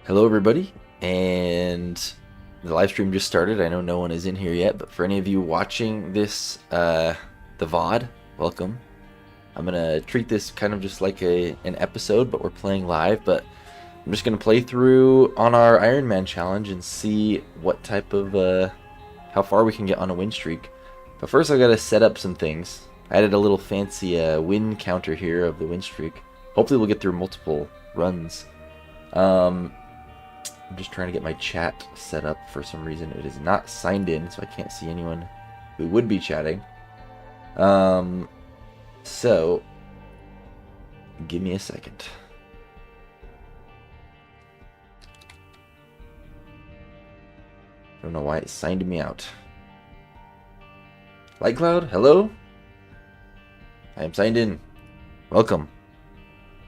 Hello, everybody, and the live stream just started. I know no one is in here yet, but for any of you watching this, the VOD, welcome. I'm gonna treat this kind of just like an episode, but we're playing live. But I'm just gonna play through on our Iron Man challenge and see what type of how far we can get on a win streak. But first, I gotta set up some things. I added a little fancy win counter here of the win streak. Hopefully, we'll get through multiple runs. I'm just trying to get my chat set up. For some reason it is not signed in, so I can't see anyone who would be chatting. So give me a second. I don't know why it signed me out. Lightcloud, hello? I am signed in. Welcome.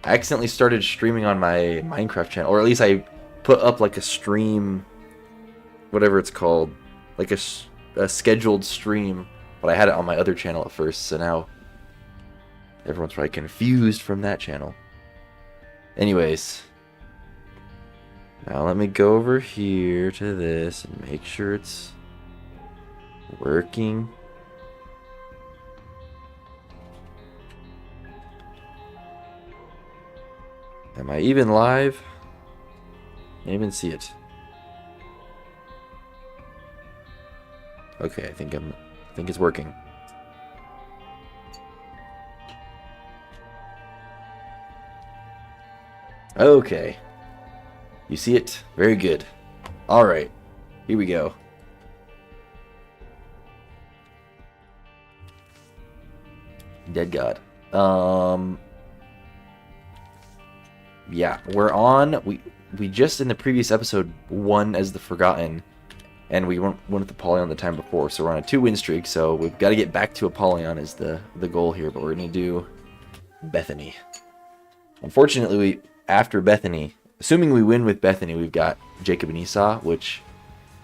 I accidentally started streaming on my Minecraft channel, or at least I put up like a stream, whatever it's called, like a scheduled stream, but I had it on my other channel at first, so now everyone's probably confused from that channel. Anyways, now let me go over here to this and make sure it's working. Am I even live? Can't even see it. Okay, I think it's working. Okay. You see it? Very good. Alright. Here we go. Dead God. Yeah, we're on. We just in the previous episode won as the Forgotten, and we won with Apollyon the time before, so we're on a 2-win streak. So we've got to get back to Apollyon is the goal here, but we're gonna do Bethany. Unfortunately, after Bethany, assuming we win with Bethany, we've got Jacob and Esau, which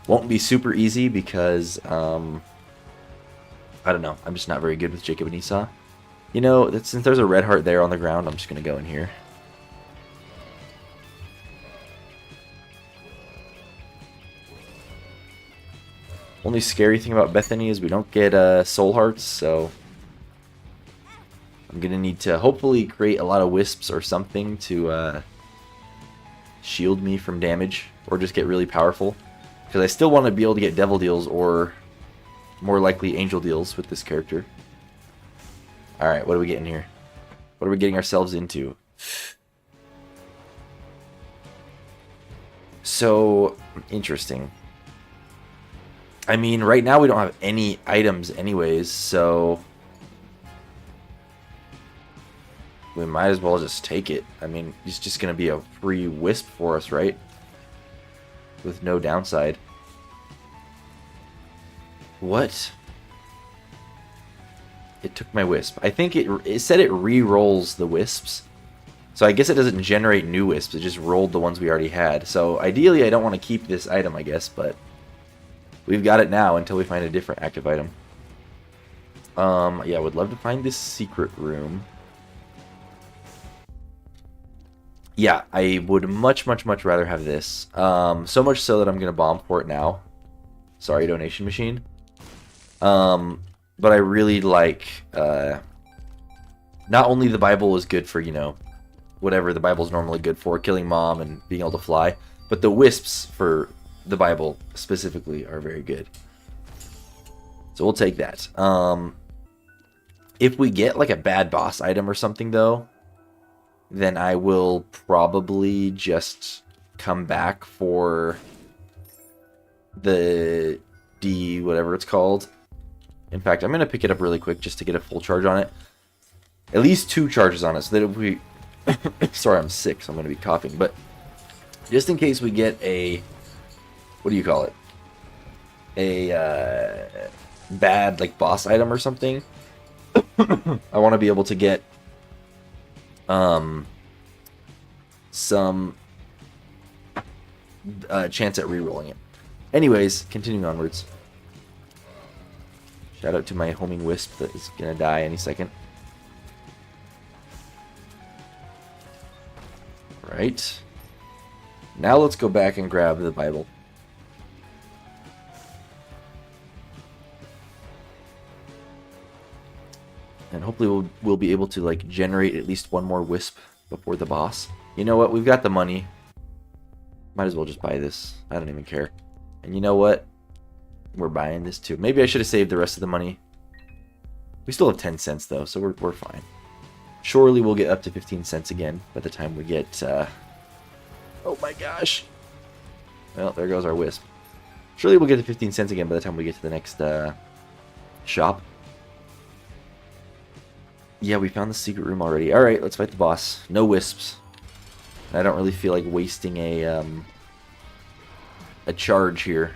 won't be super easy because I don't know. I'm just not very good with Jacob and Esau. You know, since there's a red heart there on the ground, I'm just gonna go in here. Only scary thing about Bethany is we don't get soul hearts, so I'm gonna need to hopefully create a lot of wisps or something to shield me from damage, or just get really powerful, because I still want to be able to get devil deals or more likely angel deals with this character. Alright, what are we getting here? What are we getting ourselves into? So interesting. I mean, right now we don't have any items anyways, so we might as well just take it. I mean, it's just going to be a free wisp for us, right? With no downside. What? It took my wisp. I think it said it re-rolls the wisps. So I guess it doesn't generate new wisps. It just rolled the ones we already had. So ideally I don't want to keep this item, I guess, but we've got it now until we find a different active item. Yeah, I would love to find this secret room. Yeah, I would much rather have this. So much so that I'm going to bomb for it now. Sorry, donation machine. But I really like, not only the Bible is good for, you know, whatever the Bible's normally good for, killing mom and being able to fly, but the wisps for the Bible specifically are very good. So we'll take that. If we get like a bad boss item or something though, then I will probably just come back for the D, whatever it's called. In fact, I'm going to pick it up really quick just to get a full charge on it. At least 2 charges on it, so that if we... Sorry, I'm sick, so I'm going to be coughing. But just in case we get a... What do you call it? A bad like boss item or something. I want to be able to get some chance at re-rolling it. Anyways, continuing onwards. Shout out to my homing wisp that is gonna die any second. Right. Now let's go back and grab the Bible. And hopefully we'll be able to like generate at least one more wisp before the boss. You know what? We've got the money. Might as well just buy this. I don't even care. And you know what? We're buying this too. Maybe I should have saved the rest of the money. We still have 10 cents though, so we're fine. Surely we'll get up to 15 cents again by the time we get... Oh my gosh. Well, there goes our wisp. Surely we'll get to 15 cents again by the time we get to the next shop. Yeah, we found the secret room already. Alright, let's fight the boss. No wisps. I don't really feel like wasting a charge here.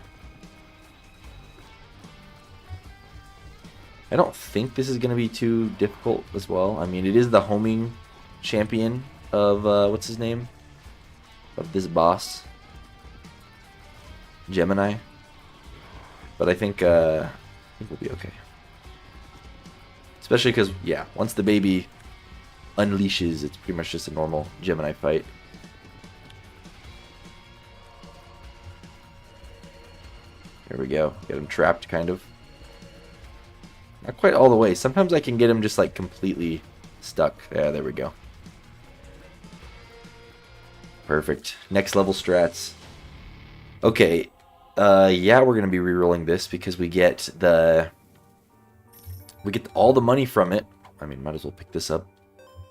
I don't think this is going to be too difficult as well. I mean, it is the homing champion of, what's his name? Of this boss. Gemini. But I think we'll be okay. Especially because, yeah, once the baby unleashes, it's pretty much just a normal Gemini fight. There we go. Get him trapped, kind of. Not quite all the way. Sometimes I can get him just, like, completely stuck. Yeah, there we go. Perfect. Next level strats. Okay. Yeah, we're going to be rerolling this because we get the... We get all the money from it. I mean, might as well pick this up.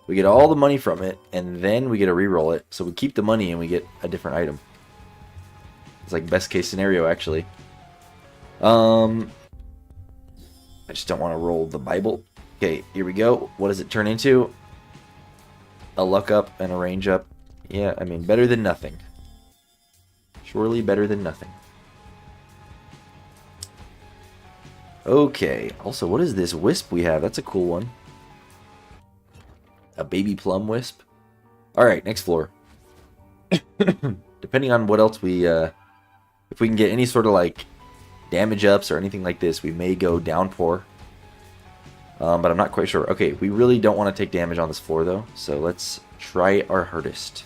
We get all the money from it, and then we get to reroll it. So we keep the money and we get a different item. It's like best case scenario, actually. I just don't want to roll the Bible. Okay, here we go. What does it turn into? A luck up and a range up. Yeah, I mean, better than nothing. Surely better than nothing. Okay, also, what is this wisp we have? That's a cool one. A baby plum wisp. Alright, next floor. Depending on what else we, if we can get any sort of, like, damage ups or anything like this, we may go downpour. But I'm not quite sure. Okay, we really don't want to take damage on this floor, though. So let's try our hardest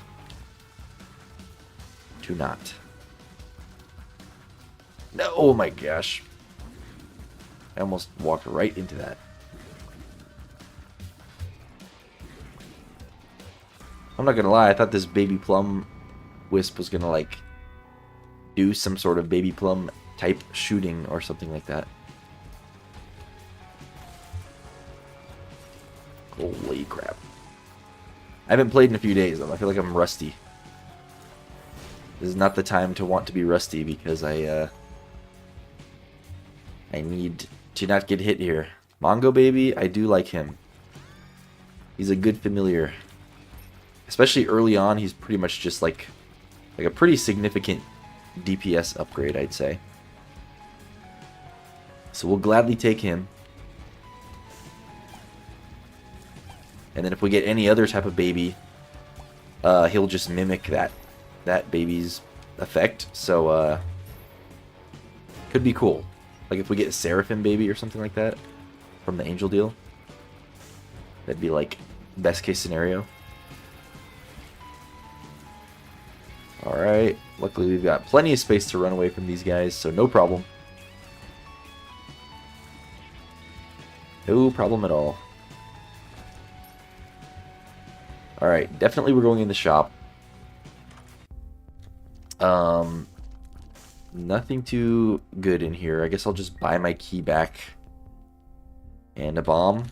to not. No, oh my gosh. I almost walked right into that. I'm not gonna lie, I thought this baby plum wisp was gonna, like, do some sort of baby plum type shooting or something like that. Holy crap. I haven't played in a few days, though. I feel like I'm rusty. This is not the time to want to be rusty because I need to not get hit here. Mongo Baby, I do like him. He's a good familiar. Especially early on, he's pretty much just like a pretty significant DPS upgrade, I'd say. So we'll gladly take him. And then if we get any other type of baby, he'll just mimic that baby's effect. So could be cool. Like if we get a Seraphim baby or something like that from the Angel deal. That'd be like best case scenario. Alright, luckily we've got plenty of space to run away from these guys, so no problem. No problem at all. Alright, definitely we're going in the shop. Nothing too good in here. I guess I'll just buy my key back. And a bomb.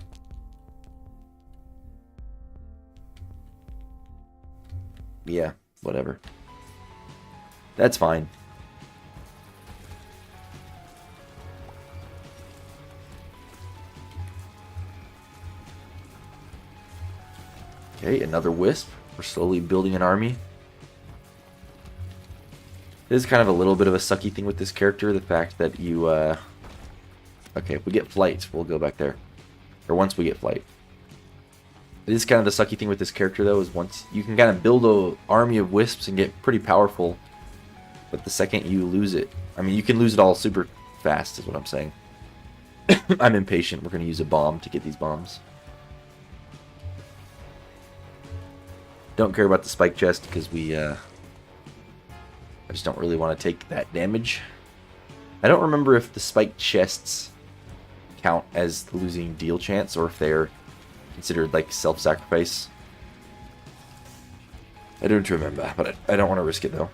Yeah, whatever. That's fine. Okay, another wisp. We're slowly building an army. This is kind of a little bit of a sucky thing with this character, the fact that you, okay, if we get flight, we'll go back there. Or once we get flight. It is kind of the sucky thing with this character, though, is once you can kind of build an army of wisps and get pretty powerful, but the second you lose it, I mean, you can lose it all super fast, is what I'm saying. I'm impatient. We're going to use a bomb to get these bombs. Don't care about the spike chest because we I just don't really want to take that damage. I don't remember if the spiked chests count as losing deal chance or if they're considered like self-sacrifice. I don't remember, but I don't want to risk it though.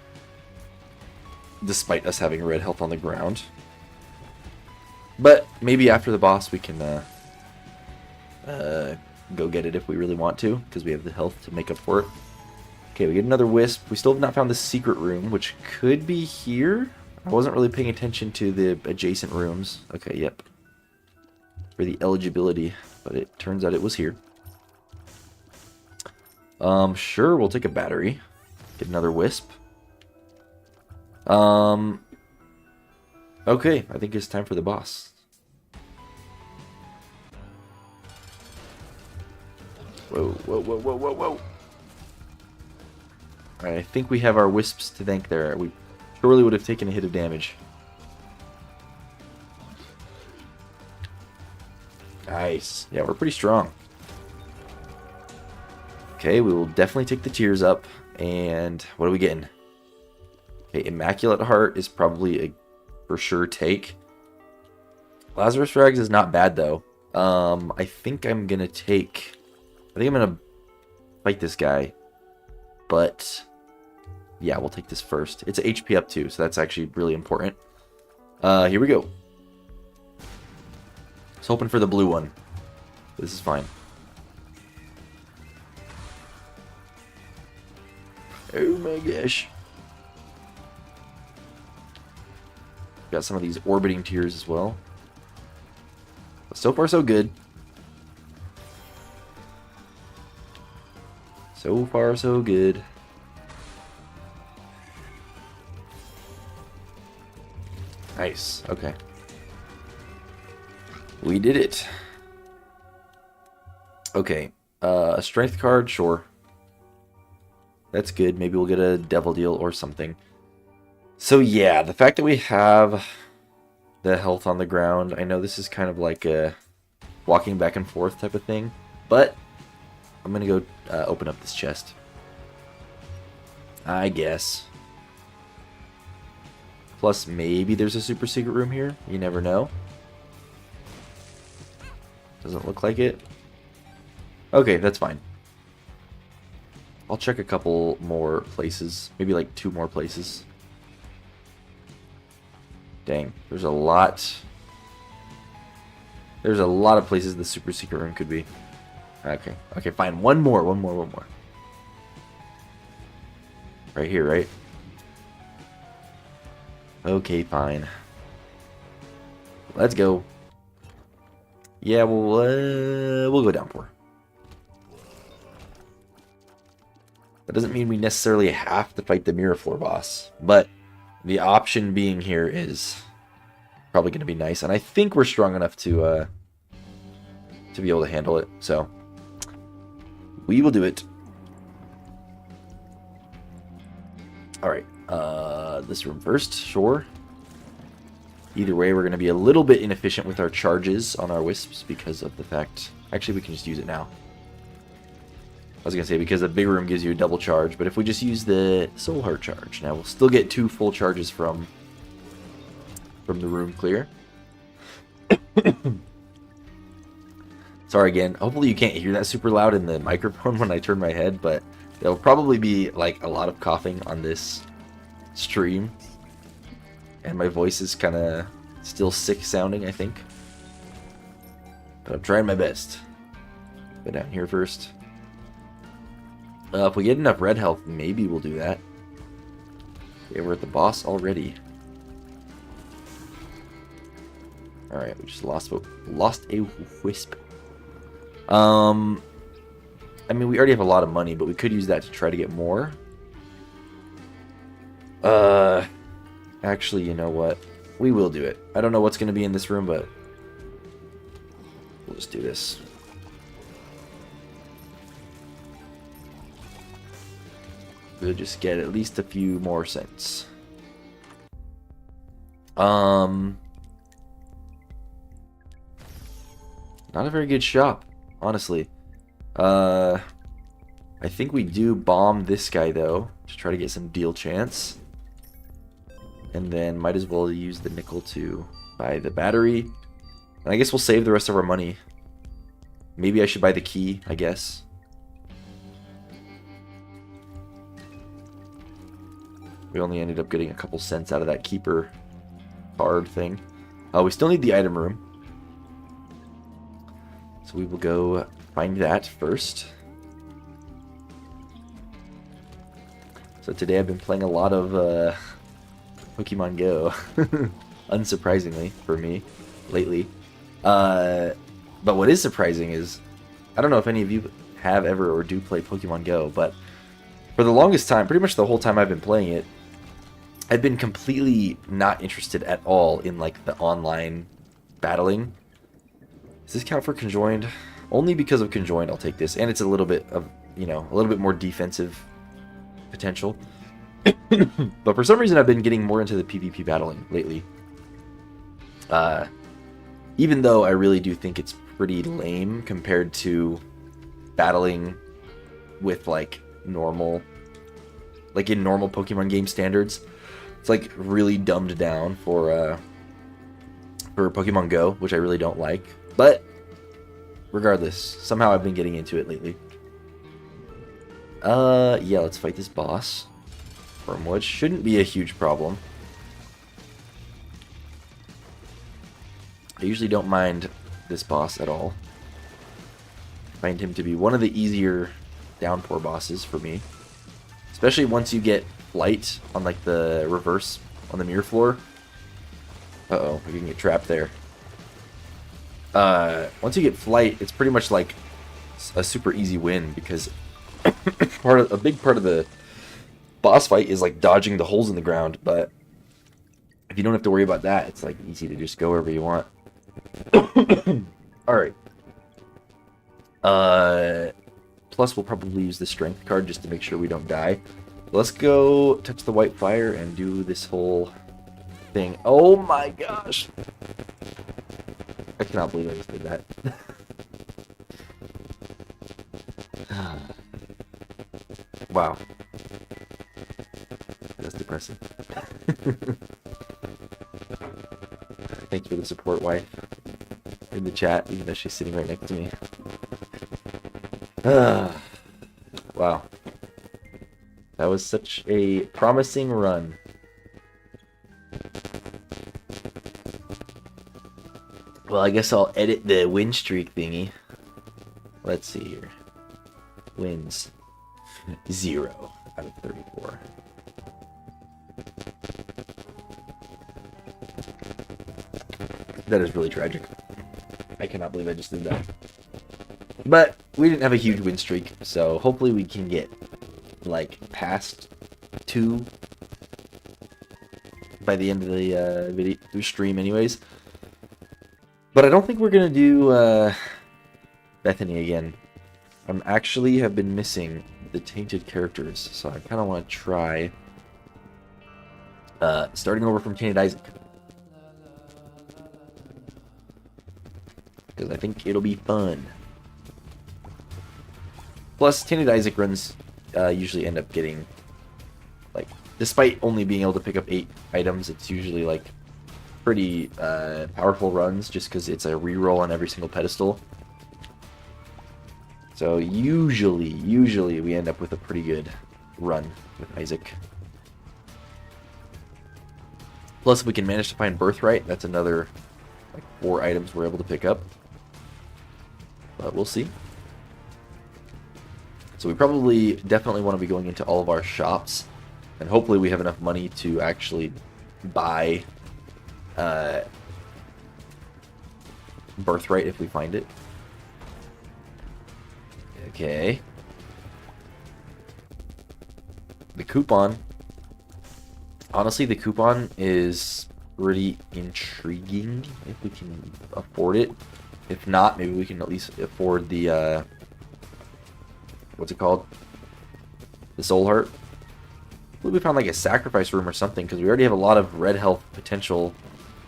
Despite us having red health on the ground. But maybe after the boss we can go get it if we really want to, because we have the health to make up for it. Okay, we get another wisp. We still have not found the secret room, which could be here. I wasn't really paying attention to the adjacent rooms. Okay, yep. For the eligibility, but it turns out it was here. Sure, we'll take a battery. Get another wisp. Okay, I think it's time for the boss. Whoa, whoa, whoa, whoa, whoa, whoa. Alright, I think we have our wisps to thank there. We surely would have taken a hit of damage. Nice. Yeah, we're pretty strong. Okay, we will definitely take the tears up. And what are we getting? Okay, Immaculate Heart is probably a for sure take. Lazarus Rags is not bad though. I think I'm gonna take... I think I'm gonna fight this guy. But yeah, we'll take this first. It's HP up too, so that's actually really important. Here we go. I was hoping for the blue one. This is fine. Oh my gosh. Got some of these orbiting tears as well. But so far, so good. So far, so good. Nice. Okay. We did it. Okay. A strength card, sure. That's good. Maybe we'll get a devil deal or something. So yeah, the fact that we have the health on the ground, I know this is kind of like a walking back and forth type of thing, but I'm going to go open up this chest. I guess. Plus, maybe there's a super secret room here. You never know. Doesn't look like it. Okay, that's fine. I'll check a couple more places. Maybe like 2 more places. Dang, there's a lot. There's a lot of places the super secret room could be. Okay, okay, fine. One more. Right here, right? Okay, fine. Let's go. Yeah, we'll go down 4. That doesn't mean we necessarily have to fight the mirror floor boss, but the option being here is probably going to be nice, and I think we're strong enough to be able to handle it. So we will do it. All right, this room first, sure. Either way, we're going to be a little bit inefficient with our charges on our wisps because of the fact... Actually, we can just use it now. I was going to say, because the big room gives you a double charge, but if we just use the soul heart charge, now we'll still get 2 full charges from the room clear. Sorry again. Hopefully you can't hear that super loud in the microphone when I turn my head, but there'll probably be like a lot of coughing on this stream. And my voice is kind of still sick sounding, I think. But I'm trying my best. Go down here first. If we get enough red health, maybe we'll do that. Okay, we're at the boss already. Alright, we just lost a wisp. I mean, we already have a lot of money, but we could use that to try to get more. Actually, you know what? We will do it. I don't know what's going to be in this room, but we'll just do this. We'll just get at least a few more cents. Not a very good shop, honestly. I think we do bomb this guy, though, to try to get some deal chance. And then might as well use the nickel to buy the battery. And I guess we'll save the rest of our money. Maybe I should buy the key, I guess. We only ended up getting a couple cents out of that keeper card thing. We still need the item room. So we will go find that first. So today I've been playing a lot of Pokemon Go. Unsurprisingly for me lately. But what is surprising is, I don't know if any of you have ever or do play Pokemon Go, but for the longest time, pretty much the whole time I've been playing it, I've been completely not interested at all in like the online battling. Does this count for conjoined? Only because of conjoined I'll take this, and it's a little bit of, you know, a little bit more defensive potential. But for some reason I've been getting more into the PvP battling lately. Even though I really do think it's pretty lame compared to battling with like normal, like in normal Pokemon game standards. It's like really dumbed down for Pokemon Go, which I really don't like. But regardless, somehow I've been getting into it lately. Yeah, let's fight this boss. Wormwood shouldn't be a huge problem. I usually don't mind this boss at all. I find him to be one of the easier downpour bosses for me. Especially once you get flight on like the reverse on the mirror floor. Uh-oh, we can get trapped there. Once you get flight, it's pretty much like a super easy win because a big part of the boss fight is like dodging the holes in the ground, but if you don't have to worry about that, it's like easy to just go wherever you want. Alright. Plus we'll probably use the strength card just to make sure we don't die. Let's go touch the white fire and do this whole thing. Oh my gosh! I cannot believe I just did that. Wow. That's depressing. Thanks for the support, wife. In the chat, even though she's sitting right next to me. Wow. That was such a promising run. Well, I guess I'll edit the win streak thingy. Let's see here. Wins. 0 out of 34. That is really tragic. I cannot believe I just did that. But we didn't have a huge win streak, so hopefully we can get like past 2 by the end of the video stream anyways. But I don't think we're gonna do Bethany again. I'm actually have been missing the tainted characters, so I kind of want to try starting over from Tainted Isaac, because I think it'll be fun. Plus, Tainted Isaac runs usually end up getting, like, despite only being able to pick up 8 items, it's usually like pretty powerful runs just because it's a reroll on every single pedestal. So usually we end up with a pretty good run with Isaac. Plus, if we can manage to find Birthright, that's another like 4 items we're able to pick up. But we'll see. So we probably definitely want to be going into all of our shops, and hopefully we have enough money to actually buy Birthright if we find it. Okay. The coupon. Honestly, the coupon is pretty intriguing if we can afford it. If not, maybe we can at least afford the what's it called? The Soul Heart. I believe we found like a sacrifice room or something, because we already have a lot of red health potential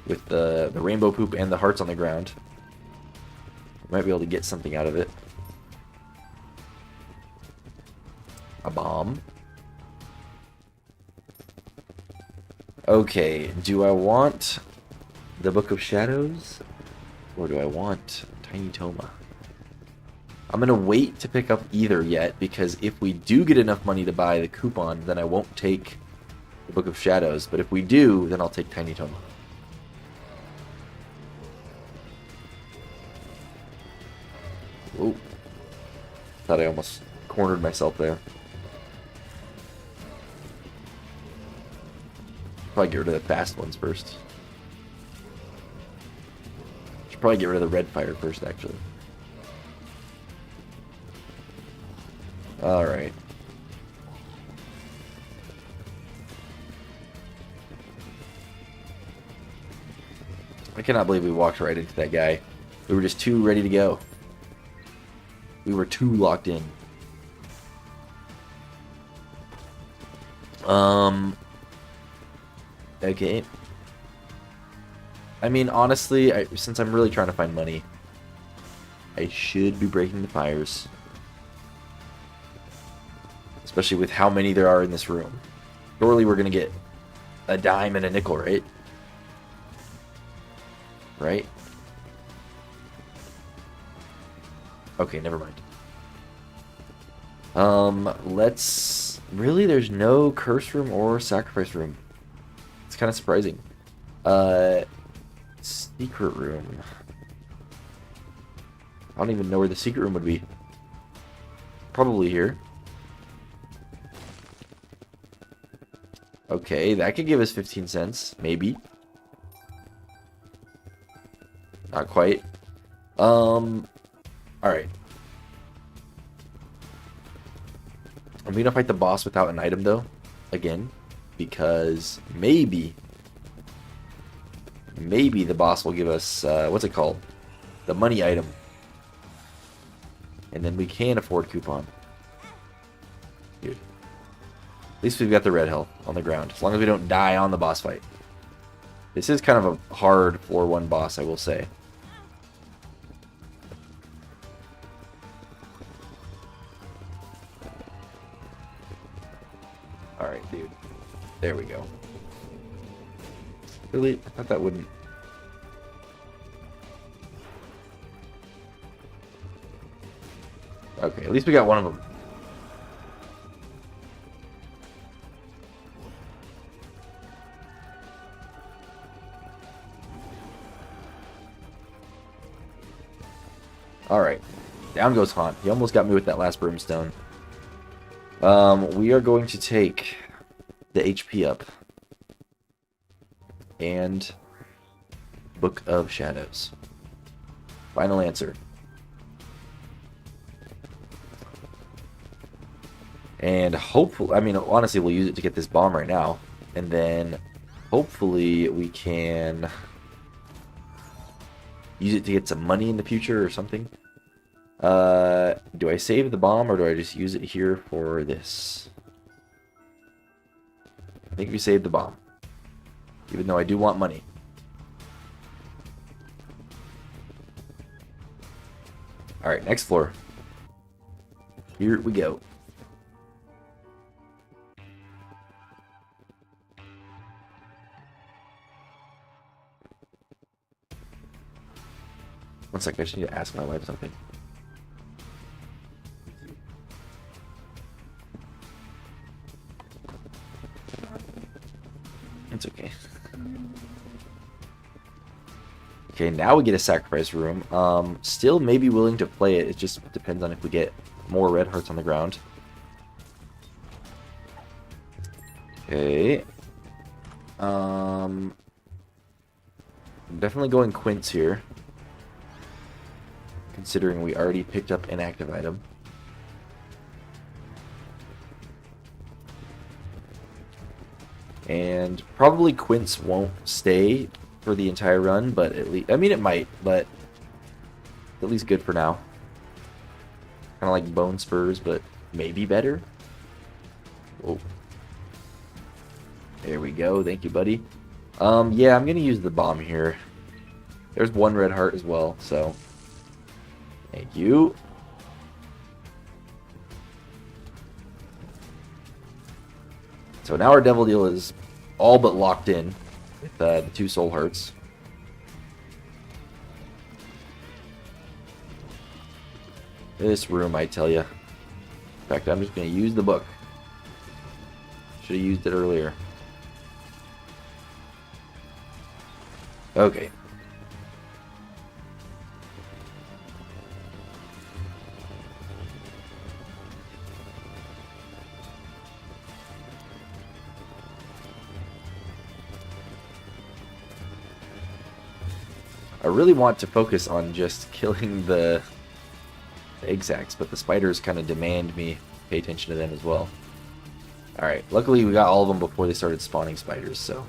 with the rainbow poop and the hearts on the ground. We might be able to get something out of it. A bomb. Okay, do I want the Book of Shadows? Or do I want Tiny Toma? I'm going to wait to pick up either yet, because if we do get enough money to buy the coupon, then I won't take the Book of Shadows. But if we do, then I'll take Tiny Toma. Oh, thought I almost cornered myself there. Probably get rid of the fast ones first. Should probably get rid of the red fire first, actually. Alright. I cannot believe we walked right into that guy. We were just too ready to go. We were too locked in. Okay. I mean, honestly, since I'm really trying to find money, I should be breaking the fires. Especially with how many there are in this room. Surely we're going to get a dime and a nickel, right? Right? Okay, never mind. Let's... Really, there's no curse room or sacrifice room. It's kind of surprising. Secret room. I don't even know where the secret room would be. Probably here. Okay, that could give us 15 cents. Maybe. Not quite. Alright. I'm gonna fight the boss without an item, though. Again. Because maybe the boss will give us, what's it called? The money item. And then we can afford coupon. Dude. At least we've got the red health on the ground. As long as we don't die on the boss fight. This is kind of a hard floor 1 boss, I will say. Alright, dude. There we go. Really? I thought that wouldn't... Okay, at least we got one of them. Alright. Down goes Haunt. He almost got me with that last brimstone. We are going to take the HP up. And Book of Shadows. Final answer. And hopefully, I mean, honestly, we'll use it to get this bomb right now. And then hopefully we can use it to get some money in the future or something. Do I save the bomb or do I just use it here for this? I think we save the bomb. Even though I do want money. Alright, next floor. Here we go. One sec, I just need to ask my wife something. It's okay. Okay, now we get a sacrifice room. Still may be willing to play it. It just depends on if we get more red hearts on the ground. Okay. Definitely going Quince here. Considering we already picked up an active item. And probably Quince won't stay for the entire run, but at least, I mean, it might, but at least good for now. Kind of like Bone Spurs, but maybe better. Oh, there we go. Thank you, buddy. Yeah, I'm gonna use the bomb here. There's one red heart as well, so thank you. So now our devil deal is all but locked in with the 2 soul hearts. This room, I tell you. In fact, I'm just going to use the book. Should have used it earlier. Okay. I really want to focus on just killing the egg sacs, but the spiders kind of demand me pay attention to them as well. Alright, luckily we got all of them before they started spawning spiders, so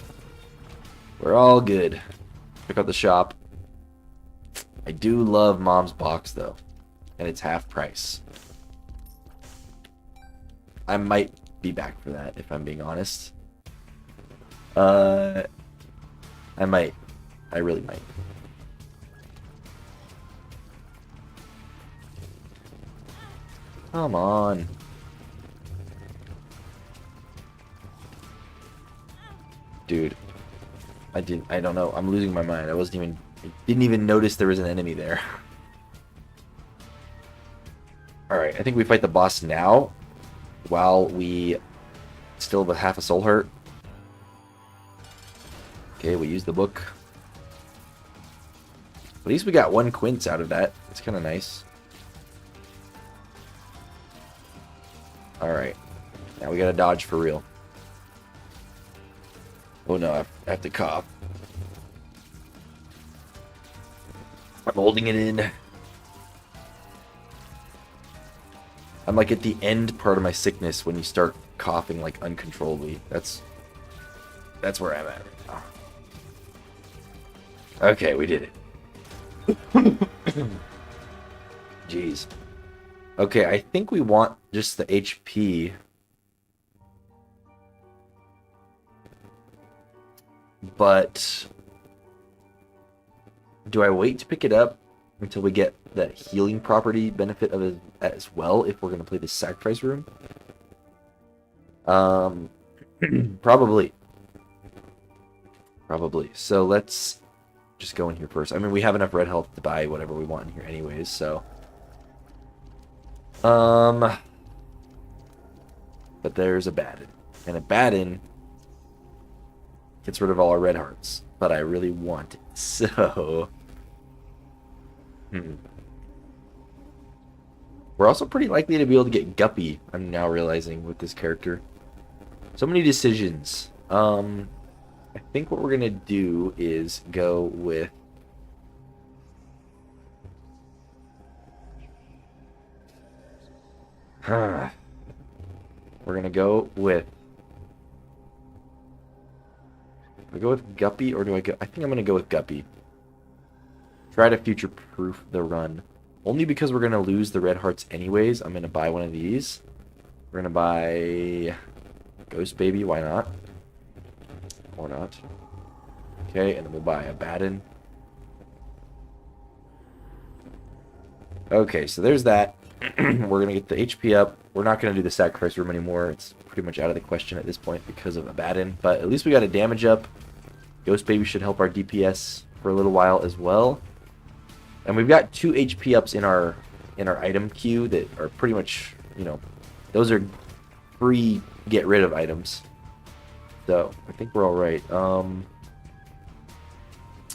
we're all good. Check out the shop. I do love Mom's box, though, and it's half price. I might be back for that, if I'm being honest. I might. I really might. Come on. Dude. I don't know. I'm losing my mind. I didn't even notice there was an enemy there. Alright, I think we fight the boss now while we still have half a soul heart. Okay, we use the book. At least we got 1 quince out of that. It's kind of nice. Alright. Now we gotta dodge for real. Oh no, I have to cough. I'm holding it in. I'm like at the end part of my sickness when you start coughing like uncontrollably. That's where I'm at right now. Okay, we did it. Jeez. Okay, I think we want just the HP. But do I wait to pick it up until we get that healing property benefit of it as well if we're going to play the sacrifice room? Probably. Probably. So let's just go in here first. I mean, we have enough red health to buy whatever we want in here anyways, so. But there's a Baden. And a Baden gets rid of all our red hearts. But I really want it, so. We're also pretty likely to be able to get Guppy, I'm now realizing, with this character. So many decisions. I think what we're going to do is go with... We're going to go with... Do I go with Guppy, or do I go... I think I'm going to go with Guppy. Try to future-proof the run. Only because we're going to lose the red hearts anyways, I'm going to buy one of these. We're going to buy... Ghost Baby, why not? Or not. Okay, and then we'll buy a Baden. Okay, so there's that. We're going to get the HP up. We're not going to do the sacrifice room anymore. It's pretty much out of the question at this point because of Abaddon. But at least we got a damage up. Ghost Baby should help our DPS for a little while as well. And we've got 2 HP ups in our item queue that are pretty much, you know, those are free get rid of items. So I think we're all right.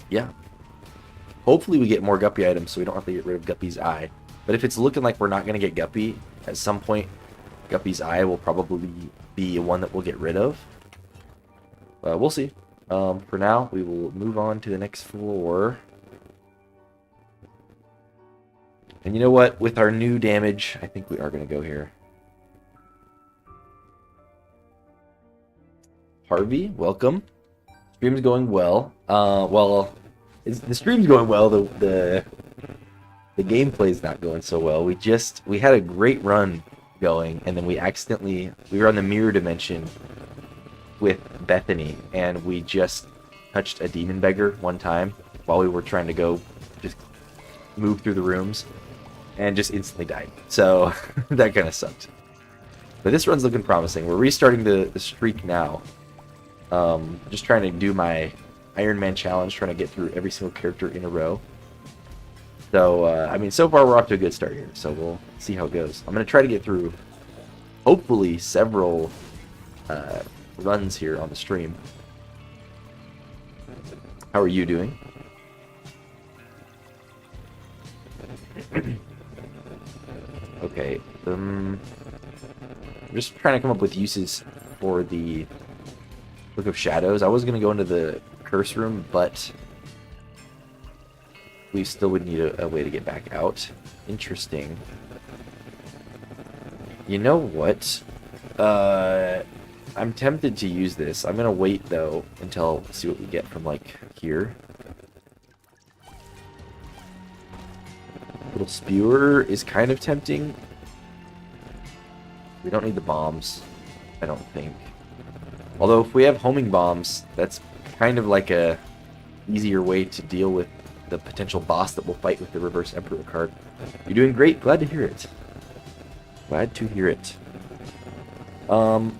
Yeah. Hopefully we get more Guppy items so we don't have to get rid of Guppy's eye. But if it's looking like we're not going to get Guppy, at some point Guppy's eye will probably be one that we'll get rid of. We'll see. For now, we will move on to the next floor. And you know what? With our new damage, I think we are going to go here. Harvey, welcome. Stream's going well. Well, the stream's going well. The gameplay's not going so well. We had a great run going, and then we were on the mirror dimension with Bethany, and we just touched a demon beggar one time while we were trying to go just move through the rooms, and just instantly died. So that kind of sucked. But this run's looking promising. We're restarting the streak now. Just trying to do my Iron Man challenge, trying to get through every single character in a row. So, I mean, so far we're off to a good start here, so we'll see how it goes. I'm going to try to get through, hopefully, several runs here on the stream. How are you doing? Okay, I'm just trying to come up with uses for the Book of Shadows. I was going to go into the Curse Room, but we still would need a way to get back out. Interesting. You know what? I'm tempted to use this. I'm going to wait, though, until see what we get from, like, here. Little Spewer is kind of tempting. We don't need the bombs, I don't think. Although, if we have homing bombs, that's kind of like a easier way to deal with the potential boss that we'll fight with the Reverse Emperor card. You're doing great. Glad to hear it. Glad to hear it. Or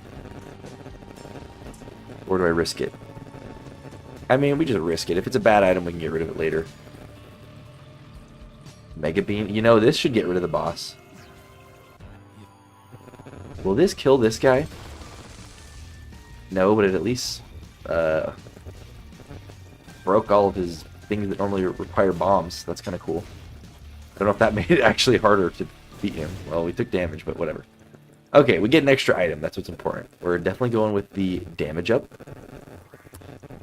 do I risk it? I mean, we just risk it. If it's a bad item, we can get rid of it later. Mega Beam. You know, this should get rid of the boss. Will this kill this guy? No, but it at least broke all of his things that normally require bombs. That's kind of cool. I don't know if that made it actually harder to beat him. Well, we took damage, but whatever. Okay, we get an extra item. That's what's important. We're definitely going with the damage up.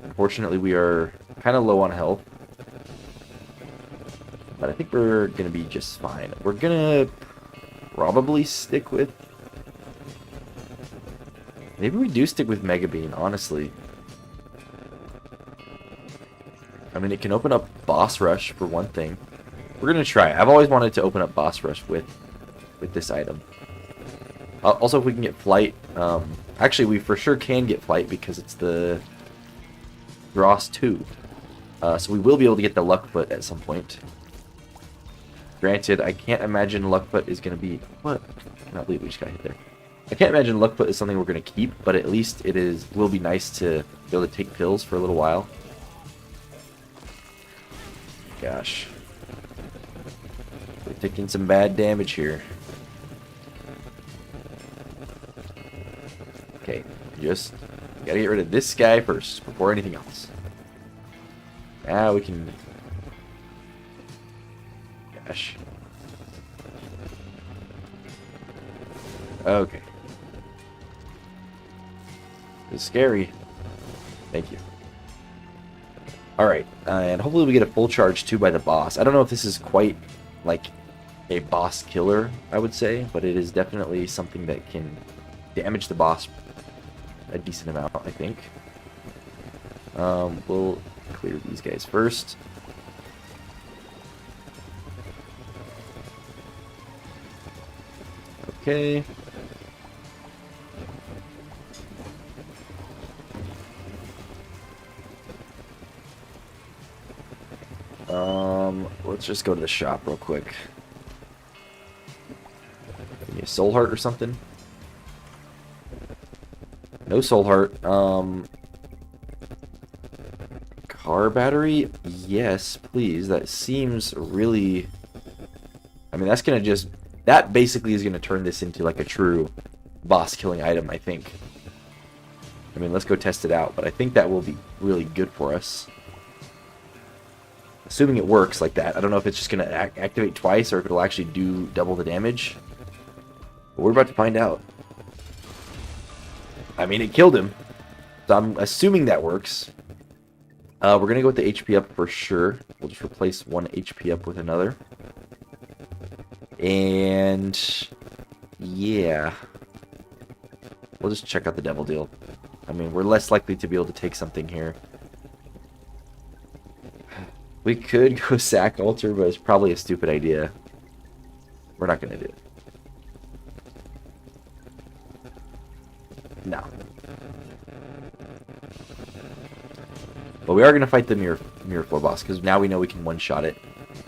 Unfortunately, we are kind of low on health. But I think we're going to be just fine. We're going to probably stick with... Maybe we do stick with Mega Bean, honestly. I mean, it can open up Boss Rush, for one thing. We're going to try. I've always wanted to open up Boss Rush with this item. Also, if we can get Flight... actually, we for sure can get Flight because it's the Dross 2. So we will be able to get the Luckfoot at some point. Granted, I can't imagine Luckfoot is going to be... What? I can't believe we just got hit there. I can't imagine Luckfoot is something we're going to keep, but at least it will be nice to be able to take pills for a little while. Gosh. We're taking some bad damage here. Okay, just gotta get rid of this guy first before anything else. Now we can... Gosh. Okay. It's scary. Thank you. Alright, and hopefully we get a full charge too by the boss. I don't know if this is quite like a boss killer, I would say, but it is definitely something that can damage the boss a decent amount, I think. We'll clear these guys first. Okay. Let's just go to the shop real quick. Give me a soul heart or something. No soul heart. Car battery? Yes, please. That seems really... I mean, that's gonna just... That basically is gonna turn this into like a true boss killing item, I think. I mean, let's go test it out, but I think that will be really good for us. Assuming it works like that. I don't know if it's just going to activate twice or if it'll actually do double the damage. But we're about to find out. I mean, it killed him. So I'm assuming that works. We're going to go with the HP up for sure. We'll just replace one HP up with another. And... yeah. We'll just check out the Devil Deal. I mean, we're less likely to be able to take something here. We could go Sack Altar, but it's probably a stupid idea. We're not going to do it. No. But we are going to fight the Mirror Floor boss, because now we know we can one-shot it,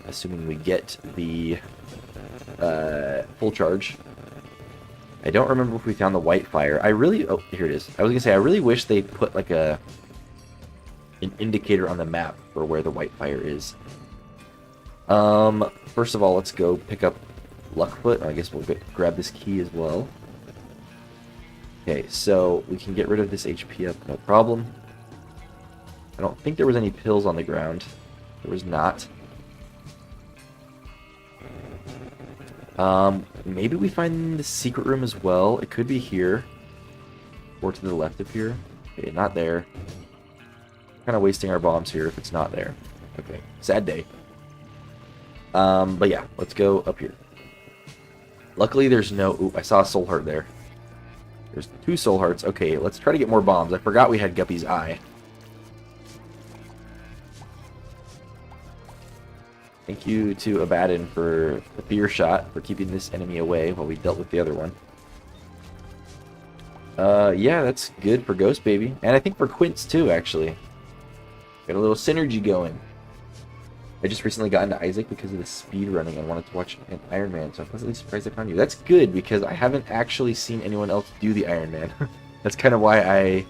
assuming we get the full charge. I don't remember if we found the white fire. Oh, here it is. I was gonna say, I really wish they put like an indicator on the map for where the white fire is. First of all, let's go pick up Luckfoot. I guess we'll grab this key as well. Okay, so we can get rid of this HP up, no problem. I don't think there was any pills on the ground. There was not. Maybe we find the secret room as well. It could be here. Or to the left of here. Okay, not there. Kind of wasting our bombs here if it's not there. Okay, sad day. But yeah, let's go up here. Luckily there's no... Ooh, I saw a soul heart there. There's 2 soul hearts. Okay, let's try to get more bombs. I forgot we had Guppy's eye. Thank you to Abaddon for the fear shot, for keeping this enemy away while we dealt with the other one. Yeah, that's good for Ghost Baby. And I think for Quince too, actually. Got a little synergy going. I just recently got into Isaac because of the speed running and wanted to watch an Iron Man, so I'm pleasantly surprised I found you. That's good, because I haven't actually seen anyone else do the Iron Man. That's kind of why I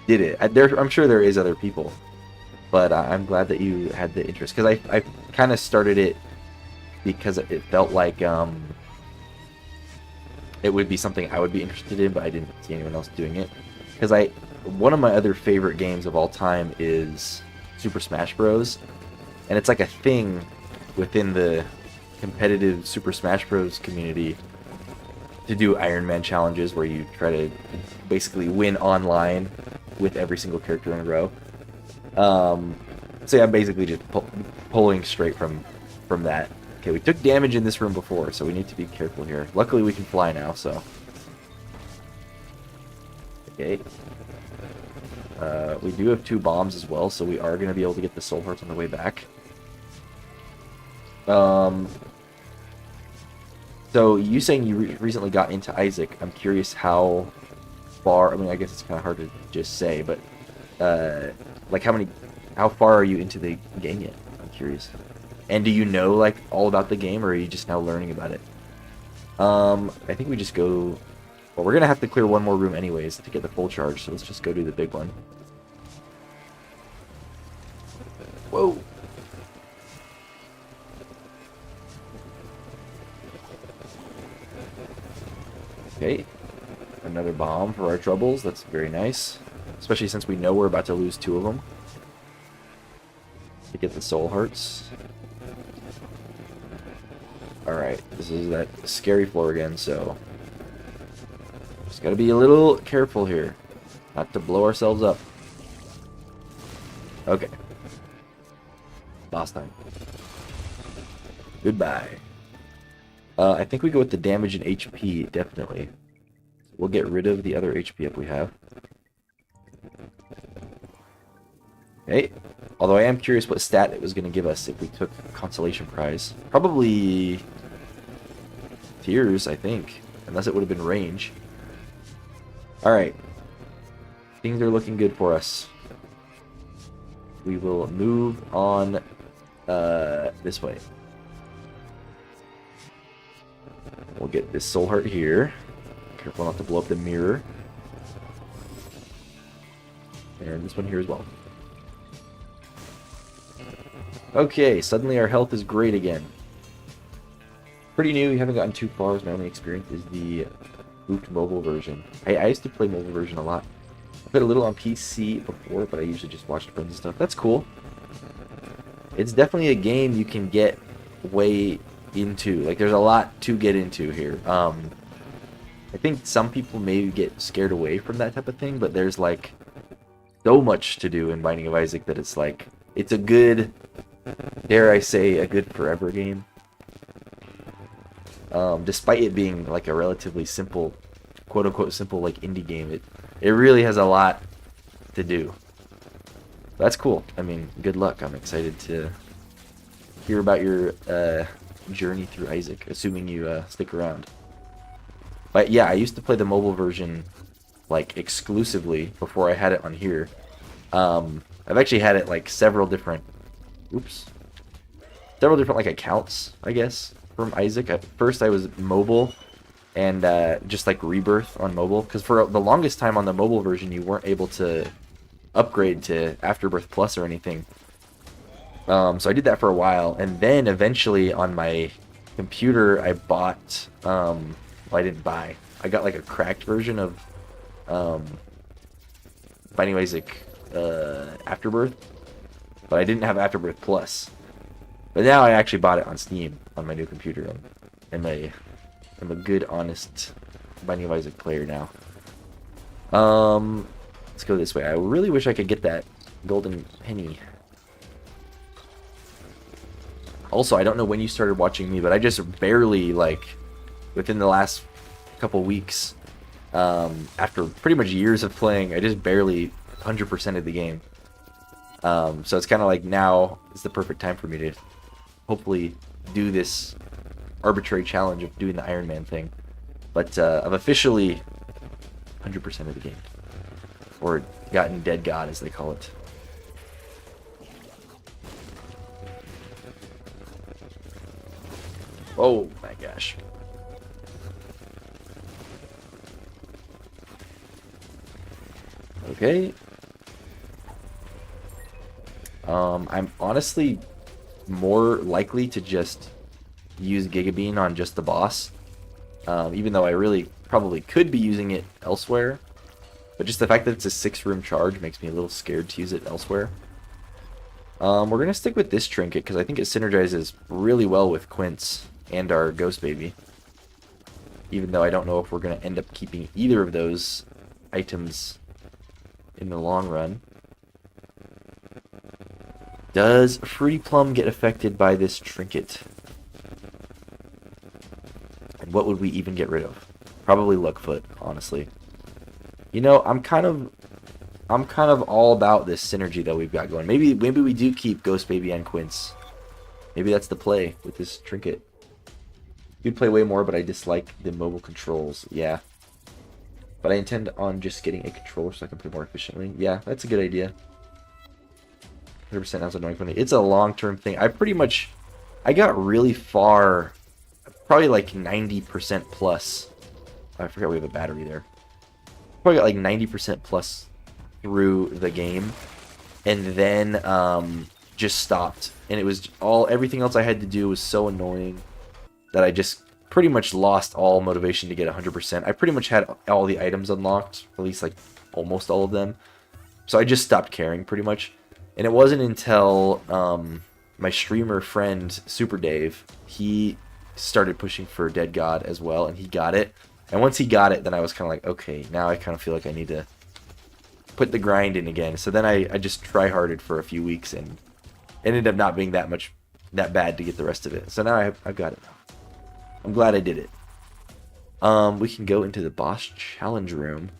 did it. I'm sure there is other people. But I'm glad that you had the interest, because I kind of started it because it felt like it would be something I would be interested in, but I didn't see anyone else doing it. Because one of my other favorite games of all time is Super Smash Bros. And it's like a thing within the competitive Super Smash Bros. Community to do Iron Man challenges where you try to basically win online with every single character in a row. So yeah, I'm basically just pulling straight from that. Okay, we took damage in this room before, so we need to be careful here. Luckily we can fly now, so... Okay. We do have 2 bombs as well, so we are going to be able to get the soul hearts on the way back. So you saying you recently got into Isaac, I'm curious how far... I mean, I guess it's kind of hard to just say, but... like how far are you into the game yet? I'm curious. And do you know like all about the game, or are you just now learning about it? I think we just go... Well, we're gonna have to clear one more room anyways to get the full charge, so let's just go do the big one. Whoa! Okay. Another bomb for our troubles. That's very nice. Especially since we know we're about to lose 2 of them. To get the soul hearts. Alright, this is that scary floor again, so... Just gotta be a little careful here. Not to blow ourselves up. Okay. Boss time. Goodbye. I think we go with the damage and HP, definitely. We'll get rid of the other HP up we have. Okay. Although I am curious what stat it was going to give us if we took Consolation Prize. Probably... Tears, I think. Unless it would have been range. Alright. Things are looking good for us. We will move on this way. We'll get this soul heart here. Careful not to blow up the mirror. And this one here as well. Okay, suddenly our health is great again. Pretty new, we haven't gotten too far, as my only experience is the boot mobile version. I used to play mobile version a lot. I played a little on PC before, but I usually just watched friends and stuff. That's cool. It's definitely a game you can get way into. Like, there's a lot to get into here. I think some people maybe get scared away from that type of thing, but there's, like, so much to do in Binding of Isaac that it's, like, it's a good, dare I say, a good forever game. Despite it being, like, a relatively simple, quote-unquote simple, like, indie game, it really has a lot to do. That's cool. I mean, good luck. I'm excited to hear about your journey through Isaac, assuming you stick around. But yeah, I used to play the mobile version like exclusively before I had it on here. I've actually had it like several different like accounts, I guess, from Isaac. At first I was mobile, and just like Rebirth on mobile, because for the longest time on the mobile version you weren't able to upgrade to Afterbirth Plus or anything. So I did that for a while, and then eventually on my computer I bought, well, I didn't buy, I got like a cracked version of Binding of Isaac Afterbirth, but I didn't have Afterbirth Plus. But now I actually bought it on Steam on my new computer, and I'm a good, honest Binding of Isaac player now. Let's go this way. I really wish I could get that golden penny. Also, I don't know when you started watching me, but I just barely, like, within the last couple weeks, after pretty much years of playing, I just barely 100%ed the game. So it's kind of like now is the perfect time for me to hopefully do this arbitrary challenge of doing the Iron Man thing. But I've officially 100% of the game. Or gotten Dead God, as they call it. Oh my gosh. Okay. I'm honestly more likely to just use Giga Bean on just the boss. Even though I really probably could be using it elsewhere. But just the fact that it's a 6-room charge makes me a little scared to use it elsewhere. We're going to stick with this trinket because I think it synergizes really well with Quince and our Ghost Baby. Even though I don't know if we're going to end up keeping either of those items in the long run. Does Fruity Plum get affected by this trinket? And what would we even get rid of? Probably Luckfoot, honestly. You know, I'm kind of all about this synergy that we've got going. Maybe we do keep Ghost Baby and Quince. Maybe that's the play with this trinket. You'd play way more, but I dislike the mobile controls. Yeah. But I intend on just getting a controller so I can play more efficiently. Yeah, that's a good idea. 100% sounds annoying for me. It's a long-term thing. I got really far, probably like 90% plus. I forgot we have a battery there. Probably got like 90% plus through the game, and then just stopped. And it was everything else I had to do was so annoying that I just pretty much lost all motivation to get 100%. I pretty much had all the items unlocked, at least like almost all of them. So I just stopped caring pretty much. And it wasn't until my streamer friend, Super Dave, he started pushing for Dead God as well, and he got it. And once he got it, then I was kind of like, okay, now I kind of feel like I need to put the grind in again. So then I just try-harded for a few weeks, and ended up not being that bad to get the rest of it. So now I've got it now. I'm glad I did it. We can go into the boss challenge room.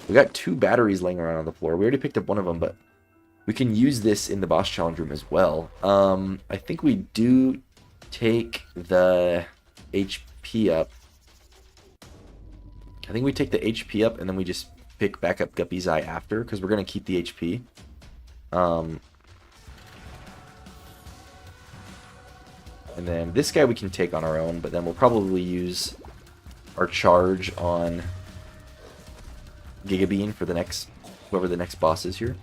We got 2 batteries laying around on the floor. We already picked up one of them, but we can use this in the boss challenge room as well. I think we do take the HP up. I think we take the HP up and then we just pick back up Guppy's Eye after, because we're going to keep the HP. And then this guy we can take on our own, but then we'll probably use our charge on Giga Bean for the next, whoever the next boss is here.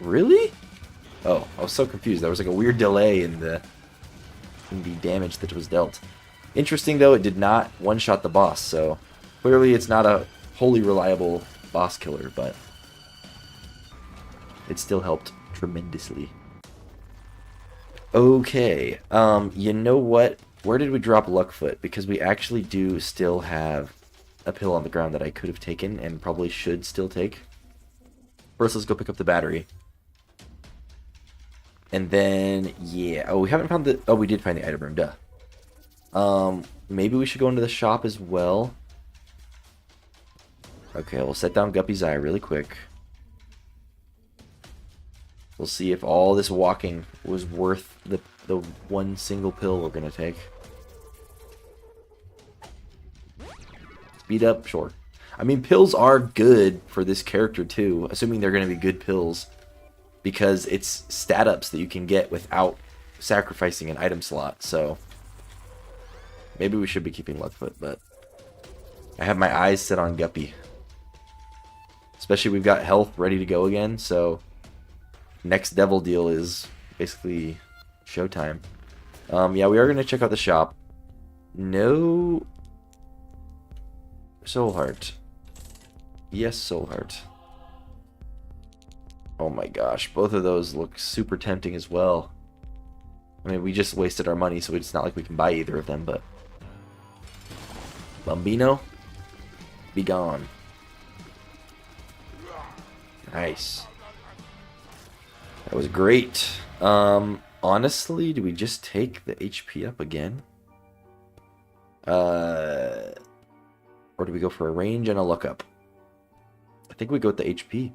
Really? Oh, I was so confused. There was like a weird delay in the damage that was dealt. Interesting though, it did not one-shot the boss, so clearly it's not a wholly reliable boss killer, but it still helped tremendously. Okay, you know what? Where did we drop Luckfoot? Because we actually do still have a pill on the ground that I could have taken and probably should still take. First, let's go pick up the battery. And then, yeah. Oh, we haven't found the... Oh, we did find the item room, duh. Maybe we should go into the shop as well. Okay, we'll set down Guppy's Eye really quick. We'll see if all this walking was worth the one single pill we're going to take. Speed up, sure. I mean, pills are good for this character, too. Assuming they're going to be good pills. because it's stat ups that you can get without sacrificing an item slot. So maybe we should be keeping Luckfoot, but I have my eyes set on Guppy. Especially we've got health ready to go again, so next devil deal is basically showtime. Yeah, we are going to check out the shop. No Soul Heart. Yes, Soul Heart. Oh my gosh, both of those look super tempting as well. I mean, we just wasted our money, so it's not like we can buy either of them, but... Bambino, be gone. Nice. That was great. Honestly, do we just take the HP up again? Or do we go for a range and a lookup? I think we go with the HP.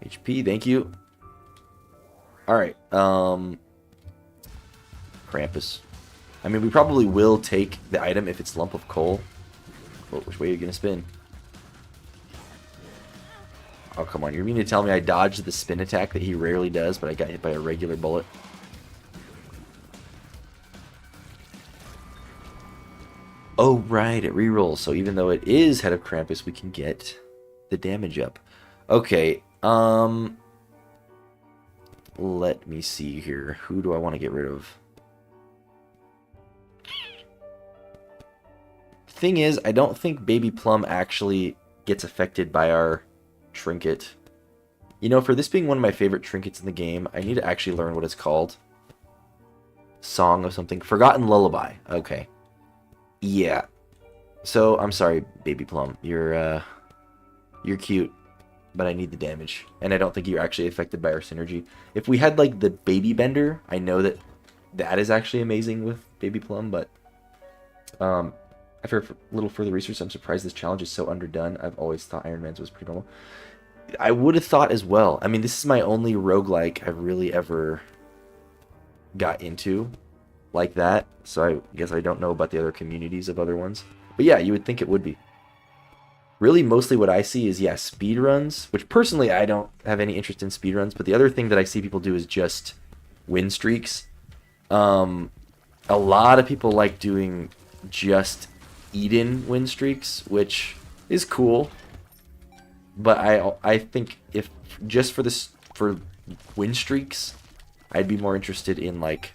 HP, thank you. Alright, Krampus. I mean, we probably will take the item if it's Lump of Coal. Oh, which way are you gonna spin? Oh, come on. You mean to tell me I dodged the spin attack that he rarely does, but I got hit by a regular bullet? Oh, right. It rerolls. So even though it is Head of Krampus, we can get the damage up. Okay. Let me see here. Who do I want to get rid of? Thing is, I don't think Baby Plum actually gets affected by our trinket. You know, for this being one of my favorite trinkets in the game, I need to actually learn what it's called. Song of something. Forgotten Lullaby. Okay. Yeah. So, I'm sorry, Baby Plum. You're cute, but I need the damage. And I don't think you're actually affected by our synergy. If we had, like, the Baby Bender, I know that that is actually amazing with Baby Plum, but... After a little further research, I'm surprised this challenge is so underdone. I've always thought Iron Man's was pretty normal. I would have thought as well. I mean, this is my only roguelike I've really ever got into like that. So I guess I don't know about the other communities of other ones. But yeah, you would think it would be. Really, mostly what I see is, yeah, speedruns. Which personally, I don't have any interest in speedruns. But the other thing that I see people do is just win streaks. A lot of people like doing just Eden win streaks, which is cool, but I think if just for win streaks, I'd be more interested in like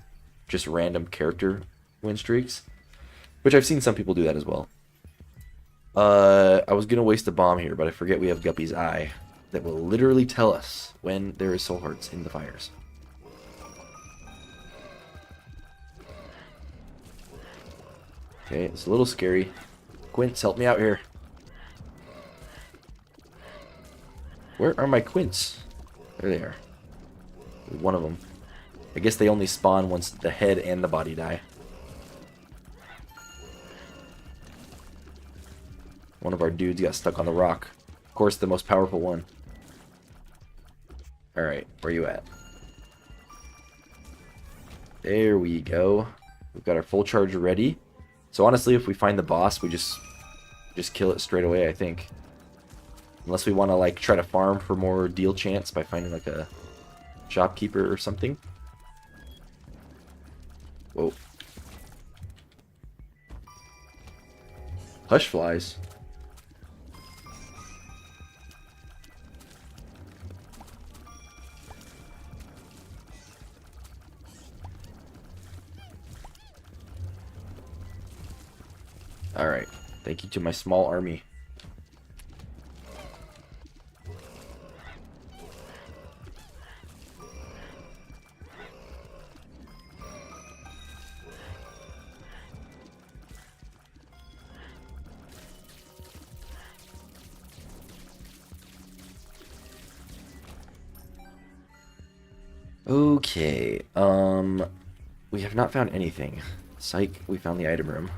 just random character win streaks, which I've seen some people do that as well. I was gonna waste a bomb here, but I forget we have Guppy's Eye that will literally tell us when there is soul hearts in the fires. Okay, it's a little scary. Quints, help me out here. Where are my Quints? There they are. One of them. I guess they only spawn once the head and the body die. One of our dudes got stuck on the rock. Of course, the most powerful one. Alright, where you at? There we go. We've got our full charge ready. So honestly, if we find the boss, we just kill it straight away, I think. Unless we want to like try to farm for more deal chance by finding like a shopkeeper or something. Whoa. Hush flies. Alright. Thank you to my small army. Okay, we have not found anything. Psych, we found the item room.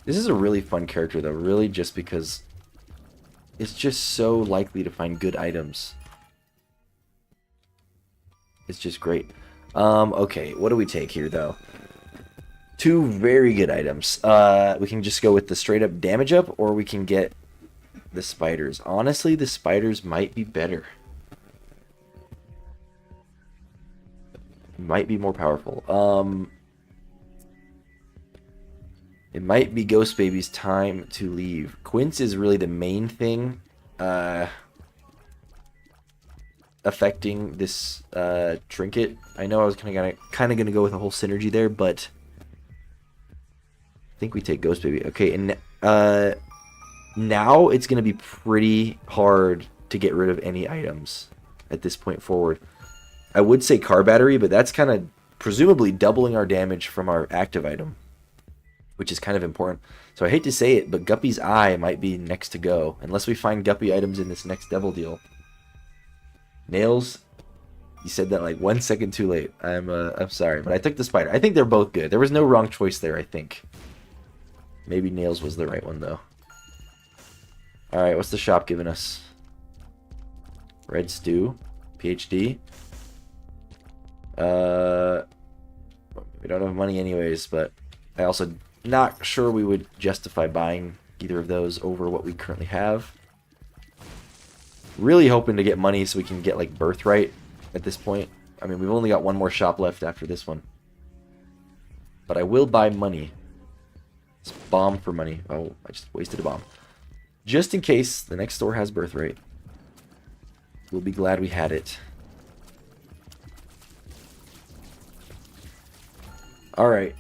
This is a really fun character though, really just because it's just so likely to find good items. It's just great. Okay, what do we take here though? Two very good items. We can just go with the straight up damage up, or we can get the spiders. Honestly, the spiders might be better. Might be more powerful. It might be Ghost Baby's time to leave. Quince is really the main thing affecting this trinket. I know I was kind of gonna go with a whole synergy there, but I think we take Ghost Baby. Okay, and now it's gonna be pretty hard to get rid of any items at this point forward. I would say car battery, but that's kind of presumably doubling our damage from our active item, which is kind of important. So I hate to say it, but Guppy's Eye might be next to go, unless we find Guppy items in this next devil deal. Nails, you said that like 1 second too late. I'm sorry, but I took the spider. I think they're both good. There was no wrong choice there, I think. Maybe Nails was the right one, though. Alright, what's the shop giving us? Red Stew. PhD. We don't have money anyways, but I also not sure we would justify buying either of those over what we currently have. Really hoping to get money so we can get like Birthright at this point. I mean, we've only got one more shop left after this one. But I will buy money. It's bomb for money. Oh, I just wasted a bomb. Just in case the next store has Birthright. We'll be glad we had it. Alright.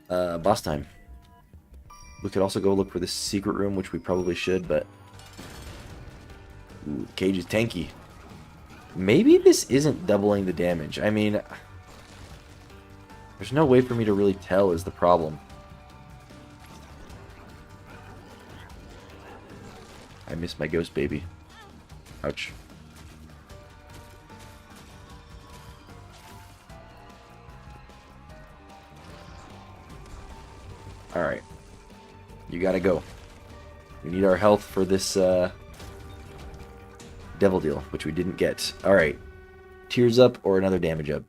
Boss time. We could also go look for the secret room, which we probably should, but... Ooh, Cage is tanky. Maybe this isn't doubling the damage. I mean... There's no way for me to really tell is the problem. I miss my Ghost Baby. Ouch. Alright. You gotta go. We need our health for this devil deal, which we didn't get. Alright. Tears up or another damage up.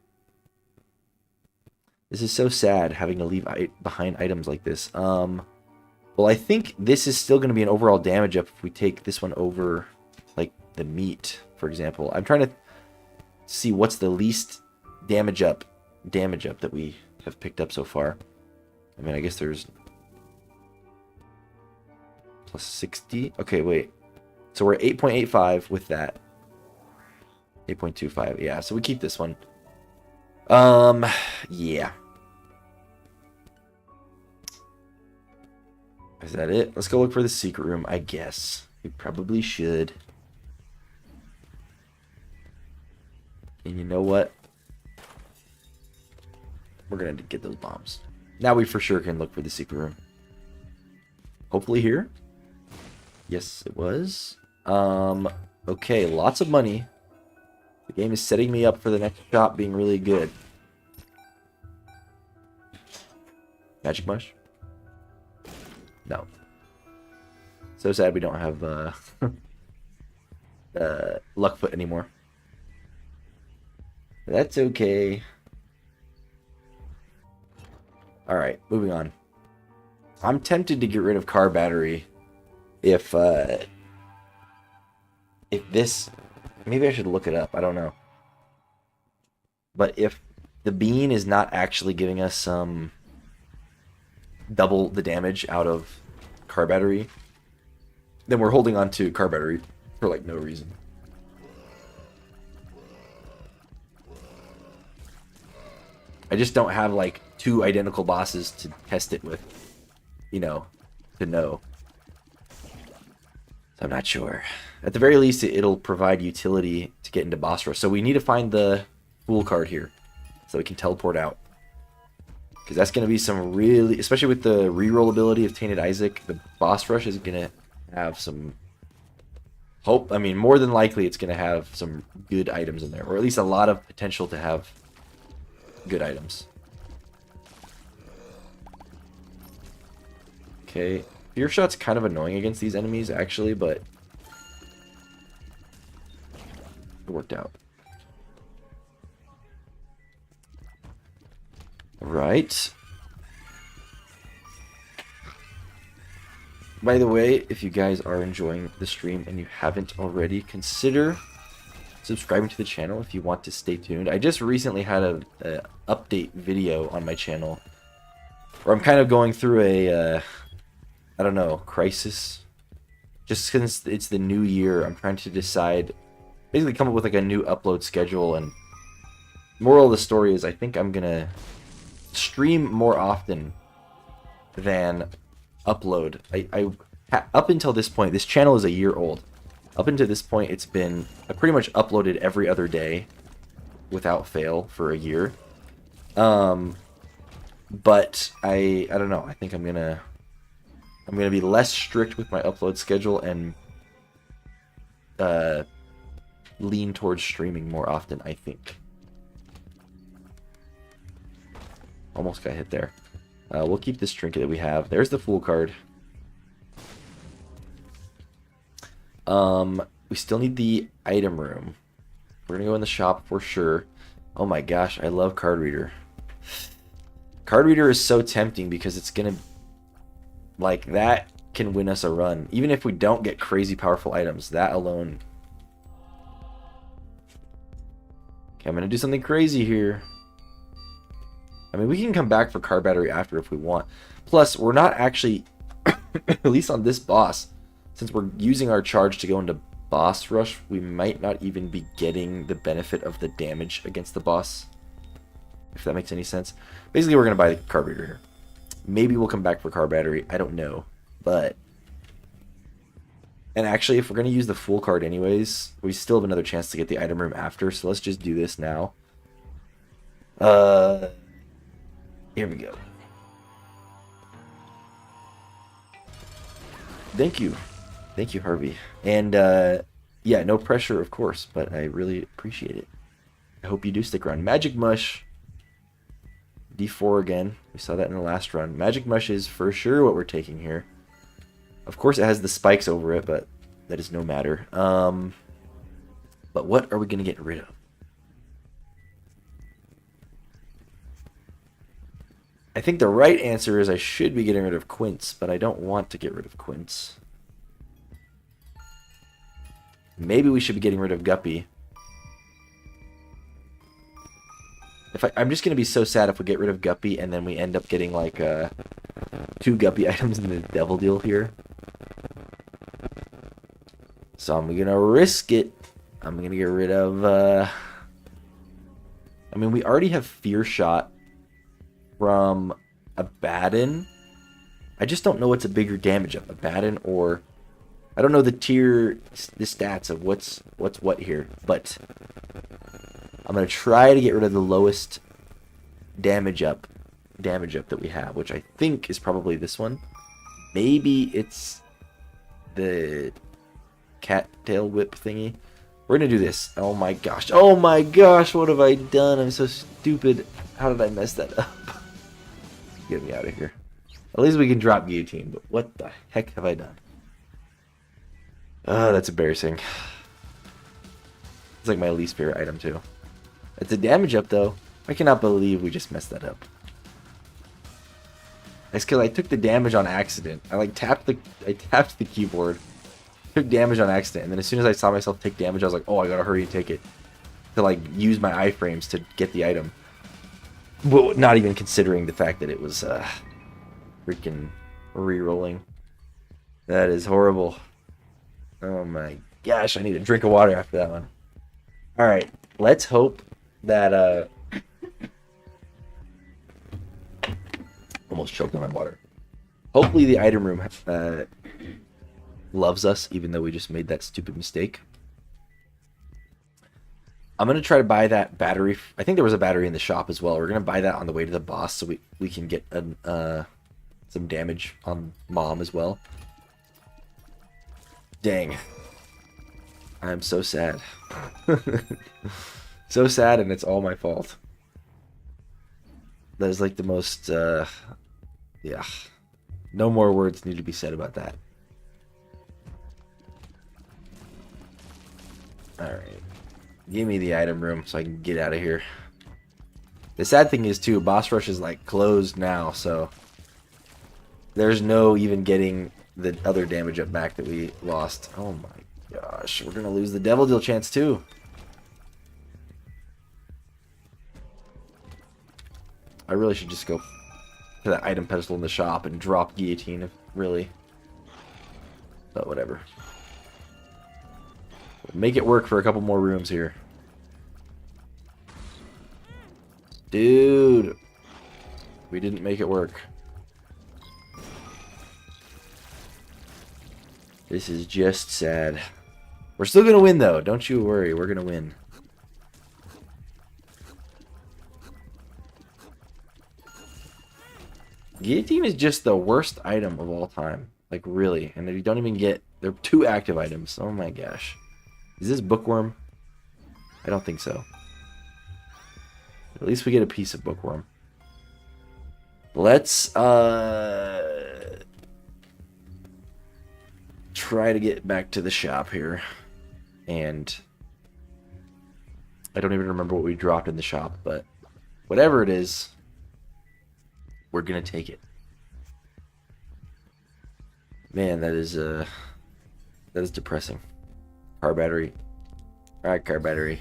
This is so sad having to leave behind items like this. Well, I think this is still going to be an overall damage up if we take this one over, like, the meat, for example. I'm trying to see what's the least damage up that we have picked up so far. I mean, I guess there's plus 60. Okay, wait. So we're at 8.85 with that. 8.25. Yeah, so we keep this one. Yeah. Is that it? Let's go look for the secret room, I guess. We probably should. And you know what? We're gonna get those bombs. Now we for sure can look for the secret room. Hopefully here. Yes, it was. Okay, lots of money. The game is setting me up for the next shop being really good. Magic Mush? No. So sad we don't have Luckfoot anymore. That's okay. Alright, moving on. I'm tempted to get rid of car battery if this... Maybe I should look it up, I don't know. But if the bean is not actually giving us some... double the damage out of car battery, then we're holding on to car battery for like no reason. I just don't have like two identical bosses to test it with, you know, to know. So I'm not sure. At the very least, it'll provide utility to get into boss rush. So we need to find the Fool card here so we can teleport out. Because that's going to be some really... Especially with the reroll ability of Tainted Isaac, the boss rush is going to have some... hope. I mean, more than likely it's going to have some good items in there. Or at least a lot of potential to have good items. Okay. Fear Shot's kind of annoying against these enemies, actually, but... it worked out. Right. By the way, if you guys are enjoying the stream and you haven't already, consider subscribing to the channel if you want to stay tuned. I just recently had a update video on my channel where I'm kind of going through a, I don't know, crisis. Just since it's the new year, I'm trying to decide, basically come up with like a new upload schedule. And moral of the story is I think I'm gonna stream more often than upload. Up until this point, this channel is a year old. Up until this point, I pretty much uploaded every other day without fail for a year. But I don't know. I think I'm gonna be less strict with my upload schedule and lean towards streaming more often, I think. Almost got hit there. We'll keep this trinket that we have. There's the Fool card. We still need the item room. We're gonna go in the shop for sure. Oh my gosh, I love Card Reader. Card Reader is so tempting because it's gonna, like, that can win us a run. Even if we don't get crazy powerful items, that alone. Okay, I'm gonna do something crazy here. I mean, we can come back for Card Battery after if we want. Plus, we're not actually, at least on this boss, since we're using our charge to go into boss rush, we might not even be getting the benefit of the damage against the boss. If that makes any sense. Basically, we're going to buy the Card Reader here. Maybe we'll come back for Card Battery. I don't know. But... And actually, if we're going to use the Fool card anyways, we still have another chance to get the item room after. So let's just do this now. Here we go. Thank you. Thank you, Harvey. And, yeah, no pressure, of course, but I really appreciate it. I hope you do stick around. Magic Mush. D4 again. We saw that in the last run. Magic Mush is for sure what we're taking here. Of course, it has the spikes over it, but that is no matter. But what are we going to get rid of? I think the right answer is I should be getting rid of Quince, but I don't want to get rid of Quince. Maybe we should be getting rid of Guppy. I'm just going to be so sad if we get rid of Guppy and then we end up getting like 2 Guppy items in the Devil Deal here. So I'm going to risk it. I'm going to get rid of... I mean, we already have Fear Shot from Abaddon. I just don't know what's a bigger damage up, Abaddon or... I don't know the stats of what's what here, but I'm gonna try to get rid of the lowest damage up that we have, which I think is probably this one. Maybe it's the cattail whip thingy. We're gonna do this. Oh my gosh! Oh my gosh! What have I done? I'm so stupid. How did I mess that up? Get me out of here. At least we can drop Guillotine, but what the heck have I done? Oh, that's embarrassing. It's like my least favorite item, too. It's a damage up, though. I cannot believe we just messed that up. That's because I took the damage on accident. I tapped the keyboard, took damage on accident, and then as soon as I saw myself take damage, I was like, oh, I gotta hurry and take it. To, like, use my iframes to get the item. Well, not even considering the fact that it was, freaking re-rolling. That is horrible. Oh my gosh, I need a drink of water after that one. Alright, let's hope that, almost choked on my water. Hopefully the item room loves us, even though we just made that stupid mistake. I'm going to try to buy that battery. I think there was a battery in the shop as well. We're going to buy that on the way to the boss so we can get some damage on Mom as well. Dang. I'm so sad. So sad, and it's all my fault. That is like the most, yeah. No more words need to be said about that. Alright. Give me the item room so I can get out of here. The sad thing is, too, Boss Rush is, like, closed now, so... There's no even getting the other damage up back that we lost. Oh my gosh, we're gonna lose the Devil Deal chance too. I really should just go to that item pedestal in the shop and drop Guillotine, if really. But whatever. Make it work for a couple more rooms here. Dude. We didn't make it work. This is just sad. We're still gonna win though, don't you worry, we're gonna win. Guillotine is just the worst item of all time. Like, really. And you don't even get... They're 2 active items. Oh my gosh. Is this Bookworm? I don't think so. At least we get a piece of Bookworm. Let's, try to get back to the shop here. And... I don't even remember what we dropped in the shop, but... Whatever it is... We're gonna take it. Man, that is depressing. Car battery. Alright, car battery.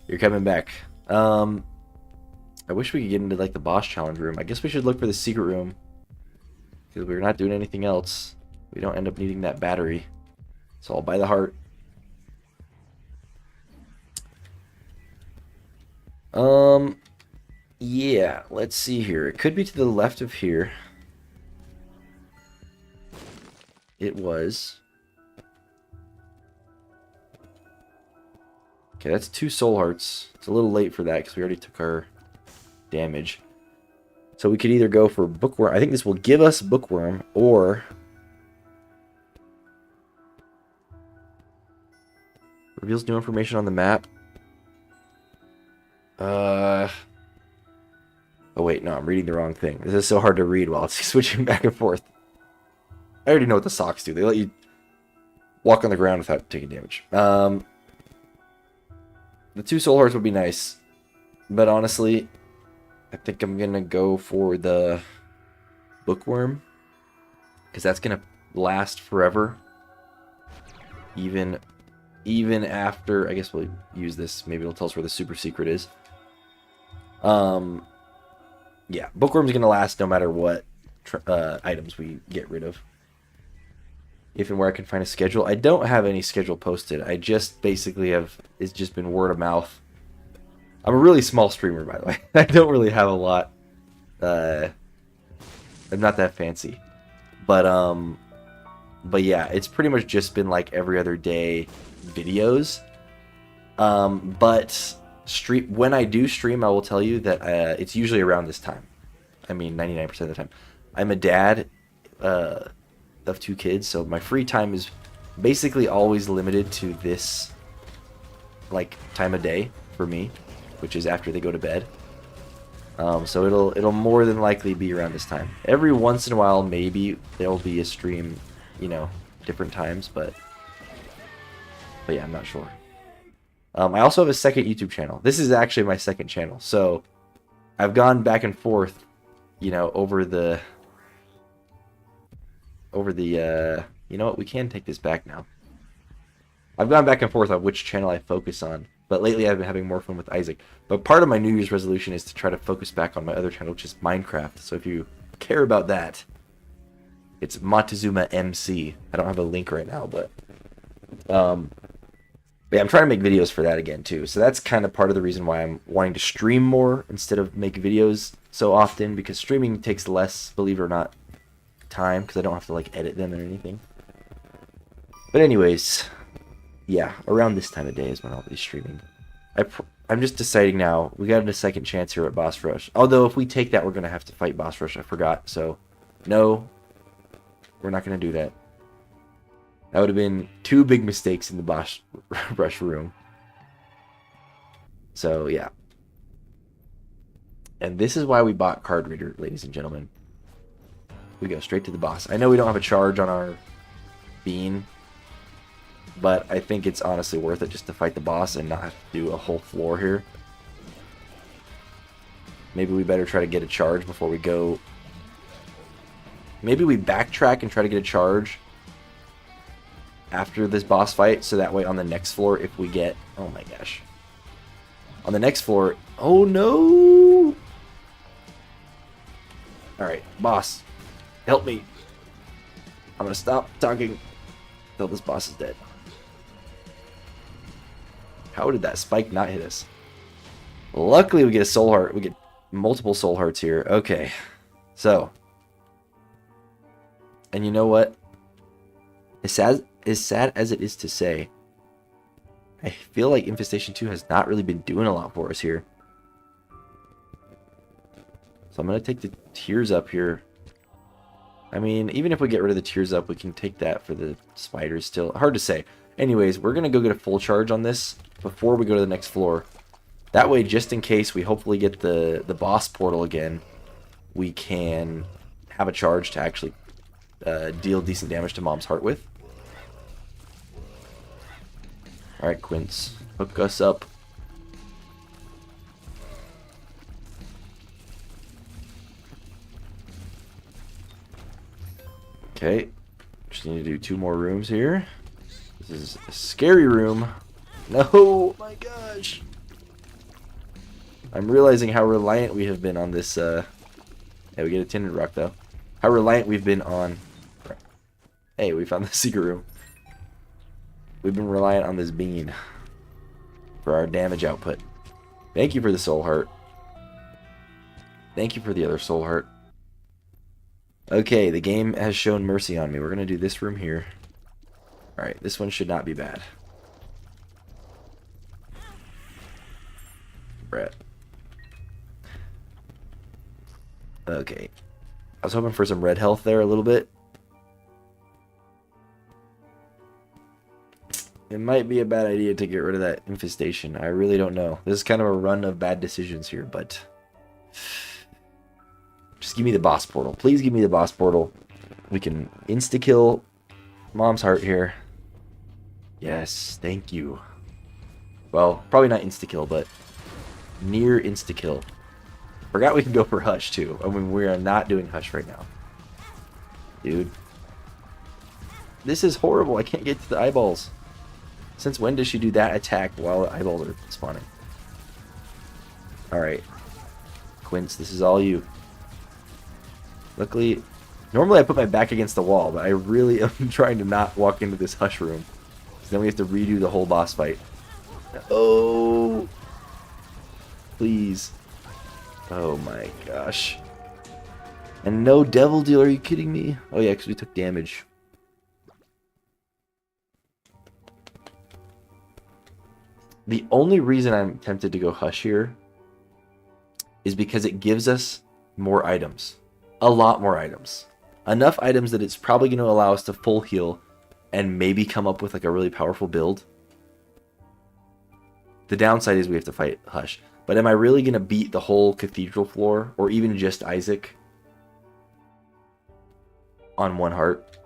You're coming back. I wish we could get into like the boss challenge room. I guess we should look for the secret room. Because we're not doing anything else. We don't end up needing that battery. It's all by the heart. Yeah, let's see here. It could be to the left of here. It was. Okay, that's 2 soul hearts. It's a little late for that because we already took our damage. So we could either go for Bookworm. I think this will give us Bookworm, or... Reveals new information on the map. Oh wait, no, I'm reading the wrong thing. This is so hard to read while it's switching back and forth. I already know what the socks do. They let you walk on the ground without taking damage. The 2 soul hearts would be nice. But honestly, I think I'm going to go for the Bookworm. Because that's going to last forever. Even after... I guess we'll use this. Maybe it'll tell us where the super secret is. Yeah, Bookworm's going to last no matter what items we get rid of. If and where I can find a schedule. I don't have any schedule posted. I just basically have... It's just been word of mouth. I'm a really small streamer, by the way. I don't really have a lot. I'm not that fancy. But yeah, it's pretty much just been like every other day videos. But... when I do stream, I will tell you that it's usually around this time. I mean, 99% of the time. I'm a dad of 2 kids, so my free time is basically always limited to this like time of day for me, which is after they go to bed. So it'll more than likely be around this time. Every once in a while, maybe there'll be a stream, you know, different times, but yeah, I'm not sure. I also have a second YouTube channel. This is actually my second channel. So I've gone back and forth, you know, over the you know what, we can take this back now. I've gone back and forth on which channel I focus on, but lately I've been having more fun with Isaac. But part of my New Year's resolution is to try to focus back on my other channel, which is Minecraft. So if you care about that, it's Montezuma MC. I don't have a link right now, but yeah, I'm trying to make videos for that again too. So that's kind of part of the reason why I'm wanting to stream more instead of make videos so often, because streaming takes less, believe it or not, time, because I don't have to like edit them or anything. But anyways, yeah, around this time of day is when I'll be streaming. I'm just deciding now. We got a second chance here at Boss Rush. Although if we take that, we're going to have to fight Boss Rush. I forgot. So no, we're not going to do that. That would have been 2 big mistakes in the Boss Rush room. So, yeah. And this is why we bought Card Reader, ladies and gentlemen. We go straight to the boss. I know we don't have a charge on our bean, but I think it's honestly worth it just to fight the boss and not have to do a whole floor here. Maybe we better try to get a charge before we go maybe we backtrack and try to get a charge after this boss fight, so that way on the next floor, if we get... Oh my gosh. On the next floor... Oh no! Alright, boss. Help me. I'm gonna stop talking until this boss is dead. How did that spike not hit us? Luckily we get a soul heart. We get multiple soul hearts here. Okay. So. And you know what? As sad as it is to say, I feel like Infestation 2 has not really been doing a lot for us here. So I'm going to take the Tears Up here. I mean, even if we get rid of the Tears Up, we can take that for the spiders still. Hard to say. Anyways, we're going to go get a full charge on this before we go to the next floor. That way, just in case we hopefully get the boss portal again, we can have a charge to actually deal decent damage to Mom's Heart with. Alright, Quince. Hook us up. Okay. Just need to do 2 more rooms here. This is a scary room. No! My gosh! I'm realizing how reliant we have been on this, Yeah, we get a Tinted Rock, though. How reliant we've been on... Hey, we found the secret room. We've been reliant on this bean for our damage output. Thank you for the soul heart. Thank you for the other soul heart. Okay, the game has shown mercy on me. We're going to do this room here. Alright, this one should not be bad. Brett. Okay. I was hoping for some red health there a little bit. It might be a bad idea to get rid of that infestation. I really don't know. This is kind of a run of bad decisions here, but... Just give me the boss portal. Please give me the boss portal. We can insta-kill Mom's Heart here. Yes, thank you. Well, probably not insta-kill, but near insta-kill. Forgot we can go for Hush, too. I mean, we are not doing Hush right now. Dude. This is horrible. I can't get to the eyeballs. Since when does she do that attack while the eyeballs are spawning? Alright. Quince, this is all you. Luckily, normally I put my back against the wall, but I really am trying to not walk into this Hush room. So then we have to redo the whole boss fight. Oh! Please. Oh my gosh. And no Devil Deal, are you kidding me? Oh yeah, because we took damage. The only reason I'm tempted to go Hush here is because it gives us more items. A lot more items. Enough items that it's probably going to allow us to full heal and maybe come up with like a really powerful build. The downside is we have to fight Hush. But am I really going to beat the whole cathedral floor or even just Isaac on 1 heart?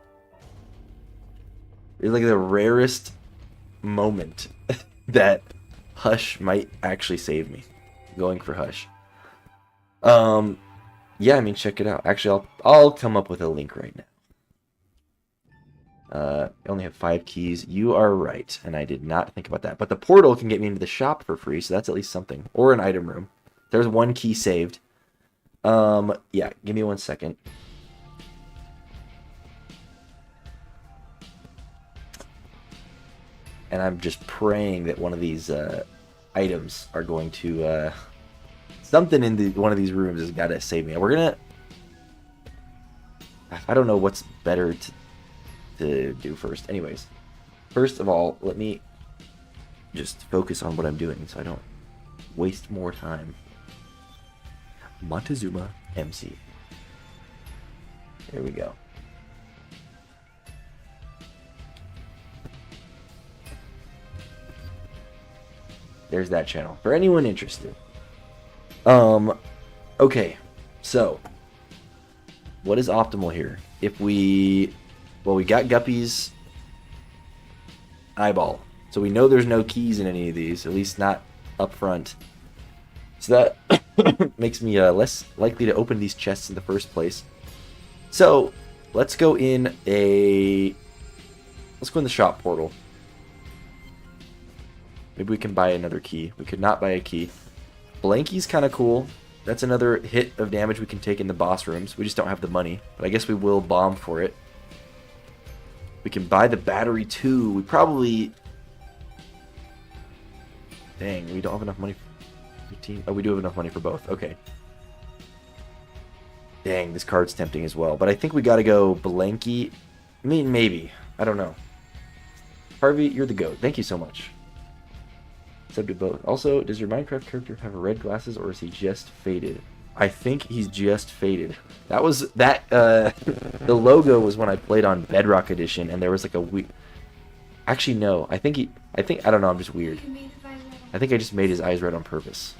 It's like the rarest moment that Hush might actually save me. Going for Hush. Yeah, I mean, check it out. Actually, I'll come up with a link right now. I only have 5 keys. You are right, and I did not think about that. But the portal can get me into the shop for free, so that's at least something. Or an item room. There's 1 key saved. Yeah, give me 1 second. And I'm just praying that one of these items are going to... something in one of these rooms has got to save me. We're going to... I don't know what's better to do first. Anyways, first of all, let me just focus on what I'm doing so I don't waste more time. Montezuma MC. There we go. There's that channel for anyone interested. Okay, so what is optimal here? If we got Guppy's eyeball, so we know there's no keys in any of these, at least not up front. So that makes me less likely to open these chests in the first place. So let's go in the shop portal. Maybe we can buy another key. We could not buy a key. Blanky's kind of cool. That's another hit of damage we can take in the boss rooms. We just don't have the money. But I guess we will bomb for it. We can buy the battery too. We probably... Dang, we don't have enough money for 15. Oh, we do have enough money for both. Okay. Dang, this card's tempting as well. But I think we gotta go Blanky. I mean, maybe. I don't know. Harvey, you're the GOAT. Thank you so much. Except to both. Also, does your Minecraft character have red glasses or is he just faded? I think he's just faded. That was that the logo was when I played on Bedrock Edition and there was like a actually no, I don't know, I'm just weird. I think I just made his eyes red on purpose.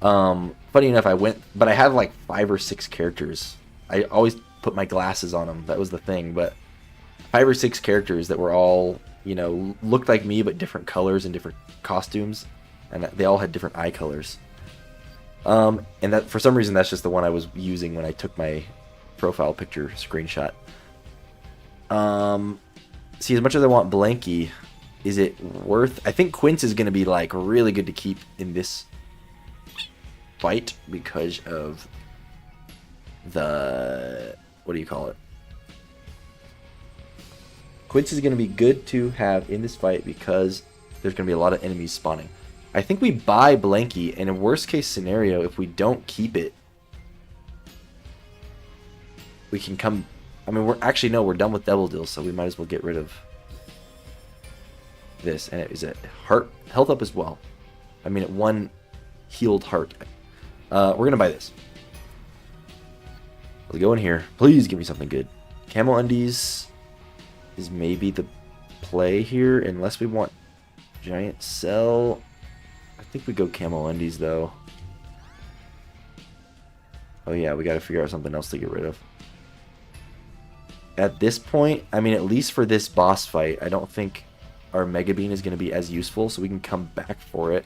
Funny enough, but I had like 5 or 6 characters. I always put my glasses on them. That was the thing, but 5 or 6 characters that were all, you know, looked like me but different colors and different costumes, and they all had different eye colors. And that for some reason that's just the one I was using when I took my profile picture screenshot. See, as much as I want Blanky, is it worth? I think Quince is going to be like really good to keep in this fight because of the, what do you call it? Quince is going to be good to have in this fight because there's going to be a lot of enemies spawning. I think we buy Blanky, and in worst case scenario, if we don't keep it, we can come... I mean, we're done with Devil Deal, so we might as well get rid of this. And it is a health up as well. I mean, at 1 healed heart. We're going to buy this. Let's go in here. Please give me something good. Camel Undies is maybe the play here, unless we want Giant Cell. I think we go Camel Undies, though. Oh yeah, we gotta figure out something else to get rid of. At this point, I mean, at least for this boss fight, I don't think our Mega Bean is going to be as useful, so we can come back for it.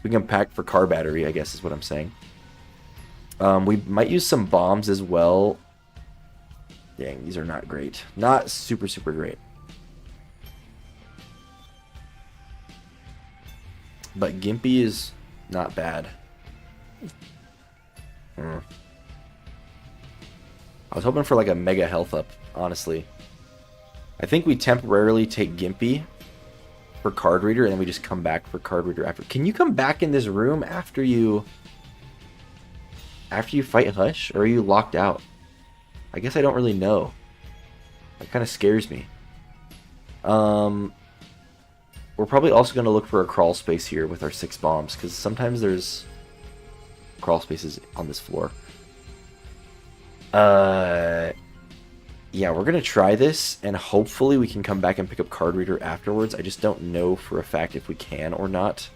We can come back for Car Battery, I guess is what I'm saying. We might use some bombs as well. Dang, these are not great. Not super, super great. But Gimpy is not bad. I was hoping for like a mega health up, honestly. I think we temporarily take Gimpy for Card Reader, and then we just come back for Card Reader after. Can you come back in this room after you fight Hush, or are you locked out? I guess I don't really know. That kind of scares me. We're probably also going to look for a crawl space here with our 6 bombs, because sometimes there's crawl spaces on this floor. Yeah, we're going to try this, and hopefully we can come back and pick up Card Reader afterwards. I just don't know for a fact if we can or not.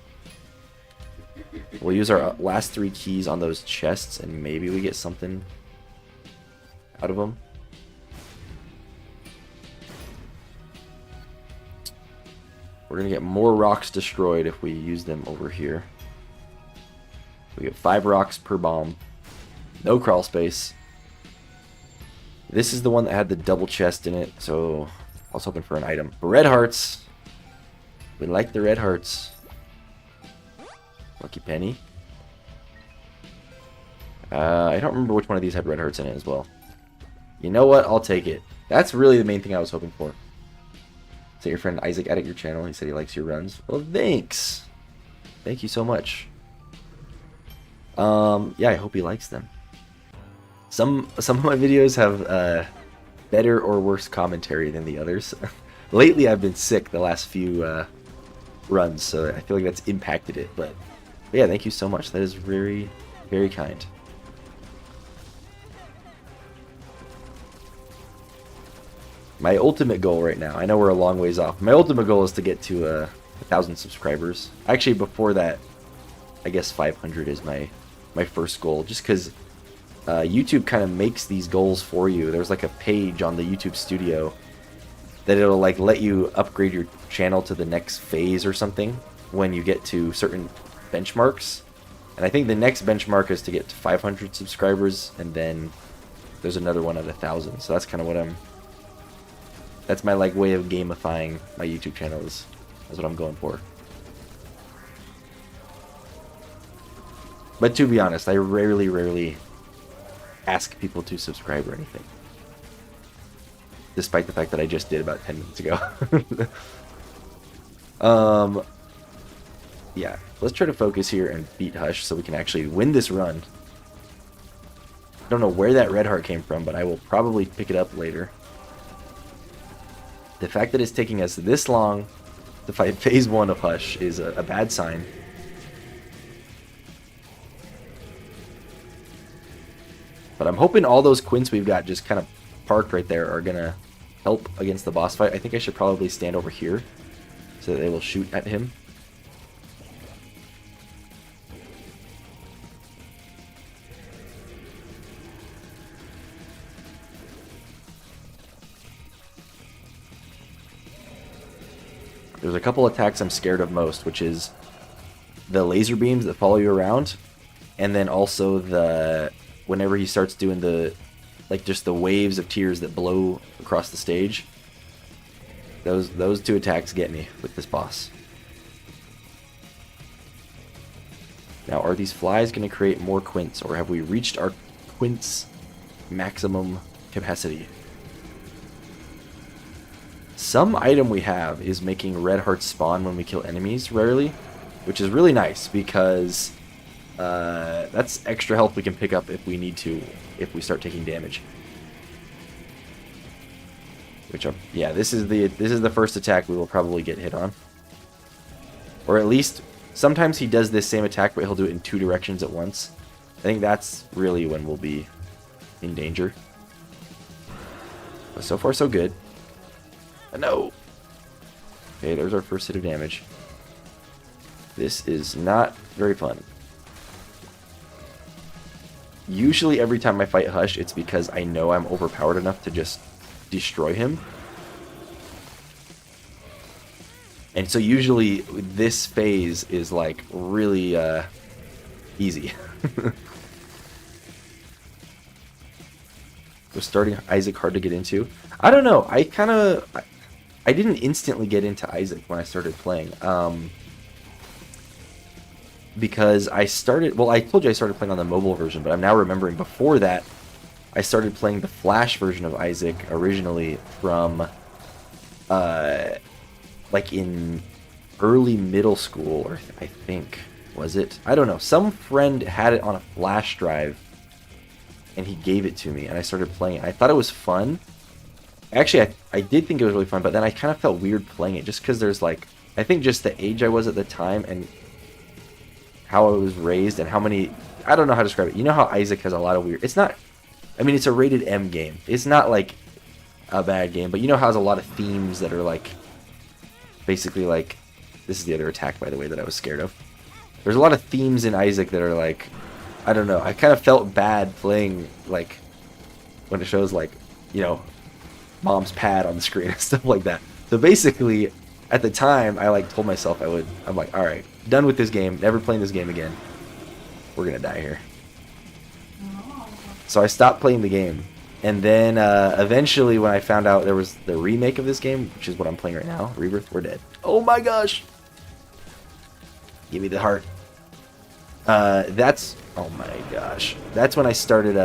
We'll use our last 3 keys on those chests, and maybe we get something out of them. We're going to get more rocks destroyed if we use them over here. We get 5 rocks per bomb. No crawl space. This is the one that had the double chest in it, so I was hoping for an item. Red hearts. We like the red hearts. Lucky penny. I don't remember which one of these had red hearts in it as well. You know what? I'll take it. That's really the main thing I was hoping for. Is that your friend Isaac added your channel? He said he likes your runs. Well, thanks. Thank you so much. Yeah, I hope he likes them. Some of my videos have better or worse commentary than the others. Lately, I've been sick the last few runs, so I feel like that's impacted it. But yeah, thank you so much. That is very, very kind. My ultimate goal right now, I know we're a long ways off. My ultimate goal is to get to 1,000 subscribers. Actually, before that, I guess 500 is my first goal. Just because YouTube kind of makes these goals for you. There's like a page on the YouTube Studio that it'll like let you upgrade your channel to the next phase or something when you get to certain benchmarks. And I think the next benchmark is to get to 500 subscribers, and then there's another one at 1,000. So that's kind of what that's my like way of gamifying my YouTube channel is what I'm going for. But to be honest, I rarely ask people to subscribe or anything. Despite the fact that I just did about 10 minutes ago. Yeah, let's try to focus here and beat Hush so we can actually win this run. I don't know where that red heart came from, but I will probably pick it up later. The fact that it's taking us this long to fight phase 1 of Hush is a bad sign. But I'm hoping all those quints we've got just kind of parked right there are going to help against the boss fight. I think I should probably stand over here so that they will shoot at him. There's a couple attacks I'm scared of most, which is the laser beams that follow you around, and then also the whenever he starts doing the like just the waves of tears that blow across the stage. Those two attacks get me with this boss. Now, are these flies going to create more quints, or have we reached our quints maximum capacity? Some item we have is making red hearts spawn when we kill enemies rarely, which is really nice because that's extra health we can pick up if we need to, if we start taking damage. Which yeah, this is the first attack we will probably get hit on, or at least sometimes he does this same attack, but he'll do it in 2 directions at once. I think that's really when we'll be in danger. But so far so good. No. Okay, there's our first hit of damage. This is not very fun. Usually every time I fight Hush, it's because I know I'm overpowered enough to just destroy him. And so usually this phase is like really easy. Was starting Isaac hard to get into? I don't know. I didn't instantly get into Isaac when I started playing. Because I started... Well, I told you I started playing on the mobile version, but I'm now remembering before that, I started playing the Flash version of Isaac originally from... like in early middle school, or I think... Was it? I don't know. Some friend had it on a flash drive, and he gave it to me, and I started playing it. I thought it was fun. Actually, I did think it was really fun, but then I kind of felt weird playing it, just because there's like... I think just the age I was at the time, and how I was raised, and how many... I don't know how to describe it. You know how Isaac has a lot of weird... It's not... I mean, it's a rated M game. It's not like a bad game, but you know how it has a lot of themes that are like... Basically like... This is the other attack, by the way, that I was scared of. There's a lot of themes in Isaac that are like... I don't know. I kind of felt bad playing, like... When it shows, like, you know... Mom's pad on the screen and stuff like that. So basically, at the time, I like told myself I'm like, alright, done with this game, never playing this game again. We're gonna die here. So I stopped playing the game. And then, eventually, when I found out there was the remake of this game, which is what I'm playing right now, Rebirth, we're dead. Oh my gosh! Give me the heart. That's... Oh my gosh. That's when I started,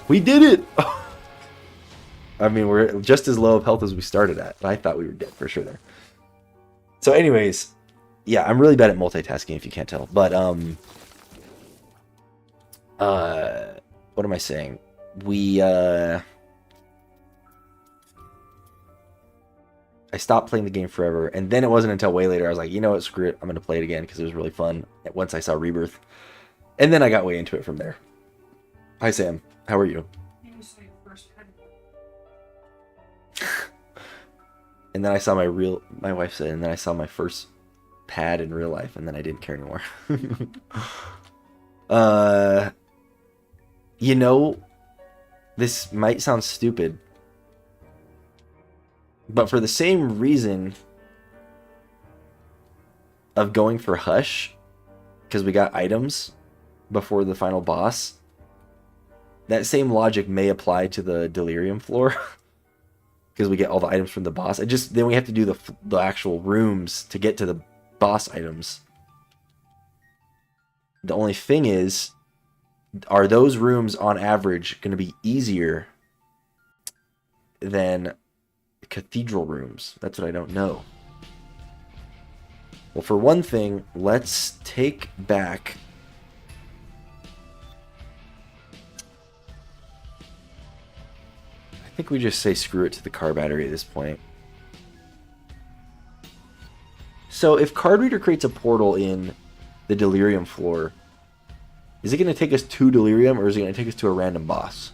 We did it! I mean, we're just as low of health as we started at. But I thought we were dead for sure there. So anyways, yeah, I'm really bad at multitasking if you can't tell. But, what am I saying? I stopped playing the game forever, and then it wasn't until way later I was like, you know what, screw it, I'm going to play it again because it was really fun once I saw Rebirth. And then I got way into it from there. Hi, Sam. How are you? And then I saw my wife said, and then I saw my first pad in real life, and then I didn't care anymore. You know, this might sound stupid, but for the same reason of going for Hush, because we got items before the final boss. That same logic may apply to the Delirium floor because we get all the items from the boss. Then we have to do the actual rooms to get to the boss items. The only thing is, are those rooms on average going to be easier than cathedral rooms? That's what I don't know. Well, for one thing, let's take back... I think we just say screw it to the car battery at this point. So if Card Reader creates a portal in the Delirium floor, is it going to take us to Delirium, or is it going to take us to a random boss?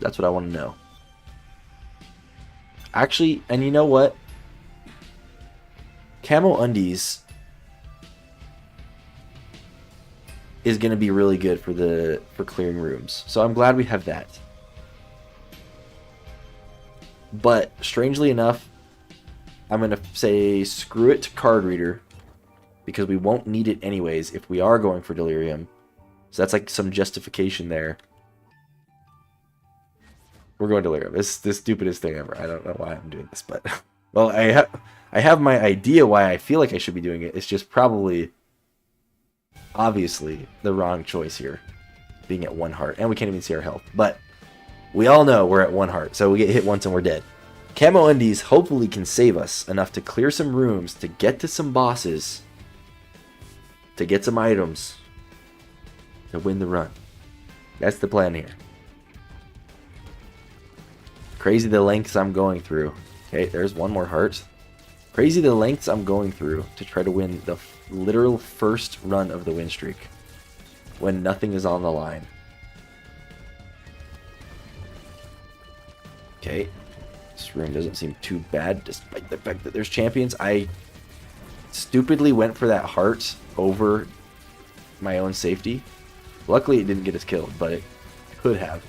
That's what I want to know. Actually, and you know what? Camo Undies is going to be really good for clearing rooms. So I'm glad we have that. But strangely enough, I'm going to say screw it to Card Reader, because we won't need it anyways if we are going for Delirium. So that's like some justification there. We're going Delirium. This the stupidest thing ever. I don't know why I'm doing this, but well, I have my idea why I feel like I should be doing it. It's just probably obviously the wrong choice here, being at 1 heart, and we can't even see our health. But we all know we're at 1 heart, so we get hit once and we're dead. Camo Undies hopefully can save us enough to clear some rooms, to get to some bosses, to get some items, to win the run. That's the plan here. Crazy the lengths I'm going through. Okay, there's 1 more heart. Crazy the lengths I'm going through to try to win the literal first run of the win streak, when nothing is on the line. Okay, this room doesn't seem too bad, despite the fact that there's champions. I stupidly went for that heart over my own safety. Luckily, it didn't get us killed, but it could have.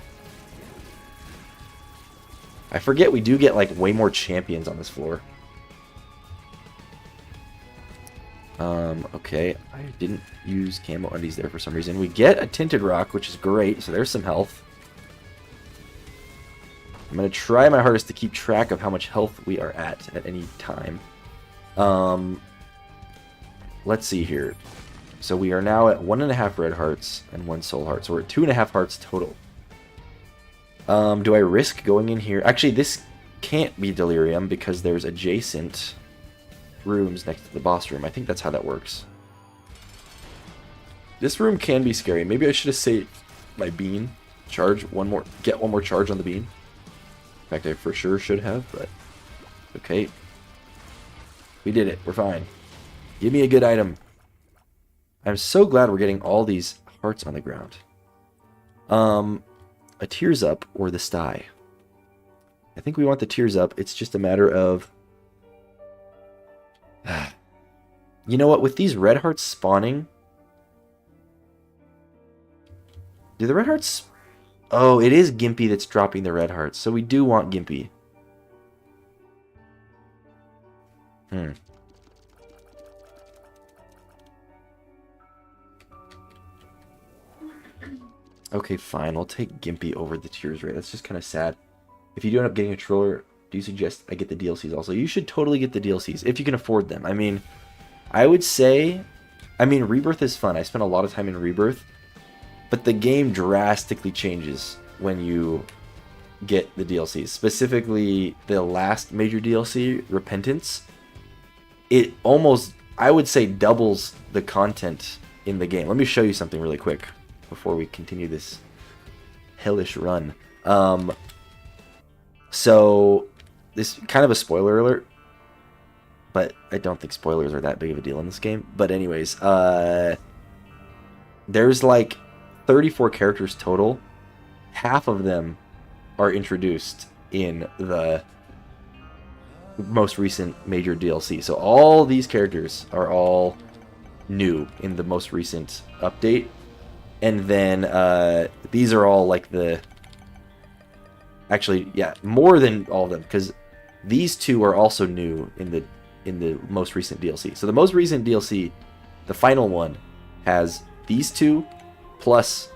I forget we do get like way more champions on this floor. Okay, I didn't use Camo Undies there for some reason. We get a Tinted Rock, which is great, so there's some health. I'm going to try my hardest to keep track of how much health we are at any time. Let's see here. So we are now at 1.5 red hearts and 1 soul heart. So we're at 2.5 hearts total. Do I risk going in here? Actually, this can't be Delirium because there's adjacent rooms next to the boss room. I think that's how that works. This room can be scary. Maybe I should have saved my bean. Get one more charge on the bean. In fact, I for sure should have, but okay. We did it. We're fine. Give me a good item. I'm so glad we're getting all these hearts on the ground. A Tears Up or the Sty. I think we want the Tears Up. It's just a matter of... You know what? With these red hearts spawning... Do the red hearts... Oh, it is Gimpy that's dropping the red hearts. So we do want Gimpy. Okay, fine. I'll take Gimpy over the Tears Ray. That's just kind of sad. If you do end up getting a controller, do you suggest I get the DLCs also? You should totally get the DLCs if you can afford them. I mean, I would say... I mean, Rebirth is fun. I spent a lot of time in Rebirth. But the game drastically changes when you get the DLCs. Specifically, the last major DLC, Repentance. It almost, I would say, doubles the content in the game. Let me show you something really quick before we continue this hellish run. So, this kind of a spoiler alert. But I don't think spoilers are that big of a deal in this game. But anyways, there's like 34 characters total. Half of them are introduced in the most recent major DLC. So all these characters are all new in the most recent update. And then these are all like the... Actually, yeah, more than all of them. Because these two are also new in the most recent DLC. So the most recent DLC, the final one, has these two plus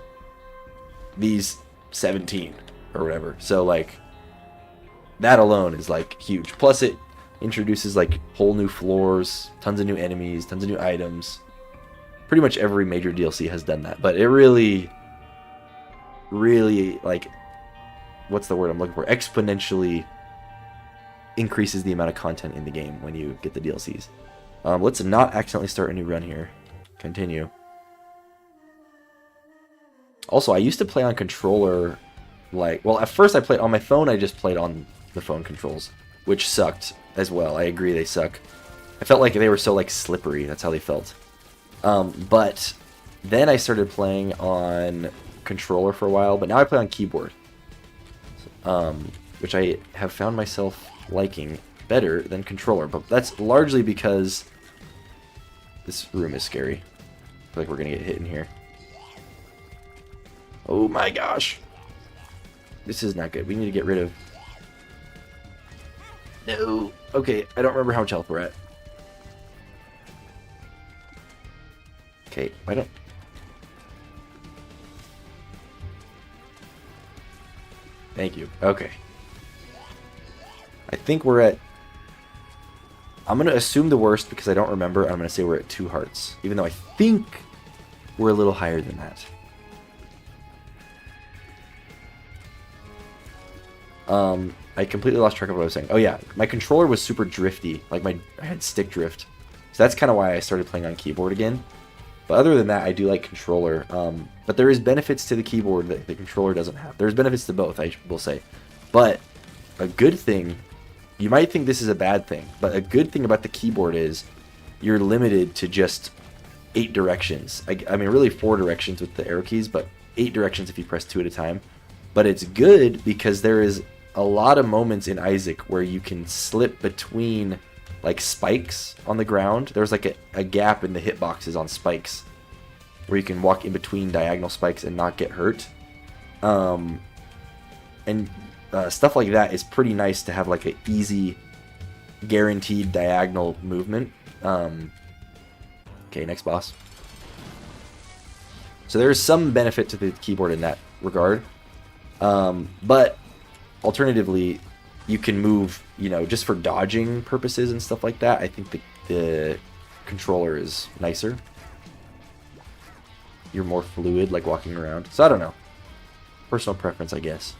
these 17 or whatever. So like that alone is like huge. Plus it introduces like whole new floors, tons of new enemies, tons of new items. Pretty much every major DLC has done that, but it really like, what's the word I'm looking for? Exponentially increases the amount of content in the game when you get the DLCs. Let's not accidentally start a new run here. Continue. Also, I used to play on controller, like, well, at first I played on my phone. I just played on the phone controls, which sucked as well. I agree, they suck. I felt like they were so like slippery. That's how they felt. But then I started playing on controller for a while, but now I play on keyboard, which I have found myself liking better than controller. But that's largely because this room is scary. I feel like we're gonna get hit in here. Oh my gosh. This is not good. We need to get rid of... No! Okay, I don't remember how much health we're at. Okay, I don't... Thank you. Okay. I think we're at... I'm going to assume the worst because I don't remember. I'm going to say we're at 2 hearts. Even though I think we're a little higher than that. I completely lost track of what I was saying. Oh yeah, my controller was super drifty. Like I had stick drift. So that's kind of why I started playing on keyboard again. But other than that, I do like controller. But there is benefits to the keyboard that the controller doesn't have. There's benefits to both, I will say. But a good thing, you might think this is a bad thing, but a good thing about the keyboard is you're limited to just 8 directions. I mean, really 4 directions with the arrow keys, but 8 directions if you press 2 at a time. But it's good because there is a lot of moments in Isaac where you can slip between like spikes on the ground. There's like a gap in the hitboxes on spikes where you can walk in between diagonal spikes and not get hurt. And stuff like that is pretty nice to have like an easy, guaranteed diagonal movement. Okay, next boss. So there is some benefit to the keyboard in that regard. But alternatively, you can move, you know, just for dodging purposes and stuff like that. I think the controller is nicer. You're more fluid, like walking around. So I don't know. Personal preference, I guess.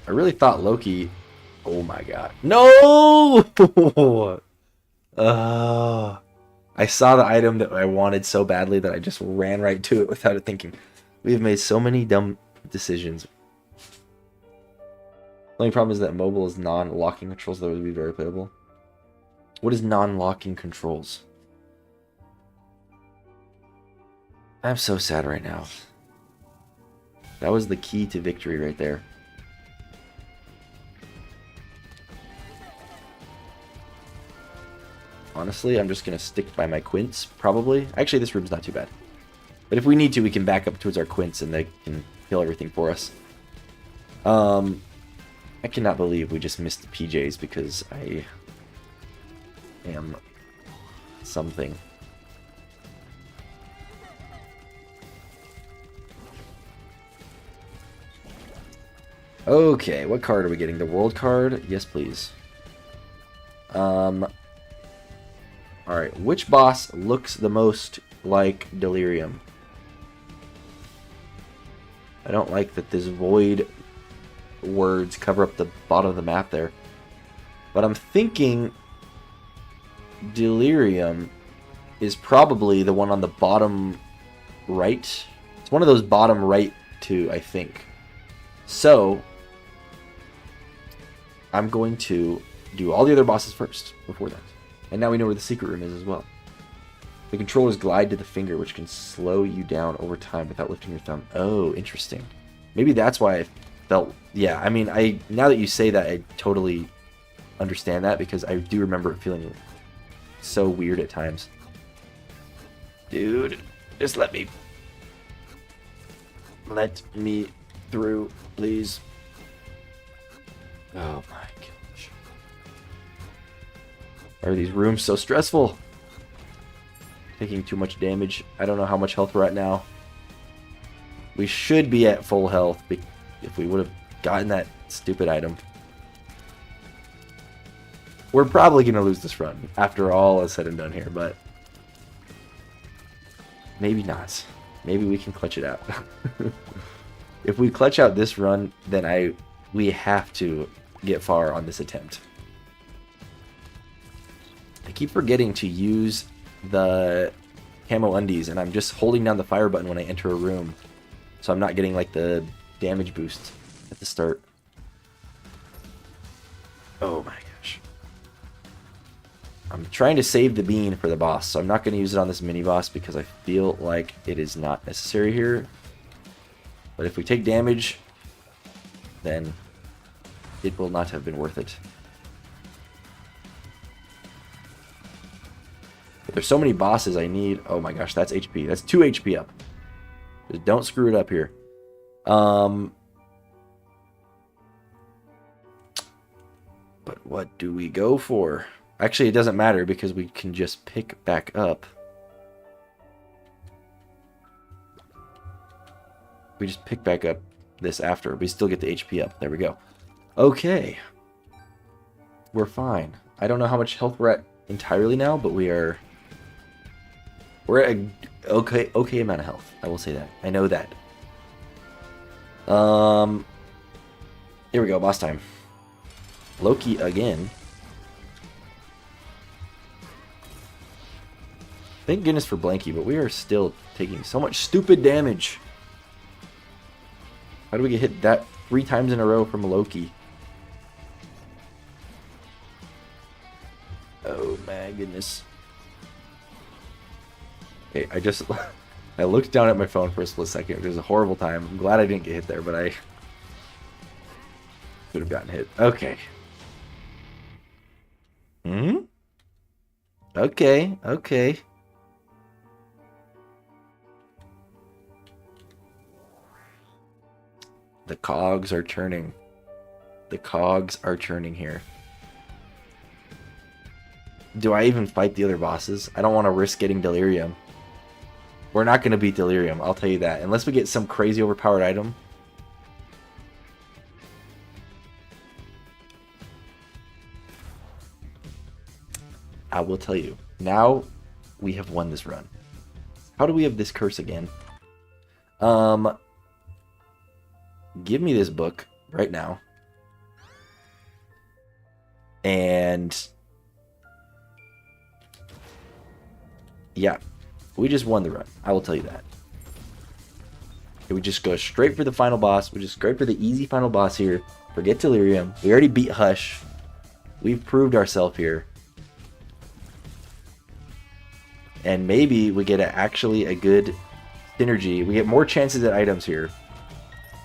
I really thought Loki... Oh my god. No! I saw the item that I wanted so badly that I just ran right to it without it thinking. We've made so many dumb decisions. The only problem is that mobile is non-locking controls. That would be very playable. What is non-locking controls? I'm so sad right now. That was the key to victory right there. Honestly, I'm just going to stick by my quints, probably. Actually, this room's not too bad. But if we need to, we can back up towards our quints and they can heal everything for us. I cannot believe we just missed the PJs because I am something. Okay, what card are we getting? The world card? Yes, please. Alright, which boss looks the most like Delirium? I don't like that this void words cover up the bottom of the map there. But I'm thinking Delirium is probably the one on the bottom right. It's one of those bottom right two, I think. So, I'm going to do all the other bosses first before that. And now we know where the secret room is as well. The controllers glide to the finger, which can slow you down over time without lifting your thumb. Oh, interesting. Maybe that's why I felt... Yeah, I mean, now that you say that, I totally understand that, because I do remember it feeling so weird at times. Dude, just let me through, please. Oh my gosh. Why are these rooms so stressful? Taking too much damage. I don't know how much health we're at now. We should be at full health if we would have gotten that stupid item. We're probably going to lose this run after all is said and done here, but maybe not. Maybe we can clutch it out. If we clutch out this run, then we have to get far on this attempt. I keep forgetting to use the camo undies, and I'm just holding down the fire button when I enter a room, so I'm not getting like the damage boost at the start. Oh my gosh. I'm trying to save the bean for the boss, so I'm not going to use it on this mini boss because I feel like it is not necessary here. But if we take damage, then it will not have been worth it. But there's so many bosses I need. Oh my gosh, that's HP. That's 2 HP up. Just don't screw it up here. But what do we go for? Actually, it doesn't matter because we can just pick back up. We just pick back up this after. We still get the HP up. There we go. Okay. We're fine. I don't know how much health we're at entirely now, but we're at a okay amount of health. I will say that. I know that. Here we go. Boss time. Loki again. Thank goodness for Blanky, but we are still taking so much stupid damage. How do we get hit that 3 times in a row from Loki? Oh my goodness. Okay, I looked down at my phone for a split second. It was a horrible time. I'm glad I didn't get hit there, but I could have gotten hit. Okay. Okay, okay. The cogs are turning. The cogs are turning here. Do I even fight the other bosses? I don't want to risk getting Delirium. We're not going to beat Delirium, I'll tell you that. Unless we get some crazy overpowered item. I will tell you. Now we have won this run. How do we have this curse again? Give me this book right now. And yeah, we just won the run. I will tell you that. We just go straight for the final boss. We just go for the easy final boss here. Forget Delirium. We already beat Hush. We've proved ourselves here. And maybe we get actually a good synergy. We get more chances at items here.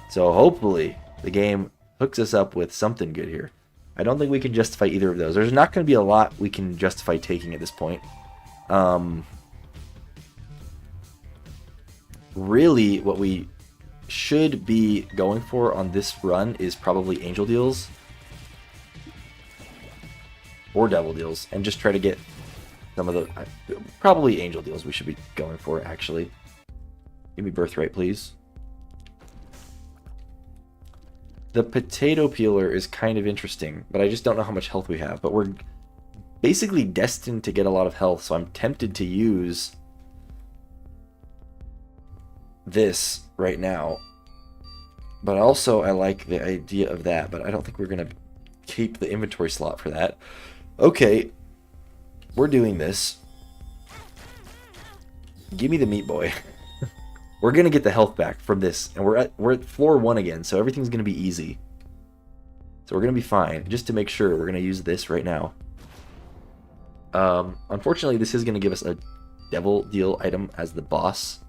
So hopefully the game hooks us up with something good here. I don't think we can justify either of those. There's not going to be a lot we can justify taking at this point. Really, what we should be going for on this run is probably Angel Deals. Or Devil Deals. And just try to get some of the... Probably Angel Deals we should be going for, actually. Give me Birthright, please. The potato peeler is kind of interesting, but I just don't know how much health we have. But we're basically destined to get a lot of health, so I'm tempted to use this right now. But also, I like the idea of that, but I don't think we're going to keep the inventory slot for that. Okay, we're doing this. Give me the Meat Boy. We're going to get the health back from this, and we're at floor 1 again, so everything's going to be easy. So we're going to be fine. Just to make sure, we're going to use this right now. Unfortunately, this is going to give us a Devil Deal item as the boss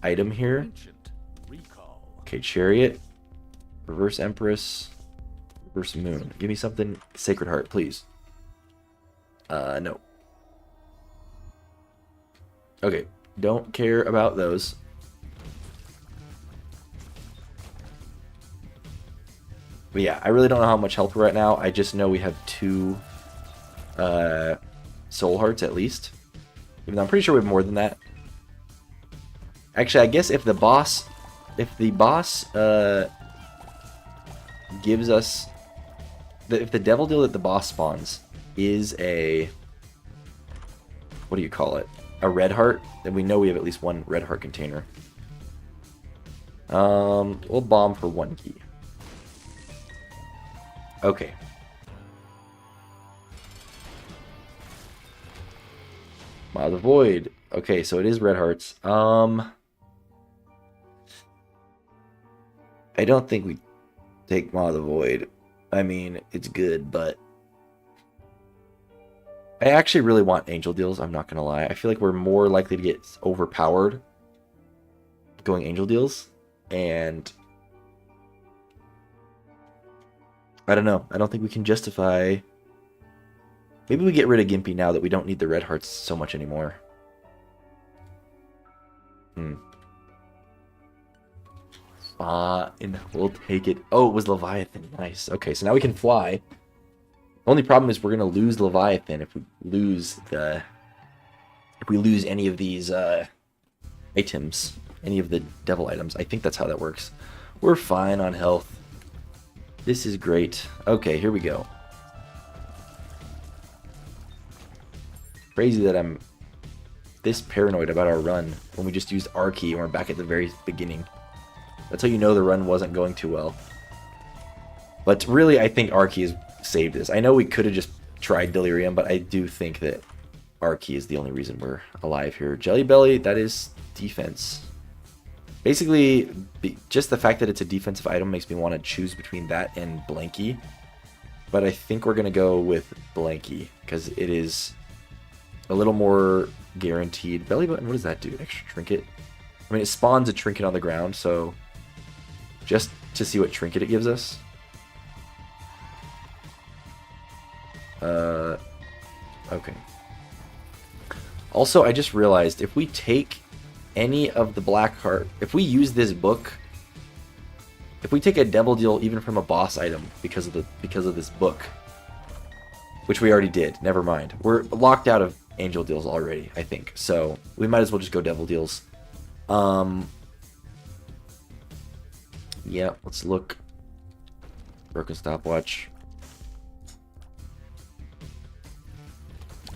item here. Okay, Chariot, Reverse Empress, Reverse Moon. Give me something Sacred Heart, please. No. Okay, Don't care about those. But yeah, I really don't know how much health we're at now. I just know we have 2 soul hearts at least. Even though I'm pretty sure we have more than that. Actually, I guess if the boss gives us if the devil deal that the boss spawns is a, what do you call it? A red heart, then we know we have at least 1 red heart container. We'll bomb for 1 key. Okay. Maw of the Void. Okay, so it is red hearts. I don't think we take Maw of the Void. I mean, it's good, but I actually really want Angel Deals, I'm not gonna lie. I feel like we're more likely to get overpowered going Angel Deals, and I don't know. I don't think we can justify... Maybe we get rid of Gimpy now that we don't need the red hearts so much anymore. And we'll take it. Oh, it was Leviathan. Nice. Okay, so now we can fly. Only problem is we're gonna lose Leviathan if we lose any of these items, any of the devil items. I think that's how that works. We're fine on health. This is great. Okay, here we go. Crazy that I'm this paranoid about our run when we just used R-Key and we're back at the very beginning. That's how you know the run wasn't going too well. But really, I think R-Key has saved this. I know we could have just tried Delirium, but I do think that R-Key is the only reason we're alive here. Jelly Belly, that is defense. Basically, just the fact that it's a defensive item makes me want to choose between that and Blanky. But I think we're going to go with Blanky, because it is a little more guaranteed. Belly Button, what does that do? Extra trinket? I mean, it spawns a trinket on the ground, so just to see what trinket it gives us. Okay. Also, I just realized if we take any of the black heart, if we use this book, if we take a devil deal even from a boss item because of this book, which we already did, never mind. We're locked out of angel deals already, I think. So we might as well just go devil deals. Yeah, let's look. Broken stopwatch.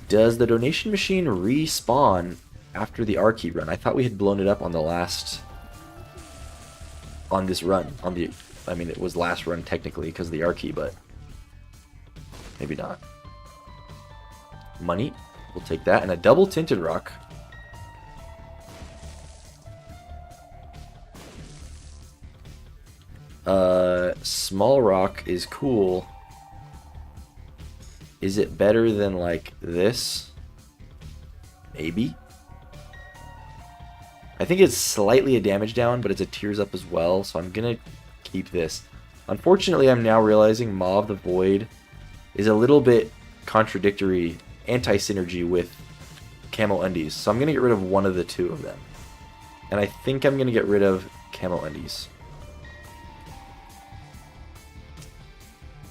Does the donation machine respawn after the R-Key run? I thought we had blown it up on the last... on this run. On the... I mean, it was last run technically because of the R-Key, but... maybe not. Money. We'll take that. And a double tinted rock. Small rock is cool. Is it better than, like, this? Maybe. I think it's slightly a damage down, but it's a tears up as well, so I'm gonna keep this. Unfortunately, I'm now realizing Maw of the Void is a little bit contradictory, anti-synergy with Camo Undies, so I'm gonna get rid of one of the two of them. And I think I'm gonna get rid of Camo Undies.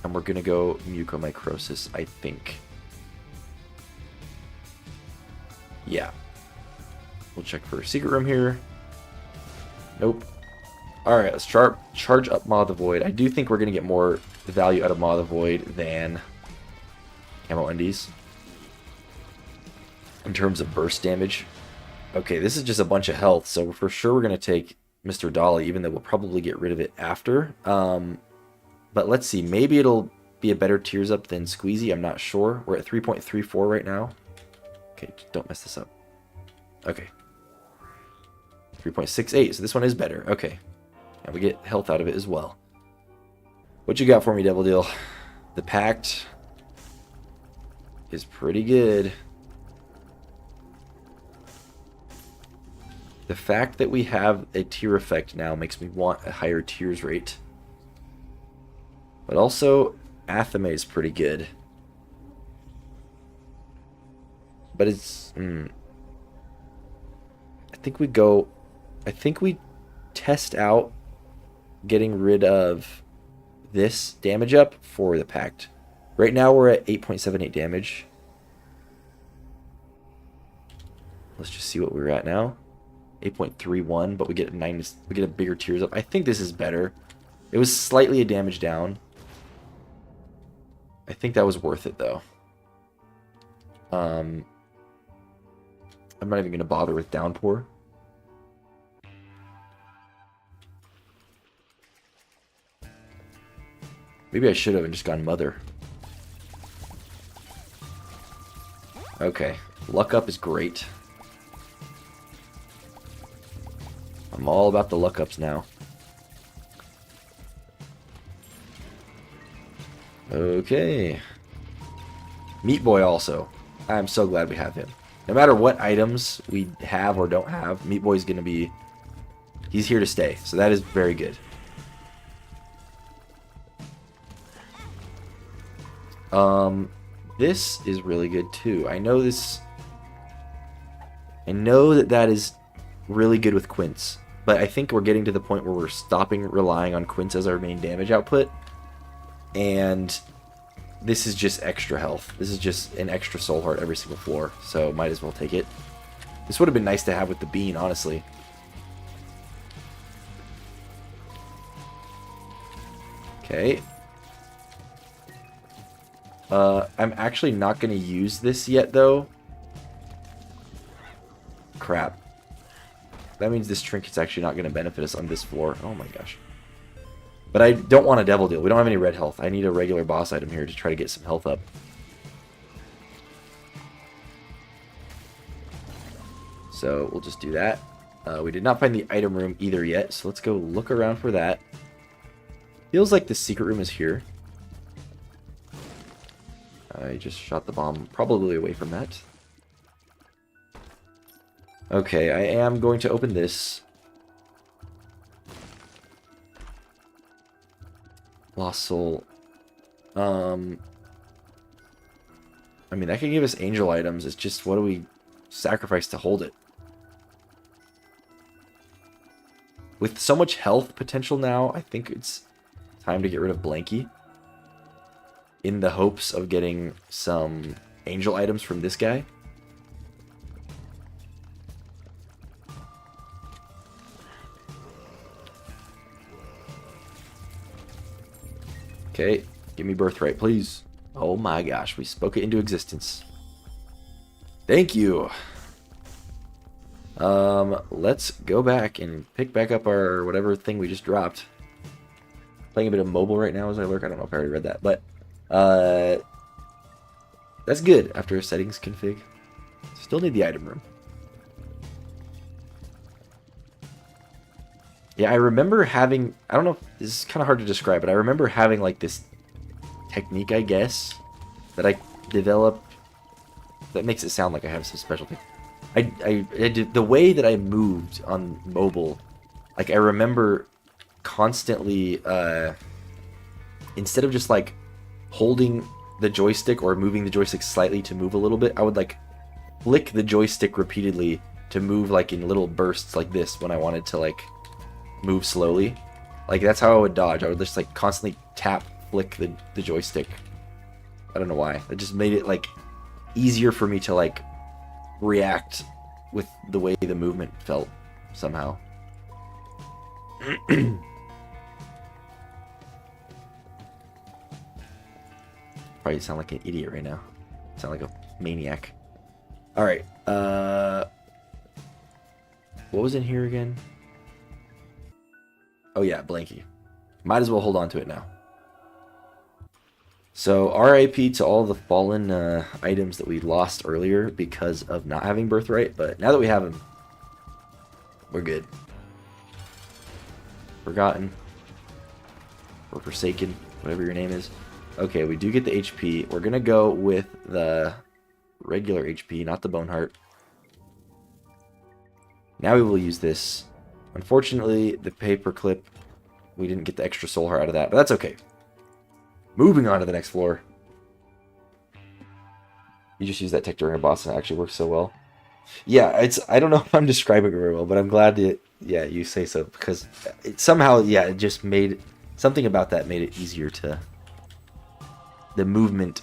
And we're gonna go Mucormycosis, I think. Yeah. We'll check for a secret room here. Nope. Alright, let's charge up Maw of the Void. I do think we're gonna get more value out of Maw of the Void than Camo Undies in terms of burst damage. Okay, this is just a bunch of health, so for sure we're gonna take Mr. Dolly, even though we'll probably get rid of it after. But let's see, maybe it'll be a better tears up than Squeezy, I'm not sure. We're at 3.34 right now. Okay, don't mess this up. Okay. 3.68, so this one is better. Okay. And we get health out of it as well. What you got for me, Devil Deal? The Pact is pretty good. The fact that we have a tear effect now makes me want a higher tears rate. But also, Athame is pretty good. But it's... I think we go... I think we test out getting rid of this damage up for the Pact. Right now we're at 8.78 damage. Let's just see what we're at now. 8.31, but we get a bigger tears up. I think this is better. It was slightly a damage down. I think that was worth it though. I'm not even gonna bother with Downpour. Maybe I should have and just gone Mother. Okay, Luck Up is great. I'm all about the Luck Ups now. Okay. Meat Boy also. I'm so glad we have him. No matter what items we have or don't have, Meat Boy's gonna be... He's here to stay, so that is very good. This is really good too. I know that is really good with Quince, but I think we're getting to the point where we're stopping relying on Quince as our main damage output, and this is just extra health. This is just an extra soul heart every single floor, so might as well take it. This would have been nice to have with the bean, honestly. Okay. I'm actually not going to use this yet, though. Crap. That means this trinket's actually not going to benefit us on this floor. Oh my gosh. But I don't want a Devil Deal. We don't have any red health. I need a regular boss item here to try to get some health up. So we'll just do that. We did not find the item room either yet, so let's go look around for that. Feels like the secret room is here. I just shot the bomb probably away from that. Okay, I am going to open this. Lost Soul. I mean, that can give us angel items. It's just, what do we sacrifice to hold it? With so much health potential now, I think it's time to get rid of Blanky. In the hopes of getting some angel items from this guy. Okay, give me Birthright, please. Oh my gosh, we spoke it into existence. Thank you. Let's go back and pick back up our whatever thing we just dropped. Playing a bit of mobile right now as I lurk. I don't know if I already read that, but that's good after a settings config. Still need the item room. Yeah, I remember having, I don't know if this is kind of hard to describe, but I remember having like this technique, I guess, that I developed that makes it sound like I have some special thing. I did, the way that I moved on mobile, like I remember constantly, instead of just like holding the joystick or moving the joystick slightly to move a little bit, I would like flick the joystick repeatedly to move like in little bursts like this when I wanted to like move slowly. Like that's how I would dodge. I would just like constantly tap flick the joystick. I don't know why. It just made it like easier for me to like react with the way the movement felt somehow. Probably sound like an idiot right now. Sound like a maniac. Alright, what was in here again? Oh yeah, Blanky. Might as well hold on to it now. So, RIP to all the fallen items that we lost earlier because of not having Birthright, but now that we have them, we're good. Forgotten. Or Forsaken, whatever your name is. Okay, we do get the HP. We're gonna go with the regular HP, not the Bone Heart. Now we will use this. Unfortunately, the paperclip, we didn't get the extra soul heart out of that, but that's okay. Moving on to the next floor. You just use that tech during a boss and it actually works so well. Yeah, it's I don't know if I'm describing it very well, but I'm glad that yeah you say so because it somehow yeah it just made something about that made it easier to the movement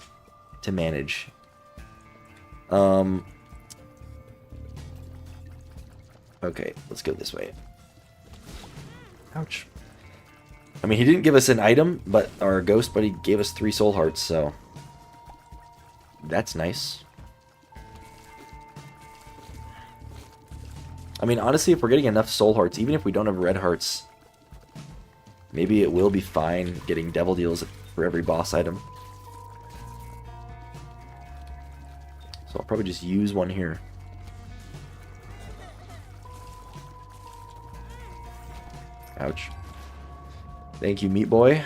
to manage. Um. Okay, let's go this way. Ouch. I mean, he didn't give us an item, but our ghost buddy gave us 3 soul hearts, so that's nice. I mean, honestly, if we're getting enough soul hearts, even if we don't have red hearts, maybe it will be fine getting devil deals for every boss item. So I'll probably just use one here. Ouch. Thank you, Meat Boy.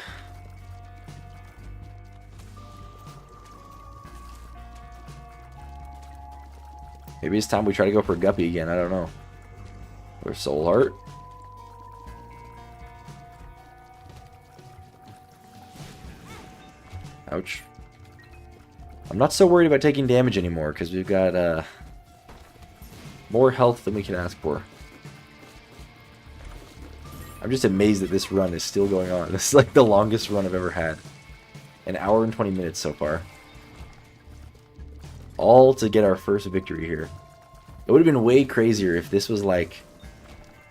Maybe it's time we try to go for Guppy again, I don't know. Or Soul Heart. Ouch. I'm not so worried about taking damage anymore, because we've got more health than we can ask for. I'm just amazed that this run is still going on. This is like the longest run I've ever had. An hour and 20 minutes so far. All to get our first victory here. It would have been way crazier if this was like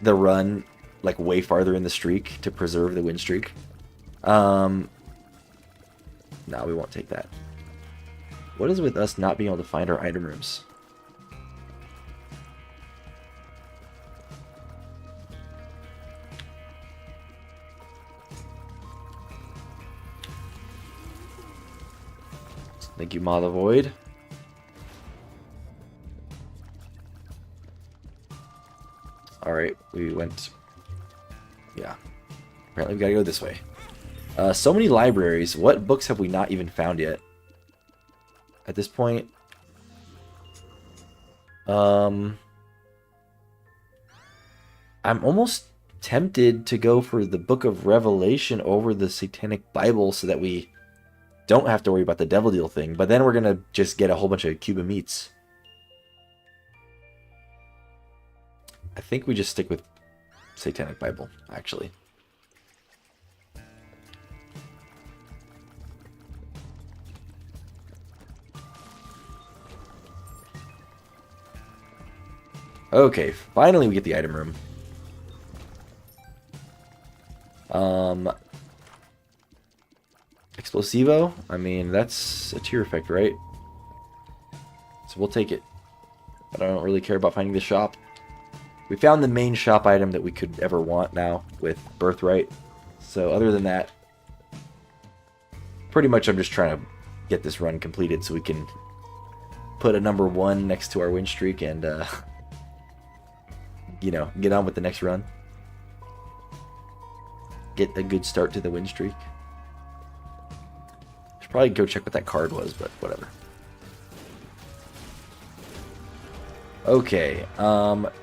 the run like way farther in the streak to preserve the win streak. No, we won't take that. What is with us not being able to find our item rooms? Thank you, Maw the Void. Alright, we went... Yeah. Apparently we gotta go this way. So many libraries. What books have we not even found yet? At this point... I'm almost tempted to go for the Book of Revelation over the Satanic Bible so that we don't have to worry about the devil deal thing, but then we're gonna just get a whole bunch of Cuba meats. I think we just stick with Satanic Bible, actually. Okay, finally we get the item room. Explosivo? I mean, that's a tier effect, right? So we'll take it. But I don't really care about finding the shop. We found the main shop item that we could ever want now with Birthright. So other than that, pretty much I'm just trying to get this run completed so we can put a number 1 next to our win streak and, you know, get on with the next run. Get a good start to the win streak. Should probably go check what that card was, but whatever. Okay,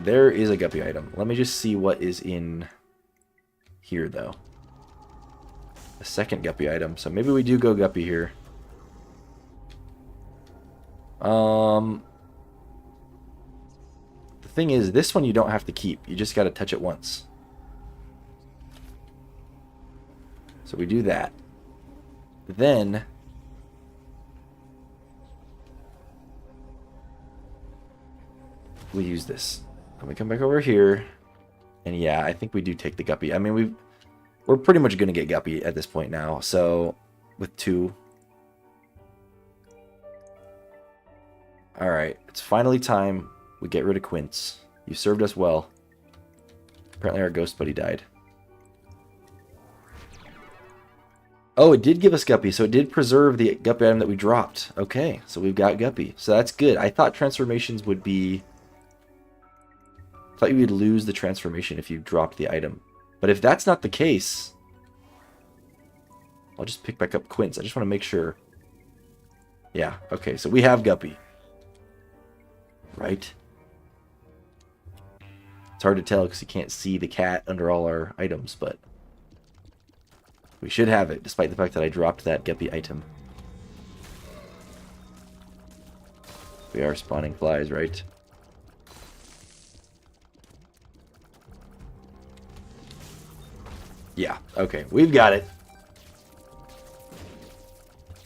there is a Guppy item. Let me just see what is in here, though. A second Guppy item, so maybe we do go Guppy here. The thing is, this one you don't have to keep. You just gotta touch it once. So we do that. Then... we use this. And we come back over here. And yeah, I think we do take the Guppy. I mean, we're pretty much going to get Guppy at this point now. So, with 2. Alright, it's finally time we get rid of Quince. You served us well. Apparently our ghost buddy died. Oh, it did give us Guppy, so it did preserve the Guppy item that we dropped. Okay, so we've got Guppy. So that's good. I thought transformations would be... I thought you would lose the transformation if you dropped the item. But if that's not the case, I'll just pick back up Quince. I just want to make sure. Yeah, okay, so we have Guppy. Right? It's hard to tell because you can't see the cat under all our items, but we should have it, despite the fact that I dropped that Guppy item. We are spawning flies, right? Yeah, okay. We've got it.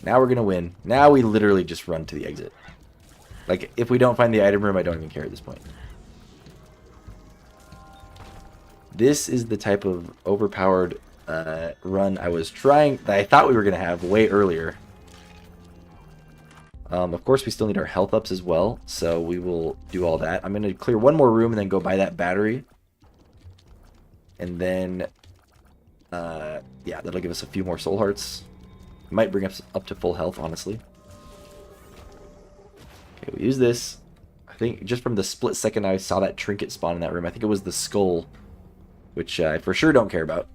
Now we're going to win. Now we literally just run to the exit. Like, if we don't find the item room, I don't even care at this point. This is the type of overpowered run that I thought we were going to have way earlier. Of course, we still need our health ups as well, so we will do all that. I'm going to clear one more room and then go buy that battery. And then, yeah, that'll give us a few more soul hearts. Might bring us up to full health, honestly. Okay, we use this. I think just from the split second I saw that trinket spawn in that room, I think it was the skull, which I for sure don't care about.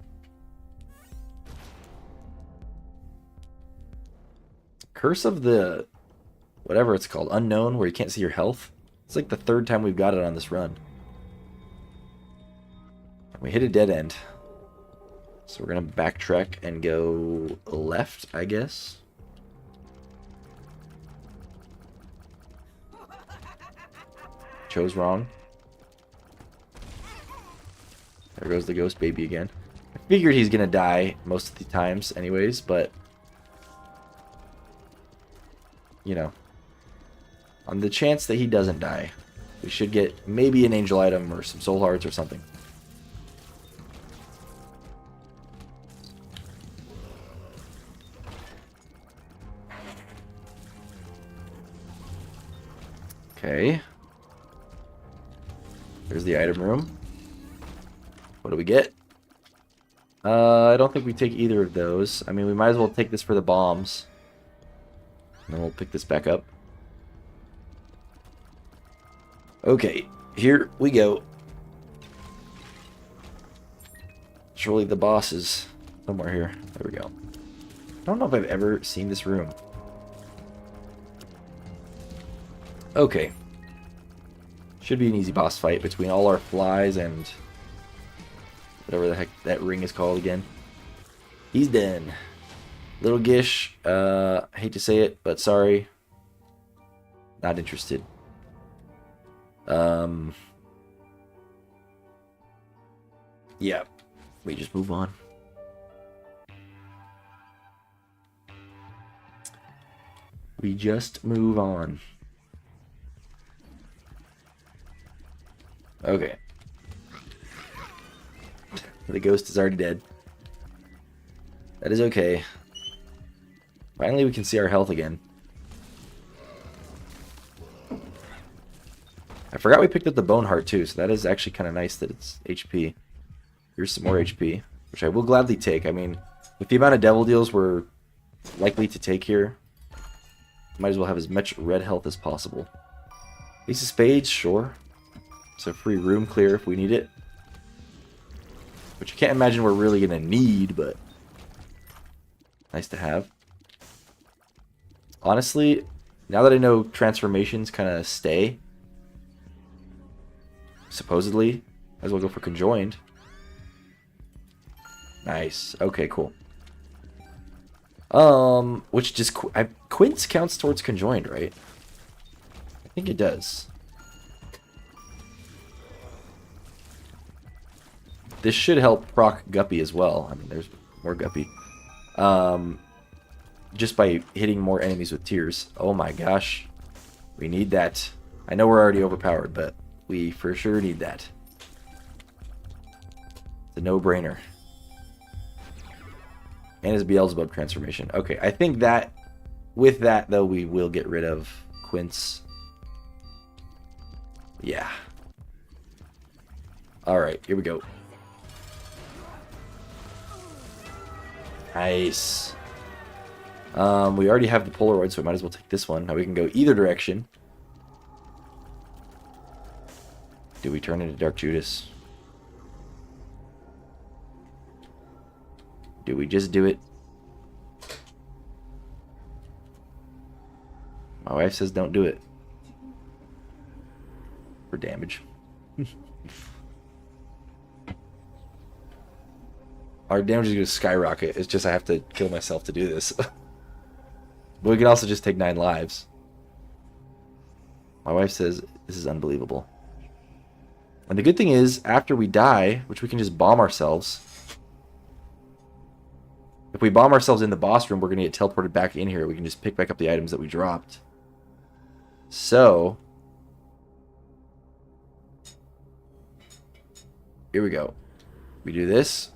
Curse of the... whatever it's called, unknown, where you can't see your health. It's like the third time we've got it on this run. We hit a dead end. So we're going to backtrack and go left, I guess. Chose wrong. There goes the ghost baby again. I figured he's going to die most of the times anyways, but... you know. On the chance that he doesn't die, we should get maybe an angel item or some soul hearts or something. Okay. There's the item room. What do we get? I don't think we take either of those. I mean, we might as well take this for the bombs. And then we'll pick this back up. Okay, here we go. Surely the boss is somewhere here. There we go. I don't know if I've ever seen this room. Okay. Should be an easy boss fight between all our flies and whatever the heck that ring is called again. He's done. Little Gish, I hate to say it, but sorry. Not interested. Yeah, we just move on. We just move on. Okay. The ghost is already dead. That is okay. Finally, we can see our health again. I forgot we picked up the bone heart too, so that is actually kind of nice that it's HP. Here's some more HP, which I will gladly take. I mean, with the amount of devil deals we're likely to take here, might as well have as much red health as possible. Ace of Spades, sure. So free room clear if we need it. Which I can't imagine we're really going to need, but nice to have. Honestly, now that I know transformations kind of stay, supposedly, might as well go for conjoined. Nice. Okay, cool. Which just Quince counts towards conjoined, right? I think it does. This should help proc Guppy as well. I mean, there's more Guppy. Just by hitting more enemies with tears. Oh my gosh. We need that. I know we're already overpowered, but we for sure need that. It's a no-brainer. And his Beelzebub transformation. Okay, I think that with that, though, we will get rid of Quince. Yeah. Alright, here we go. Nice. We already have the Polaroid, so we might as well take this one. Now we can go either direction. Do we turn into Dark Judas? Do we just do it? My wife says don't do it. For damage. Our damage is going to skyrocket. It's just I have to kill myself to do this. But we can also just take 9 lives. My wife says this is unbelievable. And the good thing is, after we die, which we can just bomb ourselves, If we bomb ourselves in the boss room, we're going to get teleported back in here. We can just pick back up the items that we dropped. So, here we go. We do this.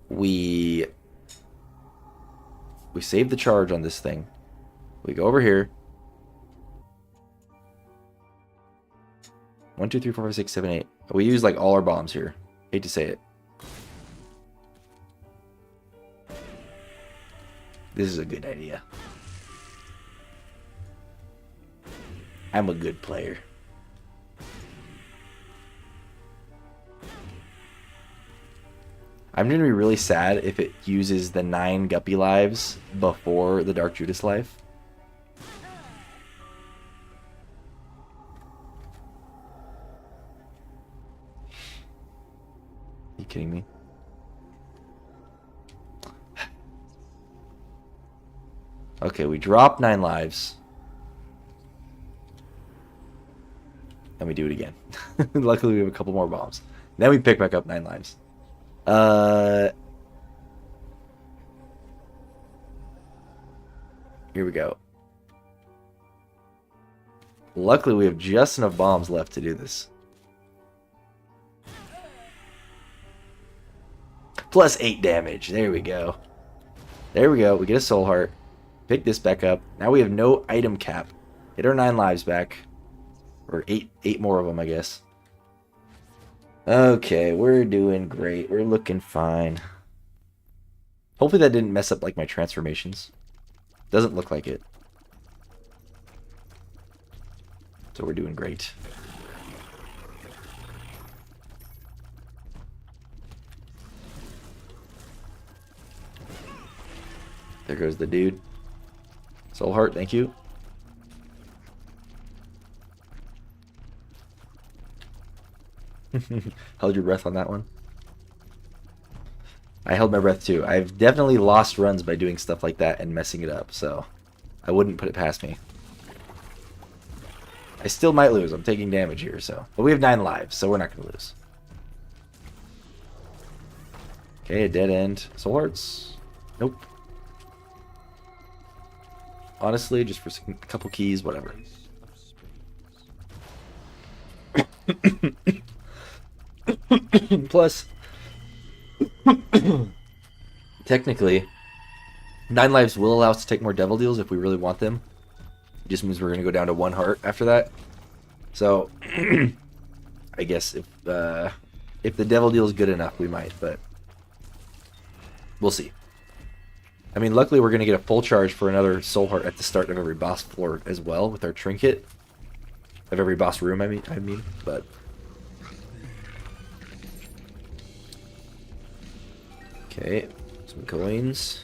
We save the charge on this thing. We go over here. 1, 2, 3, 4, 5, 6, 7, 8. We use like all our bombs here. Hate to say it. This is a good idea. I'm a good player. I'm going to be really sad if it uses the 9 Guppy lives before the Dark Judas life. Are you kidding me? Okay, we drop 9 lives. And we do it again. Luckily, we have a couple more bombs. Then we pick back up 9 lives. Here we go. Luckily, we have just enough bombs left to do this. Plus 8 damage. There we go. There we go. We get a soul heart. Pick this back up. Now we have no item cap. Hit our 9 lives back. Or 8 more of them, I guess. Okay, we're doing great. We're looking fine. Hopefully that didn't mess up like my transformations. Doesn't look like it. So we're doing great. There goes the dude. Soul heart, thank you. Held your breath on that one. I held my breath too. I've definitely lost runs by doing stuff like that and messing it up, so I wouldn't put it past me. I still might lose. I'm taking damage here, so. But we have 9 lives, so we're not going to lose. Okay, a dead end. Soul hearts. Nope. Honestly, just for a couple keys, whatever. Plus, technically, 9 lives will allow us to take more devil deals if we really want them. It just means we're going to go down to 1 heart after that. So, I guess if the devil deal is good enough, we might, but we'll see. I mean, luckily we're going to get a full charge for another soul heart at the start of every boss floor as well with our trinket. Of every boss room, I mean, but... Okay, some coins.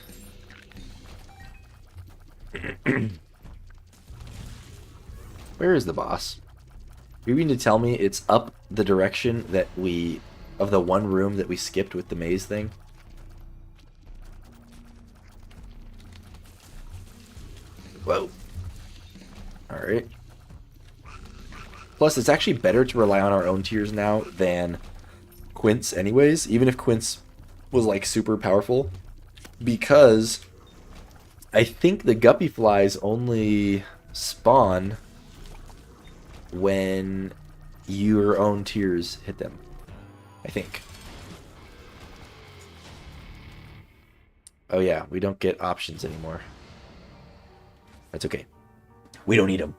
Where is the boss? You mean to tell me it's up the direction that we... of the one room that we skipped with the maze thing? Whoa. Alright. Plus, it's actually better to rely on our own tiers now than Quince anyways, even if Quince was like super powerful, because I think the Guppy Flies only spawn when your own tiers hit them, I think. Oh yeah, we don't get options anymore. That's okay. We don't need them.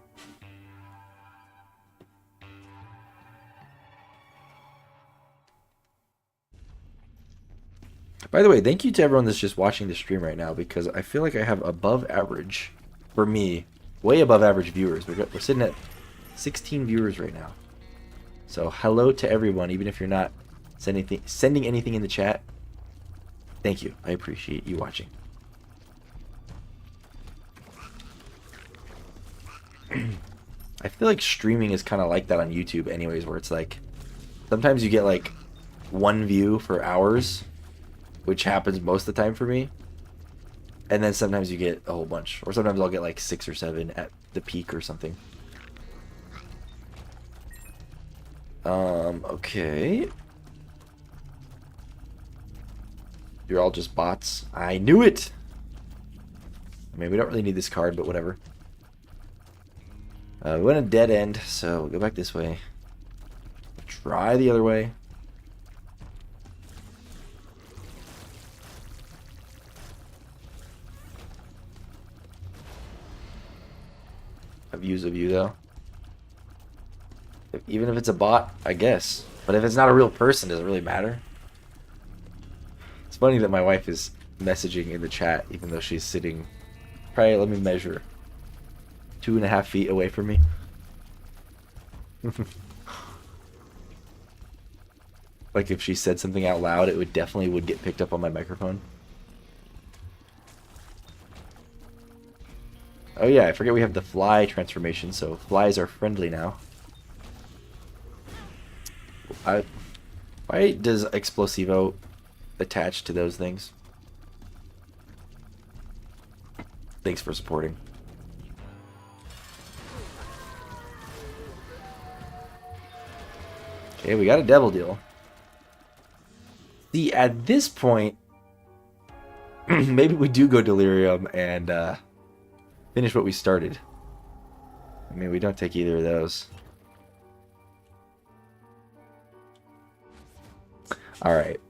By the way, thank you to everyone that's just watching the stream right now, because I feel like I have above average, for me, way above average viewers. We're sitting at 16 viewers right now. So hello to everyone, even if you're not sending anything in the chat. Thank you. I appreciate you watching. I feel like streaming is kind of like that on YouTube anyways, where it's like sometimes you get like 1 view for hours, which happens most of the time for me, and then sometimes you get a whole bunch, or sometimes I'll get like 6 or 7 at the peak or something. Okay. You're all just bots. I knew it! I mean, we don't really need this card, but whatever. We went a dead end, so we'll go back this way. Try the other way. Views of you, though. Even if it's a bot, I guess. But if it's not a real person, does it really matter? It's funny that my wife is messaging in the chat, even though she's sitting, probably, let me measure, 2.5 feet away from me. Like if she said something out loud, it would definitely get picked up on my microphone. Oh yeah, I forget we have the fly transformation, so flies are friendly now. Why does Explosivo attach to those things? Thanks for supporting. Okay, we got a Devil Deal. See, at this point, maybe we do go Delirium and finish what we started. I mean, we don't take either of those. Alright.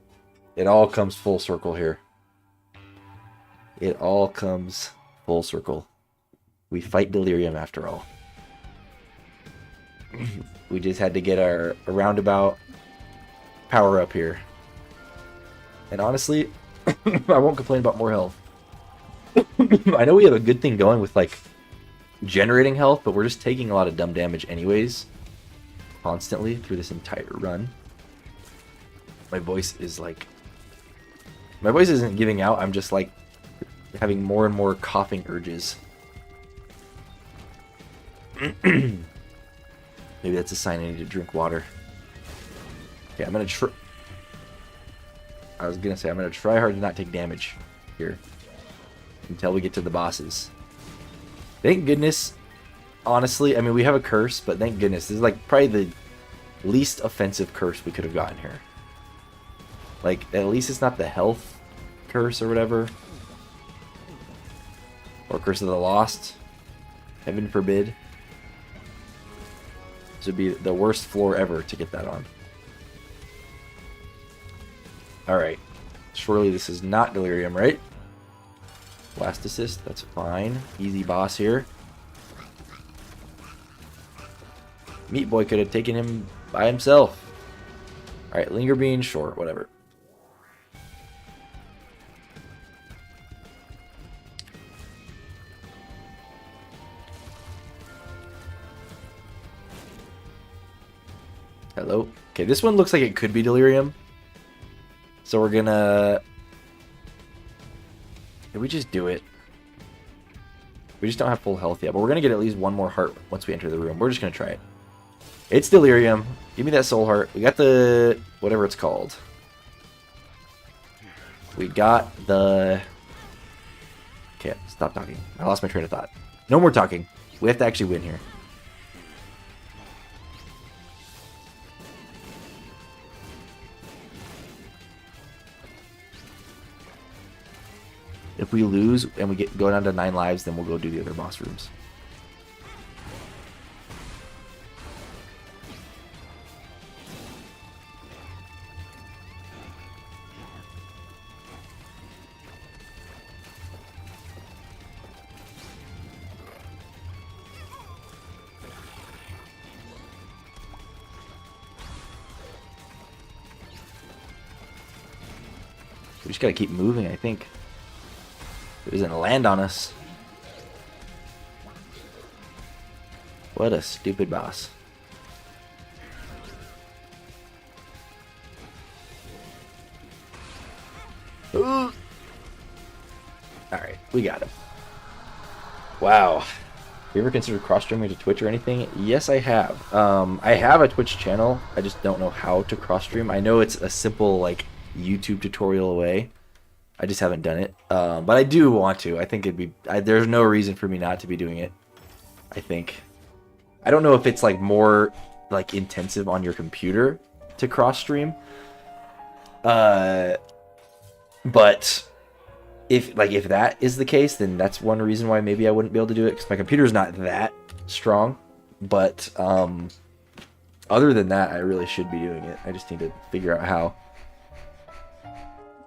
It all comes full circle here. It all comes full circle. We fight Delirium after all. We just had to get our roundabout power up here. And honestly, I won't complain about more health. I know we have a good thing going with like generating health, but we're just taking a lot of dumb damage anyways. Constantly through this entire run. My voice is like... My voice isn't giving out, I'm just like having more and more coughing urges. Maybe that's a sign I need to drink water. Okay, I'm gonna try... I was gonna say, I'm gonna try hard to not take damage here until we get to the bosses. Thank goodness, honestly, I mean, we have a curse, but thank goodness, this is like probably the least offensive curse we could have gotten here. Like, at least it's not the health curse or whatever. Or Curse of the Lost. Heaven forbid. This would be the worst floor ever to get that on. Alright. Surely this is not Delirium, right? Blast assist, that's fine. Easy boss here. Meat Boy could have taken him by himself. Alright, Linger Bean, sure, whatever. Hello. Okay, this one looks like it could be Delirium. So we're gonna... Did we just do it? We just don't have full health yet, but we're gonna get at least one more heart once we enter the room. We're just gonna try it. It's Delirium. Give me that soul heart. We got the... whatever it's called. We got the... Okay, stop talking. I lost my train of thought. No more talking. We have to actually win here. If we lose and we go down to 9 lives, then we'll go do the other boss rooms. We just gotta keep moving, I think. It doesn't land on us. What a stupid boss. Alright, we got him. Wow. Have you ever considered cross-streaming to Twitch or anything? Yes, I have. I have a Twitch channel. I just don't know how to cross-stream. I know it's a simple, like, YouTube tutorial away. I just haven't done it. But I do want to. I think it'd be... there's no reason for me not to be doing it. I think. I don't know if it's like more like intensive on your computer to cross stream. But if that is the case, then that's one reason why maybe I wouldn't be able to do it, because my computer's not that strong. But other than that, I really should be doing it. I just need to figure out how.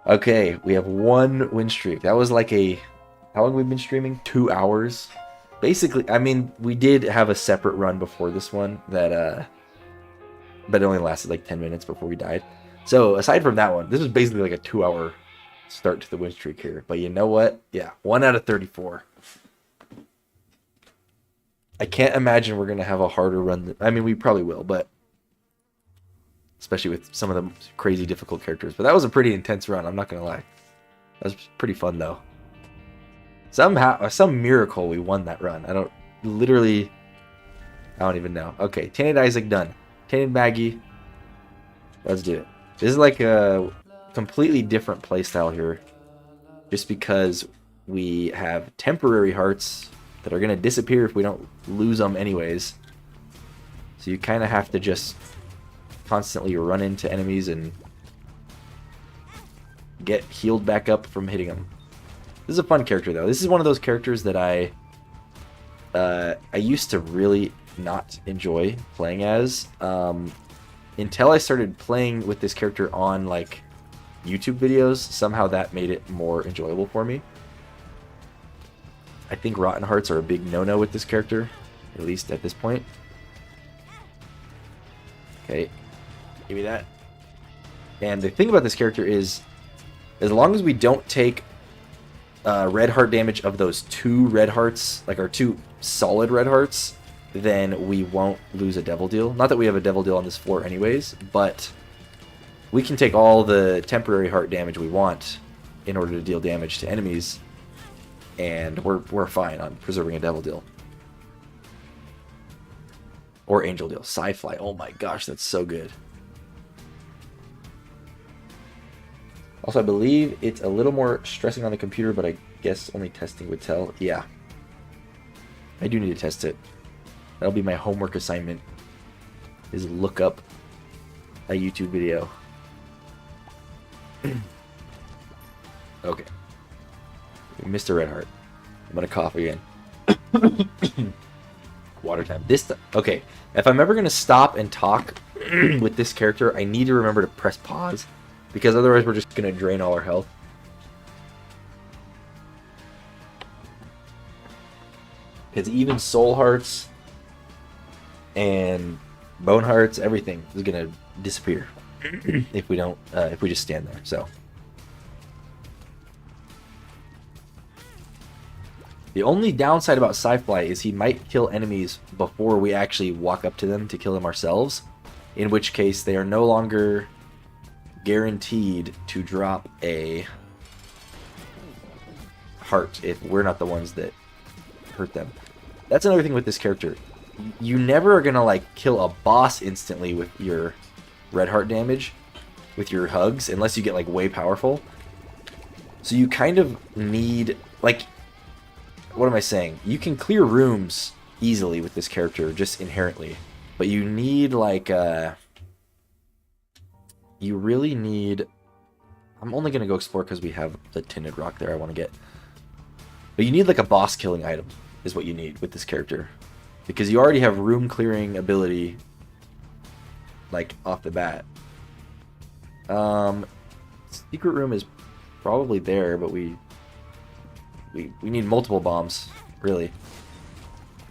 Okay, we have 1 win streak. That was like how long have we been streaming? 2 hours. Basically, I mean, we did have a separate run before this one that but it only lasted like 10 minutes before we died. So aside from that one, this was basically like a 2-hour start to the win streak here. But you know what? Yeah, 1 out of 34. I can't imagine we're going to have a harder run. I mean, we probably will, but especially with some of the crazy difficult characters. But that was a pretty intense run, I'm not going to lie. That was pretty fun, though. Somehow, some miracle we won that run. I don't even know. Okay, Tainted Isaac done. Tainted Maggie. Let's do it. This is like a completely different playstyle here. Just because we have temporary hearts that are going to disappear if we don't lose them anyways. So you kind of have to just constantly run into enemies and get healed back up from hitting them. This is a fun character, though. This is one of those characters that I used to really not enjoy playing as until I started playing with this character on like YouTube videos. Somehow that made it more enjoyable for me. I think Rotten Hearts are a big no-no with this character, at least at this point. Okay, give me that. And the thing about this character is, as long as we don't take red heart damage of those 2 red hearts, like our 2 solid red hearts, then we won't lose a devil deal. Not that we have a devil deal on this floor anyways, but we can take all the temporary heart damage we want in order to deal damage to enemies, and we're fine on preserving a devil deal. Or angel deal. Sci-Fly. Oh my gosh, that's so good. Also, I believe it's a little more stressing on the computer, but I guess only testing would tell. Yeah. I do need to test it. That'll be my homework assignment, is look up a YouTube video. Okay. Mr. Redheart. I'm gonna cough again. Water time. Okay. If I'm ever gonna stop and talk with this character, I need to remember to press pause, because otherwise we're just gonna drain all our health. Because even soul hearts and bone hearts, everything is gonna disappear if we don't, if we just stand there. So the only downside about Sci-Fly is he might kill enemies before we actually walk up to them to kill them ourselves, in which case they are no longer guaranteed to drop a heart if we're not the ones that hurt them. That's another thing with this character. You never are gonna like kill a boss instantly with your red heart damage, with your hugs, unless you get like way powerful. So you kind of need, like, what am I saying? You can clear rooms easily with this character just inherently, but you need like you really need. I'm only gonna go explore because we have the tinted rock there I want to get. But you need like a boss killing item is what you need with this character, because you already have room clearing ability like off the bat. Secret room is probably there, but we need multiple bombs, really.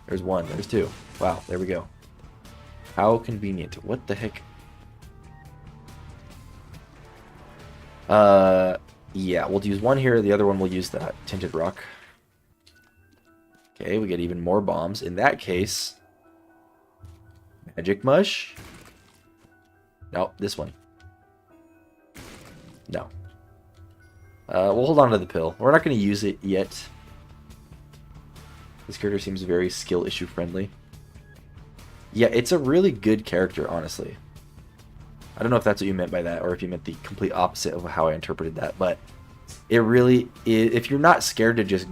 There's one, there's two. Wow, there we go. How convenient. What the heck? Yeah, we'll use one here, the other one we'll use that tinted rock. Okay, we get even more bombs. In that case, magic mush. No, this one. No. We'll hold on to the pill. We're not going to use it yet. This character seems very skill issue friendly. Yeah, it's a really good character, honestly. I don't know if that's what you meant by that, or if you meant the complete opposite of how I interpreted that, but it really is, if you're not scared to just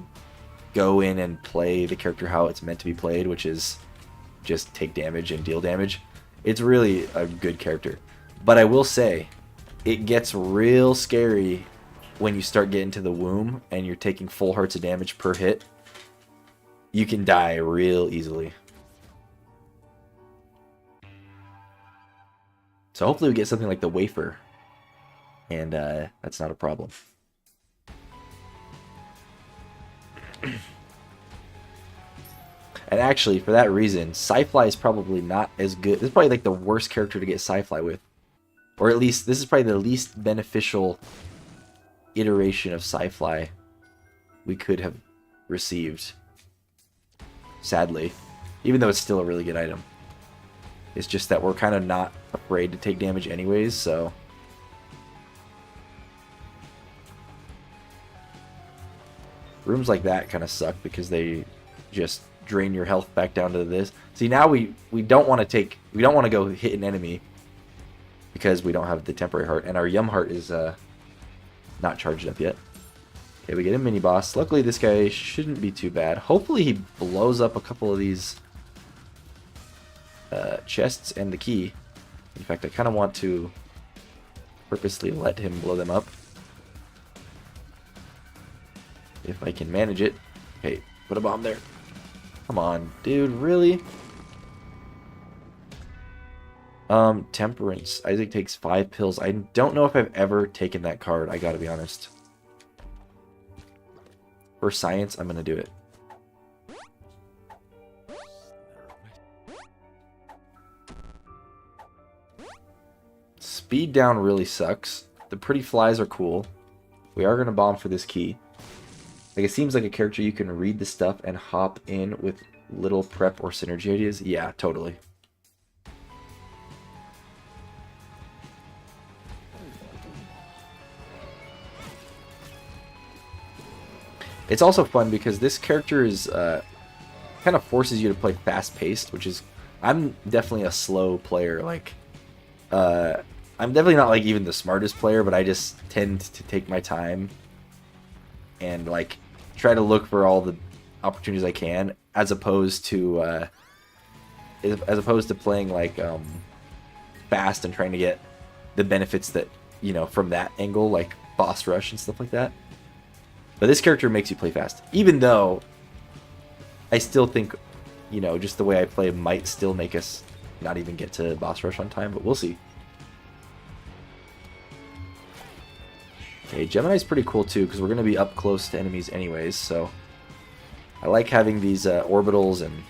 go in and play the character how it's meant to be played, which is just take damage and deal damage, it's really a good character. But I will say, it gets real scary when you start getting to the womb and you're taking full hearts of damage per hit, you can die real easily. So hopefully we get something like the wafer, and that's not a problem. And actually, for that reason, Psyfly is probably not as good. This is probably like the worst character to get Psyfly with. Or at least, this is probably the least beneficial iteration of Psyfly we could have received. Sadly. Even though it's still a really good item. It's just that we're kind of not afraid to take damage anyways, so... Rooms like that kind of suck because they just drain your health back down to this. See, now we don't want to go hit an enemy because we don't have the temporary heart, and our Yum heart is not charged up yet. Okay, we get a mini boss. Luckily, this guy shouldn't be too bad. Hopefully, he blows up a couple of these chests and the key. In fact, I kind of want to purposely let him blow them up. If I can manage it. Okay, put a bomb there. Come on, dude, really? Temperance. Isaac takes 5 pills. I don't know if I've ever taken that card, I gotta be honest. For science, I'm gonna do it. Speed down really sucks. The pretty flies are cool. We are gonna bomb for this key. Like, it seems like a character you can read the stuff and hop in with little prep or synergy ideas. Yeah, totally. It's also fun because this character is kind of forces you to play fast-paced, which is... I'm definitely a slow player. Like, I'm definitely not, like, even the smartest player, but I just tend to take my time and, like, try to look for all the opportunities I can, as opposed to playing like fast and trying to get the benefits that, you know, from that angle, like boss rush and stuff like that. But this character makes you play fast, even though I still think, you know, just the way I play might still make us not even get to boss rush on time, but we'll see. Okay, Gemini's pretty cool too, because we're going to be up close to enemies anyways, so I like having these orbitals and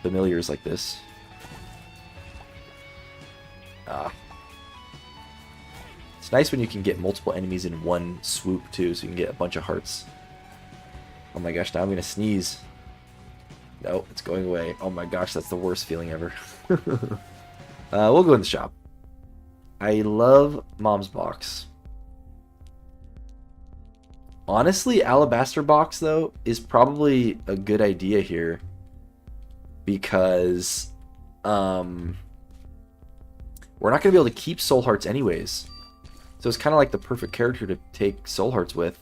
familiars like this. It's nice when you can get multiple enemies in one swoop too, so you can get a bunch of hearts. Oh my gosh, now I'm going to sneeze. No, it's going away. Oh my gosh, that's the worst feeling ever. We'll go in the shop. I love Mom's Box. Honestly, Alabaster Box, though, is probably a good idea here. Because we're not going to be able to keep Soul Hearts anyways. So it's kind of like the perfect character to take Soul Hearts with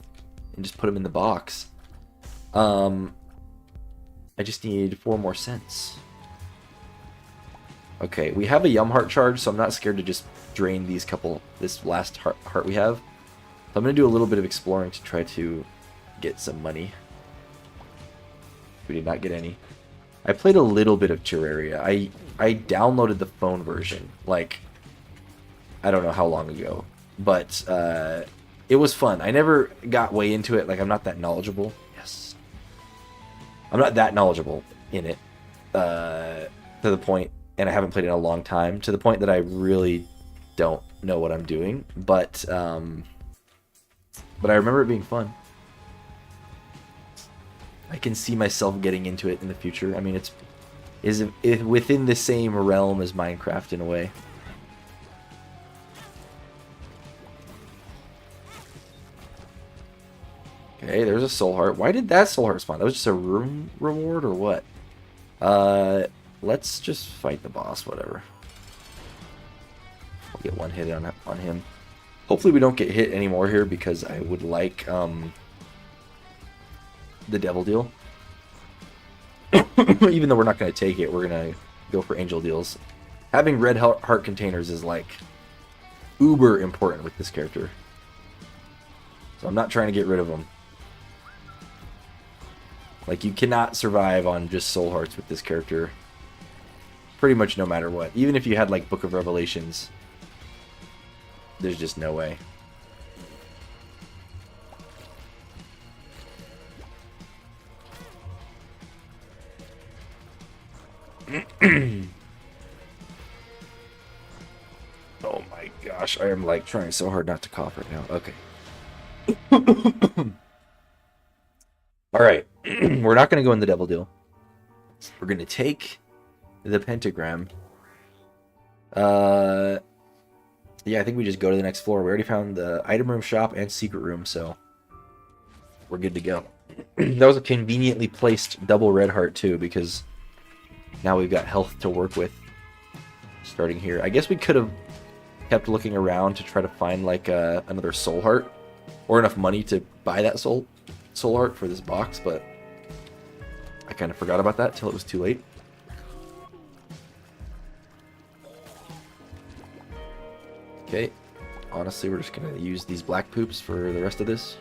and just put them in the box. I just need 4 more cents. Okay, we have a Yum Heart charge, so I'm not scared to just drain this last heart we have. So I'm going to do a little bit of exploring to try to get some money. We did not get any. I played a little bit of Terraria. I downloaded the phone version, like, I don't know how long ago. But it was fun. I never got way into it. Like, I'm not that knowledgeable. Yes. I'm not that knowledgeable in it. To the point, and I haven't played it in a long time, to the point that I really don't know what I'm doing. But I remember it being fun. I can see myself getting into it in the future. I mean, it's within the same realm as Minecraft in a way. Okay, there's a soul heart. Why did that soul heart spawn? That was just a room reward or what? Let's just fight the boss, whatever. I'll get one hit on him. Hopefully we don't get hit anymore here because I would like the devil deal. Even though we're not going to take it, we're going to go for angel deals. Having red heart containers is like uber important with this character. So I'm not trying to get rid of them. Like, you cannot survive on just soul hearts with this character. Pretty much no matter what. Even if you had, like, Book of Revelations, there's just no way. Oh my gosh, I am like trying so hard not to cough right now. Okay. Alright, we're not going to go in the Devil Deal. We're going to take the Pentagram. Yeah, I think we just go to the next floor. We already found the item room, shop, and secret room, so we're good to go. That was a conveniently placed double red heart, too, because now we've got health to work with starting here. I guess we could have kept looking around to try to find, like, another soul heart, or enough money to buy that soul heart for this box, but I kind of forgot about that till it was too late. Okay, honestly, we're just gonna use these black poops for the rest of this.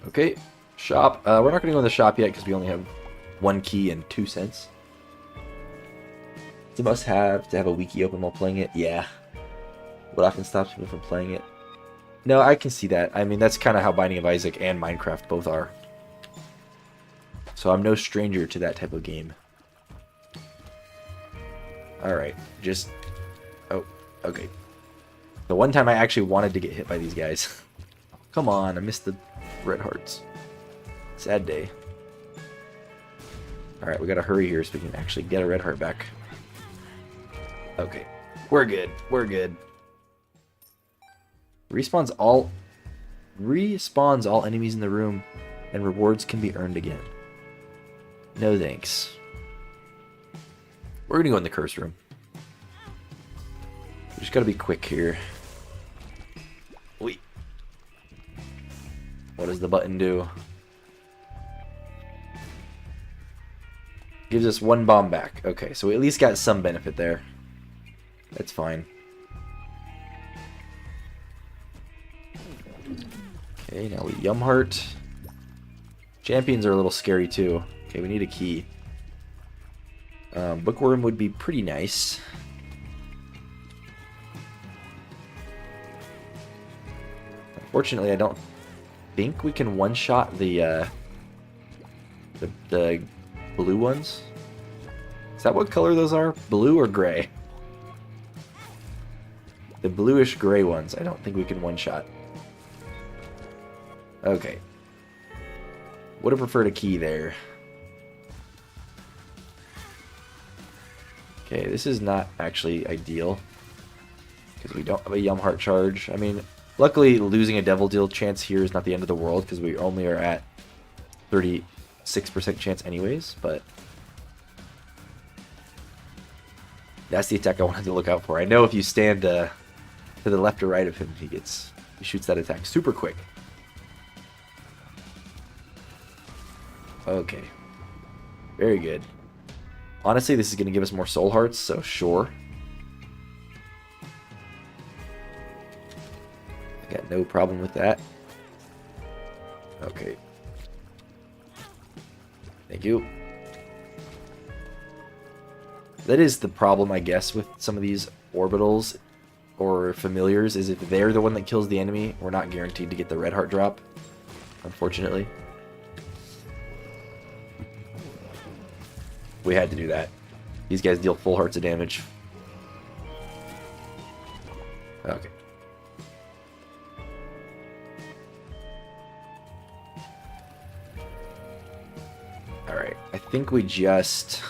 Okay, shop. We're not gonna go in the shop yet because we only have 1 key and 2 cents. It's a must-have to have a wiki open while playing it. Yeah. What often stops people from playing it? No, I can see that. I mean, that's kind of how Binding of Isaac and Minecraft both are. So I'm no stranger to that type of game. Alright, just... Oh, okay. The one time I actually wanted to get hit by these guys. Come on, I missed the red hearts. Sad day. Alright, we gotta hurry here so we can actually get a red heart back. Okay, we're good, we're good. Respawns all enemies in the room, and rewards can be earned again. No thanks. We're gonna go in the curse room. We just gotta be quick here. Wait. What does the button do? Gives us 1 bomb back. Okay, so we at least got some benefit there. That's fine. Okay, now we Yum Heart. Champions are a little scary too. Okay, we need a key. Bookworm would be pretty nice. Unfortunately, I don't think we can one-shot the blue ones. Is that what color those are? Blue or gray? The bluish gray ones, I don't think we can one-shot. Okay. Would have preferred a key there. Okay, this is not actually ideal, because we don't have a Yum Heart charge. I mean, luckily losing a Devil Deal chance here is not the end of the world, because we only are at 36% chance anyways, but that's the attack I wanted to look out for. I know if you stand to the left or right of him, he shoots that attack super quick. Okay. Very good. Honestly, this is going to give us more soul hearts, so sure. I got no problem with that. Okay. Thank you. That is the problem, I guess, with some of these orbitals or familiars, is if they're the one that kills the enemy, we're not guaranteed to get the red heart drop, unfortunately. We had to do that. These guys deal full hearts of damage. Okay. Alright, I think we just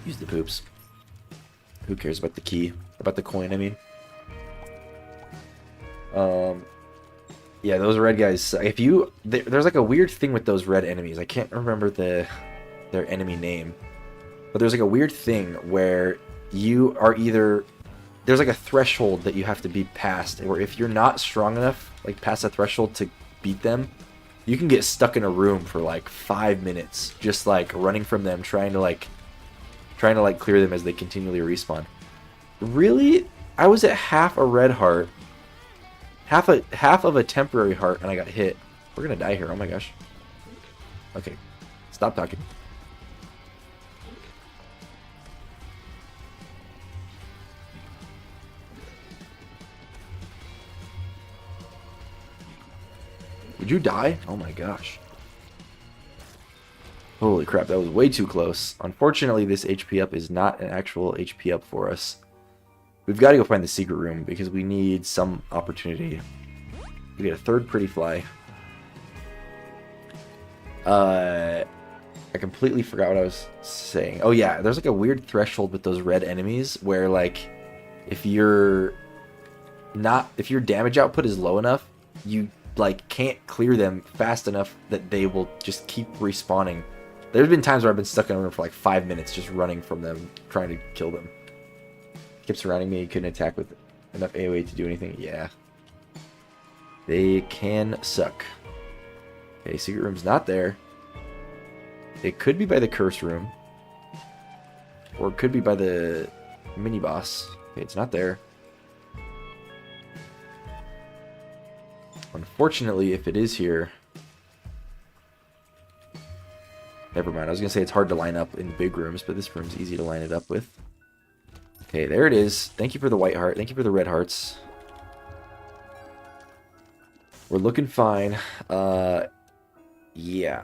use the poops. Who cares about the key? About the coin, I mean. Yeah, those red guys, if you... There's like a weird thing with those red enemies. I can't remember their enemy name. But there's like a weird thing where you are either... There's like a threshold that you have to be past, where if you're not strong enough, like past a threshold to beat them, you can get stuck in a room for like 5 minutes, just like running from them, trying trying to like clear them as they continually respawn. Really? I was at half a red heart. Half of a temporary heart, and I got hit. We're gonna die here. Oh my gosh. Okay. Stop talking. Would you die? Oh my gosh. Holy crap, that was way too close. Unfortunately, this HP up is not an actual HP up for us. We've got to go find the secret room because we need some opportunity. We get a third pretty fly. I completely forgot what I was saying. Oh yeah, there's like a weird threshold with those red enemies where like if your damage output is low enough, you like can't clear them fast enough that they will just keep respawning. There's been times where I've been stuck in a room for like 5 minutes just running from them, trying to kill them. Kept surrounding me, couldn't attack with enough AoE to do anything. Yeah. They can suck. Okay, secret room's not there. It could be by the curse room. Or it could be by the mini boss. Okay, it's not there. Unfortunately, if it is here... Never mind, I was going to say it's hard to line up in big rooms, but this room's easy to line it up with. Okay, there it is. Thank you for the white heart. Thank you for the red hearts. We're looking fine. Yeah.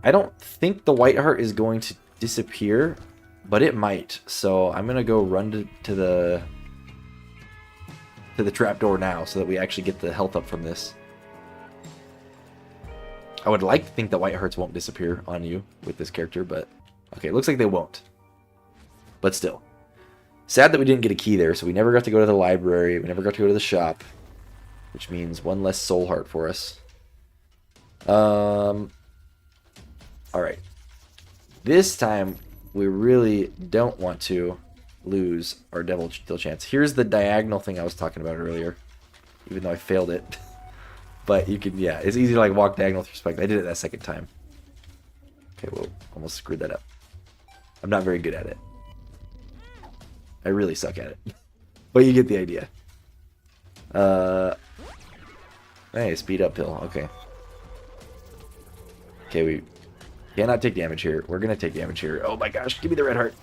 I don't think the white heart is going to disappear, but it might. So I'm going to go run to the trapdoor now so that we actually get the health up from this. I would like to think the white hearts won't disappear on you with this character, but... Okay, it looks like they won't. But still. Sad that we didn't get a key there, so we never got to go to the library, we never got to go to the shop. Which means one less soul heart for us. Alright. This time, we really don't want to lose our Devil Deal chance. Here's the diagonal thing I was talking about earlier. Even though I failed it. But you can, yeah, it's easy to like walk diagonal through spike. I did it that second time. Okay, well, almost screwed that up. I'm not very good at it. I really suck at it. But you get the idea. Hey, speed uphill. Okay. Okay, we cannot take damage here. We're gonna take damage here. Oh my gosh, give me the red heart.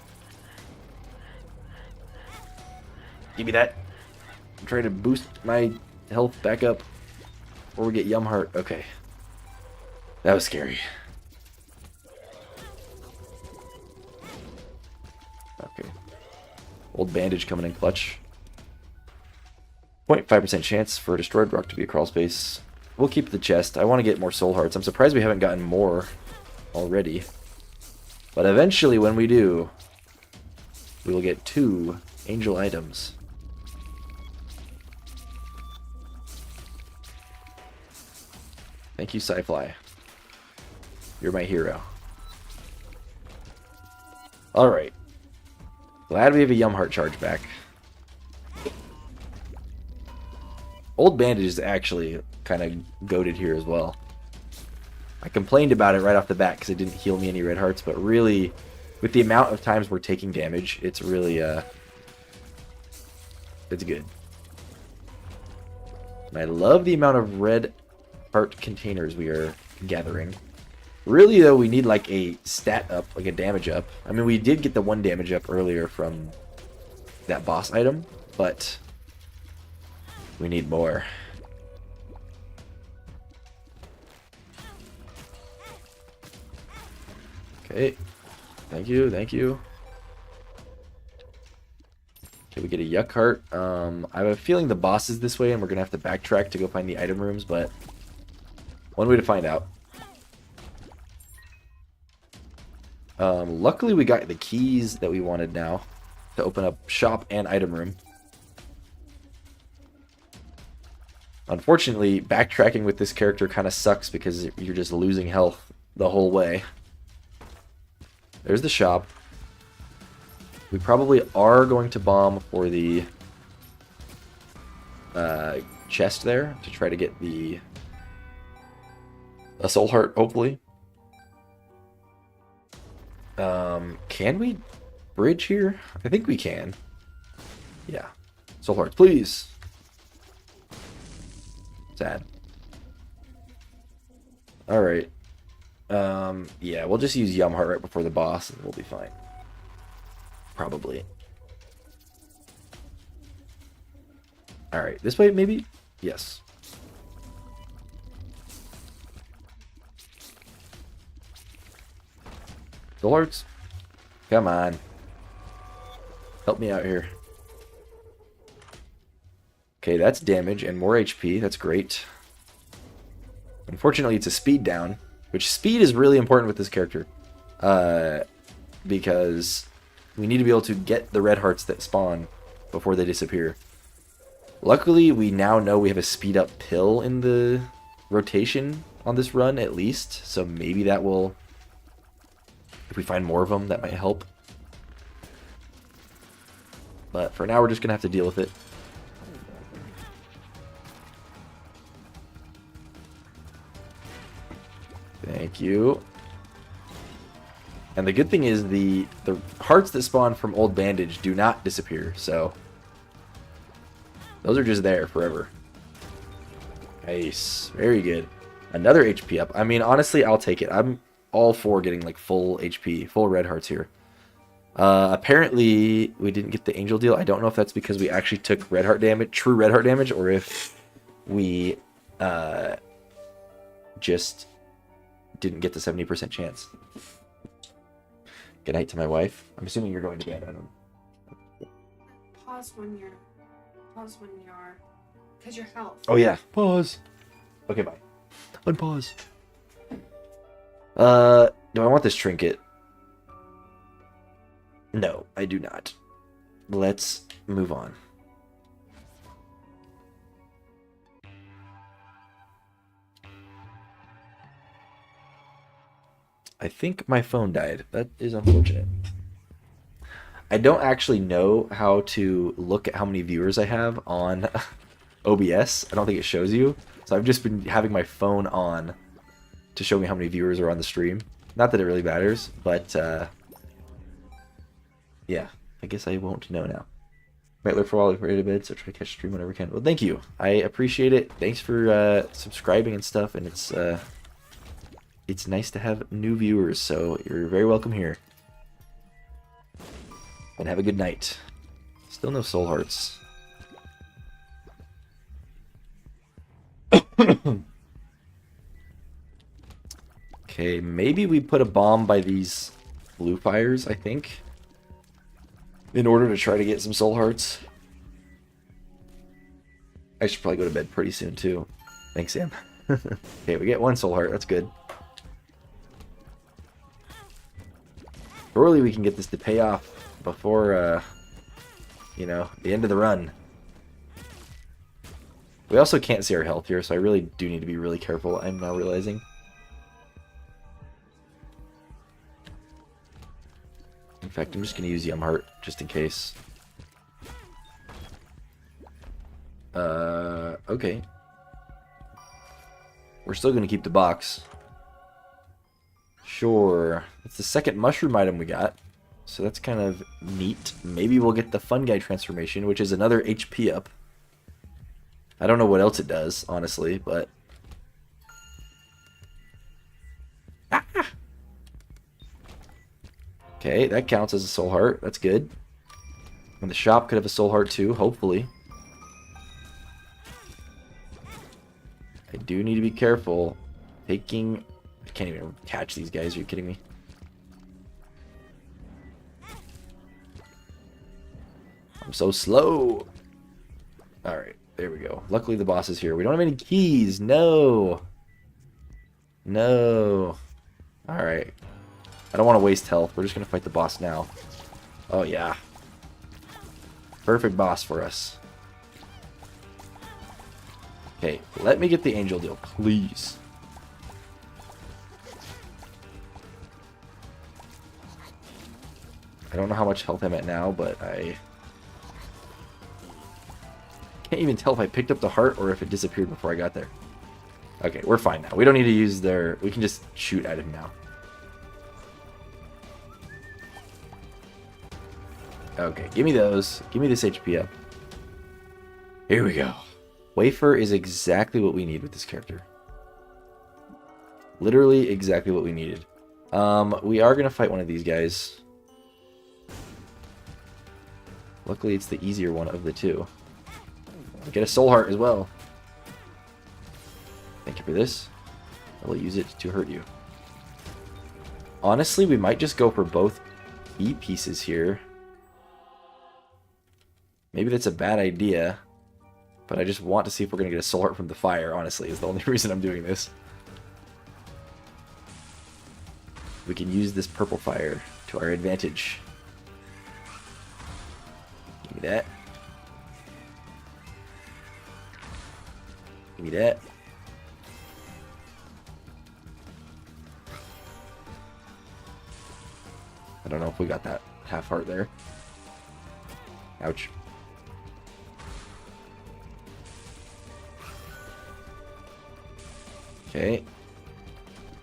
Give me that. I'm trying to boost my health back up. Or we get Yum Heart. Okay. That was scary. Okay. Old bandage coming in clutch. 0.5% chance for destroyed rock to be a crawl space. We'll keep the chest. I want to get more soul hearts. I'm surprised we haven't gotten more already. But eventually when we do, we will get 2 angel items. Thank you, Sci-Fly. You're my hero. Alright. Glad we have a Yum Heart charge back. Old Bandage is actually kind of goated here as well. I complained about it right off the bat because it didn't heal me any red hearts, but really, with the amount of times we're taking damage, it's really, it's good. And I love the amount of red heart containers we are gathering. Really, though, we need like a stat up, like a damage up. I mean, we did get the 1 damage up earlier from that boss item, but we need more. Okay. Thank you, thank you. Okay, we get a Yuck Heart. I have a feeling the boss is this way and we're going to have to backtrack to go find the item rooms, but one way to find out. Luckily we got the keys that we wanted now to open up shop and item room. Unfortunately, backtracking with this character kind of sucks because you're just losing health the whole way. There's the shop. We probably are going to bomb for the chest there to try to get a soul heart, hopefully. Can we bridge here? I think we can. Yeah. Soul Hearts, please. Sad. Alright. Yeah, we'll just use Yum Heart right before the boss and we'll be fine. Probably. Alright, this way maybe? Yes. Soul Hearts? Come on. Help me out here. Okay, that's damage and more HP. That's great. Unfortunately, it's a speed down, which speed is really important with this character. Because we need to be able to get the red hearts that spawn before they disappear. Luckily, we now know we have a speed up pill in the rotation on this run, at least. So maybe that will... If we find more of them, that might help. But for now, we're just going to have to deal with it. Thank you. And the good thing is the hearts that spawn from Old Bandage do not disappear, so... Those are just there forever. Nice. Very good. Another HP up. I mean, honestly, I'll take it. I'm all for getting, like, full HP, full red hearts here. Apparently, we didn't get the angel deal. I don't know if that's because we actually took red heart damage, true red heart damage, or if we just didn't get the 70% chance. Good night to my wife. I'm assuming you're going to bed. I don't know. Pause when you're... Because your health. Oh, yeah. Pause. Okay, bye. Unpause. Do I want this trinket? No, I do not. Let's move on. I think my phone died. That is unfortunate. I don't actually know how to look at how many viewers I have on OBS. I don't think it shows you. So I've just been having my phone on to show me how many viewers are on the stream. Not that it really matters, but yeah, I guess I won't know now. Might look for a while ready to bed, so try to catch the stream whenever I can. Well, thank you. I appreciate it. Thanks for subscribing and stuff, and it's nice to have new viewers, so you're very welcome here. And have a good night. Still no soul hearts. Okay, maybe we put a bomb by these blue fires, I think, in order to try to get some soul hearts. I should probably go to bed pretty soon, too. Thanks, Sam. Okay, we get one soul heart. That's good. Surely we can get this to pay off before, you know, the end of the run. We also can't see our health here, so I really do need to be really careful, I'm now realizing. In fact, I'm just going to use Yum Heart, just in case. Okay. We're still going to keep the box. Sure. It's the second mushroom item we got. So that's kind of neat. Maybe we'll get the Fun Guy transformation, which is another HP up. I don't know what else it does, honestly, but... Ah! Okay, that counts as a soul heart. That's good. And the shop could have a soul heart too, hopefully. I do need to be careful. Taking... I can't even catch these guys. Are you kidding me? I'm so slow. Alright, there we go. Luckily the boss is here. We don't have any keys. No. No. Alright. I don't want to waste health. We're just going to fight the boss now. Oh, yeah. Perfect boss for us. Okay, let me get the angel deal, please. I don't know how much health I'm at now, but I can't even tell if I picked up the heart or if it disappeared before I got there. Okay, we're fine now. We don't need to use their... We can just shoot at him now. Okay, give me those. Give me this HP up. Here we go. Wafer is exactly what we need with this character. Literally exactly what we needed. We are going to fight one of these guys. Luckily, it's the easier one of the two. Get a soul heart as well. Thank you for this. I will use it to hurt you. Honestly, we might just go for both key pieces here. Maybe that's a bad idea. But I just want to see if we're going to get a soul heart from the fire, honestly, is the only reason I'm doing this. We can use this purple fire to our advantage. Give me that. Give me that. I don't know if we got that half heart there. Ouch. Okay.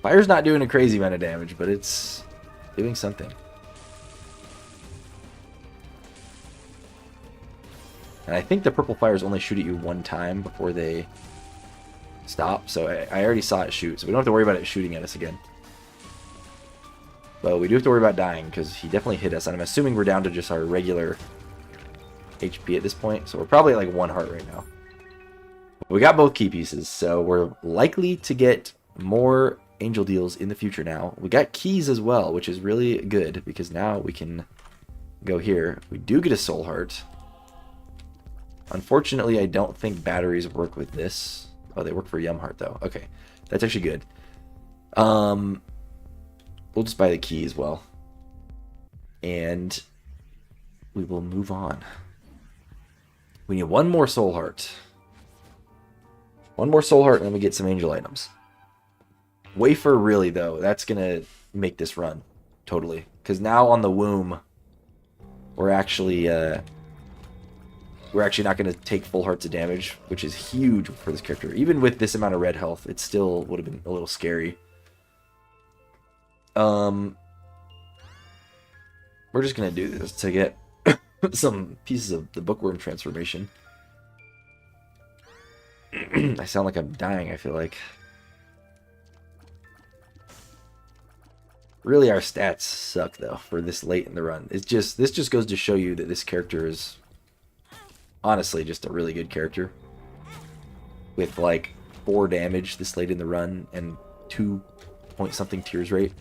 Fire's not doing a crazy amount of damage, but it's doing something. And I think the purple fires only shoot at you one time before they stop, so I already saw it shoot, so we don't have to worry about it shooting at us again. But we do have to worry about dying, because he definitely hit us, and I'm assuming we're down to just our regular HP at this point, so we're probably at like 1 heart right now. We got both key pieces, so we're likely to get more angel deals in the future now. We got keys as well, which is really good, because now we can go here. We do get a soul heart. Unfortunately, I don't think batteries work with this. Oh, they work for Yum Heart, though. Okay, that's actually good. We'll just buy the key as well. And we will move on. We need one more soul heart. One more soul heart, and then we get some angel items. Wafer, really, though, that's going to make this run. Totally. Because now on the womb, we're actually not going to take full hearts of damage, which is huge for this character. Even with this amount of red health, it still would have been a little scary. We're just going to do this to get some pieces of the bookworm transformation. I sound like I'm dying, I feel like. Really, our stats suck, though, for this late in the run. This just goes to show you that this character is honestly just a really good character. With, like, 4 damage this late in the run and 2 point something tears rate.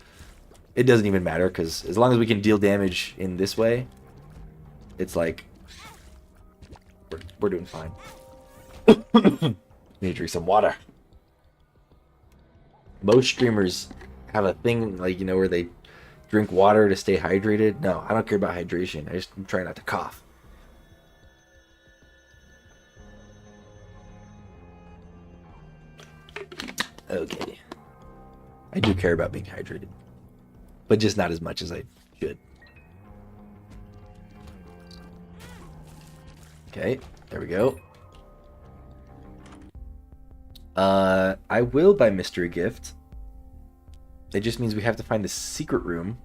It doesn't even matter, because as long as we can deal damage in this way, it's like, we're doing fine. Need to drink some water. Most streamers have a thing, like, you know, where they drink water to stay hydrated. No, I don't care about hydration. I'm trying not to cough. Okay. I do care about being hydrated, but just not as much as I should. Okay, there we go. I will buy mystery gift. It just means we have to find the secret room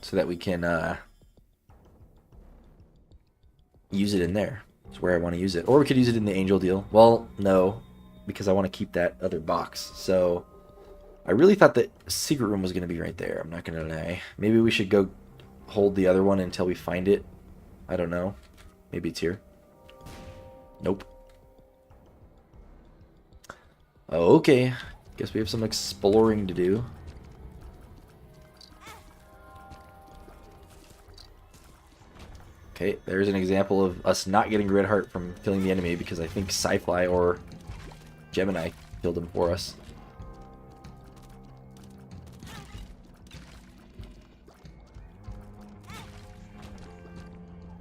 so that we can use it in there. It's where I want to use it. Or we could use it in the angel deal. Well, no, because I want to keep that other box. So I really thought the secret room was going to be right there. I'm not going to lie. Maybe we should go hold the other one until we find it. I don't know. Maybe it's here. Nope. Oh, okay. Guess we have some exploring to do. Okay, there's an example of us not getting red heart from killing the enemy because I think Sci-Fly or Gemini killed him for us.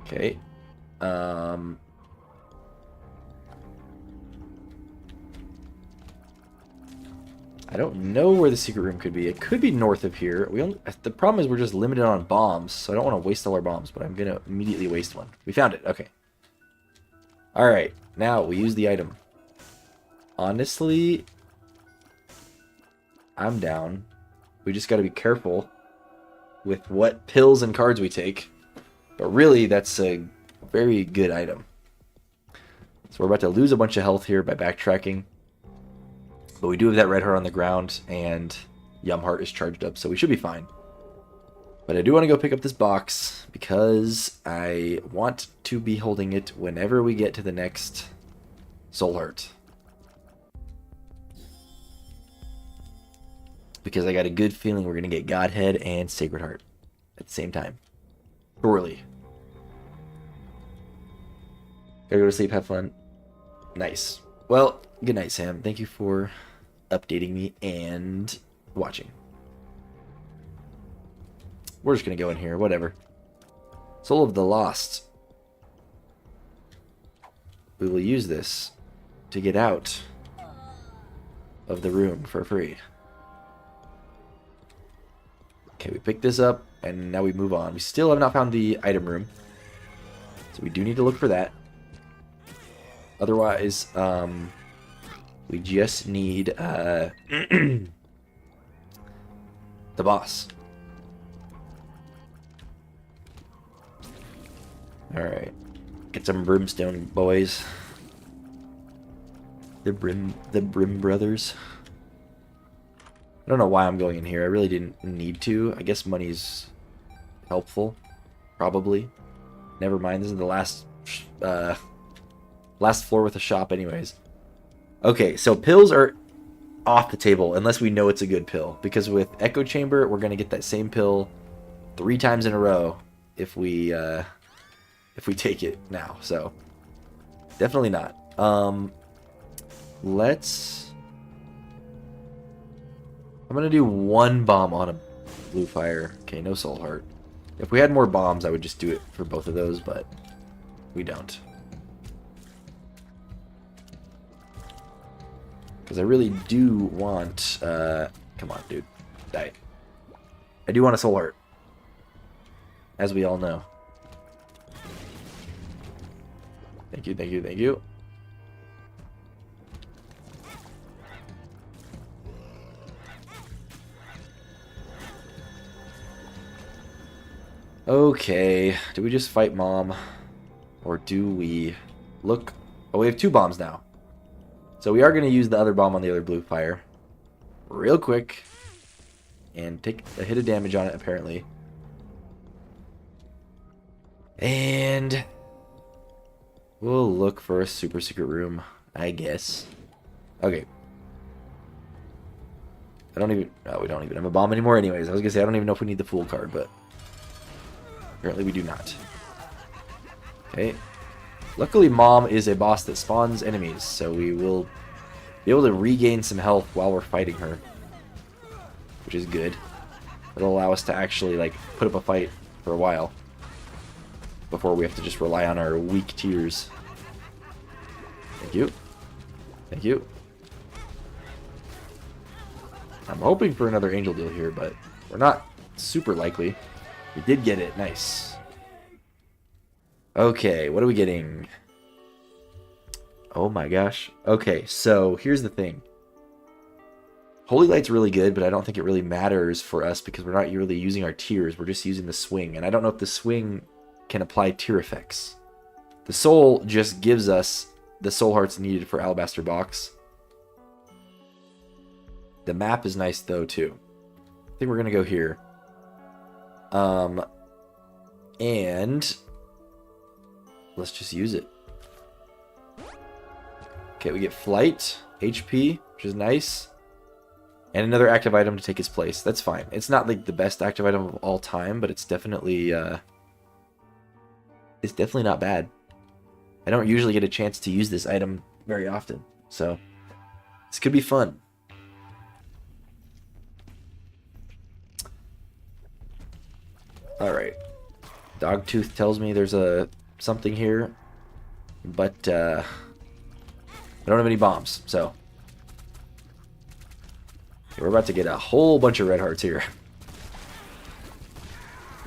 Okay. I don't know where the secret room could be. It could be north of here. The problem is we're just limited on bombs, so I don't want to waste all our bombs, but I'm going to immediately waste one. We found it. Okay. Alright. Now, we use the item. Honestly, I'm down. We just got to be careful with what pills and cards we take. But really, that's a very good item. So we're about to lose a bunch of health here by backtracking. But we do have that red heart on the ground, and Yum Heart is charged up, so we should be fine. But I do want to go pick up this box, because I want to be holding it whenever we get to the next Soul Heart. Because I got a good feeling we're going to get Godhead and Sacred Heart at the same time. Surely. Gotta go to sleep, have fun. Nice. Well, good night, Sam. Thank you for updating me and watching. We're just gonna go in here, whatever. Soul of the Lost. We will use this to get out of the room for free. Okay, we picked this up, and now we move on. We still have not found the item room, so we do need to look for that. Otherwise, we just need the boss. Alright. Get some brimstone, boys. The Brim brothers. I don't know why I'm going in here. I really didn't need to. I guess money's helpful. Probably. Never mind. This is the last floor with a shop anyways. Okay, so pills are off the table unless we know it's a good pill. Because with Echo Chamber, we're going to get that same pill 3 times in a row if we take it now. So, definitely not. I'm going to do 1 bomb on a blue fire. Okay, no Soul Heart. If we had more bombs, I would just do it for both of those, but we don't. Because I really do want... come on, dude. Die. I do want a Soul Heart. As we all know. Thank you, thank you, thank you. Okay, do we just fight Mom? Or do we look... Oh, we have 2 bombs now. So we are going to use the other bomb on the other blue fire. Real quick. And take a hit of damage on it, apparently. And... we'll look for a super secret room, I guess. Okay. I don't even... oh, we don't even have a bomb anymore anyways. I was going to say, I don't even know if we need the Fool card, but... apparently we do not. Okay. Luckily, Mom is a boss that spawns enemies, so we will be able to regain some health while we're fighting her. Which is good. It'll allow us to actually, like, put up a fight for a while. Before we have to just rely on our weak tears. Thank you. Thank you. I'm hoping for another angel deal here, but we're not super likely. We did get it. Nice. Okay, what are we getting? Oh my gosh. Okay, so here's the thing. Holy Light's really good, but I don't think it really matters for us because we're not really using our tears. We're just using the swing. And I don't know if the swing can apply tear effects. The soul just gives us the soul hearts needed for Alabaster Box. The map is nice though too. I think we're gonna go here. And let's just use it. Okay, we get flight, HP, which is nice. And another active item to take its place. That's fine. It's not like the best active item of all time, but it's definitely not bad. I don't usually get a chance to use this item very often, so this could be fun. Alright. Dogtooth tells me there's something here, but I don't have any bombs, so we're about to get a whole bunch of red hearts here.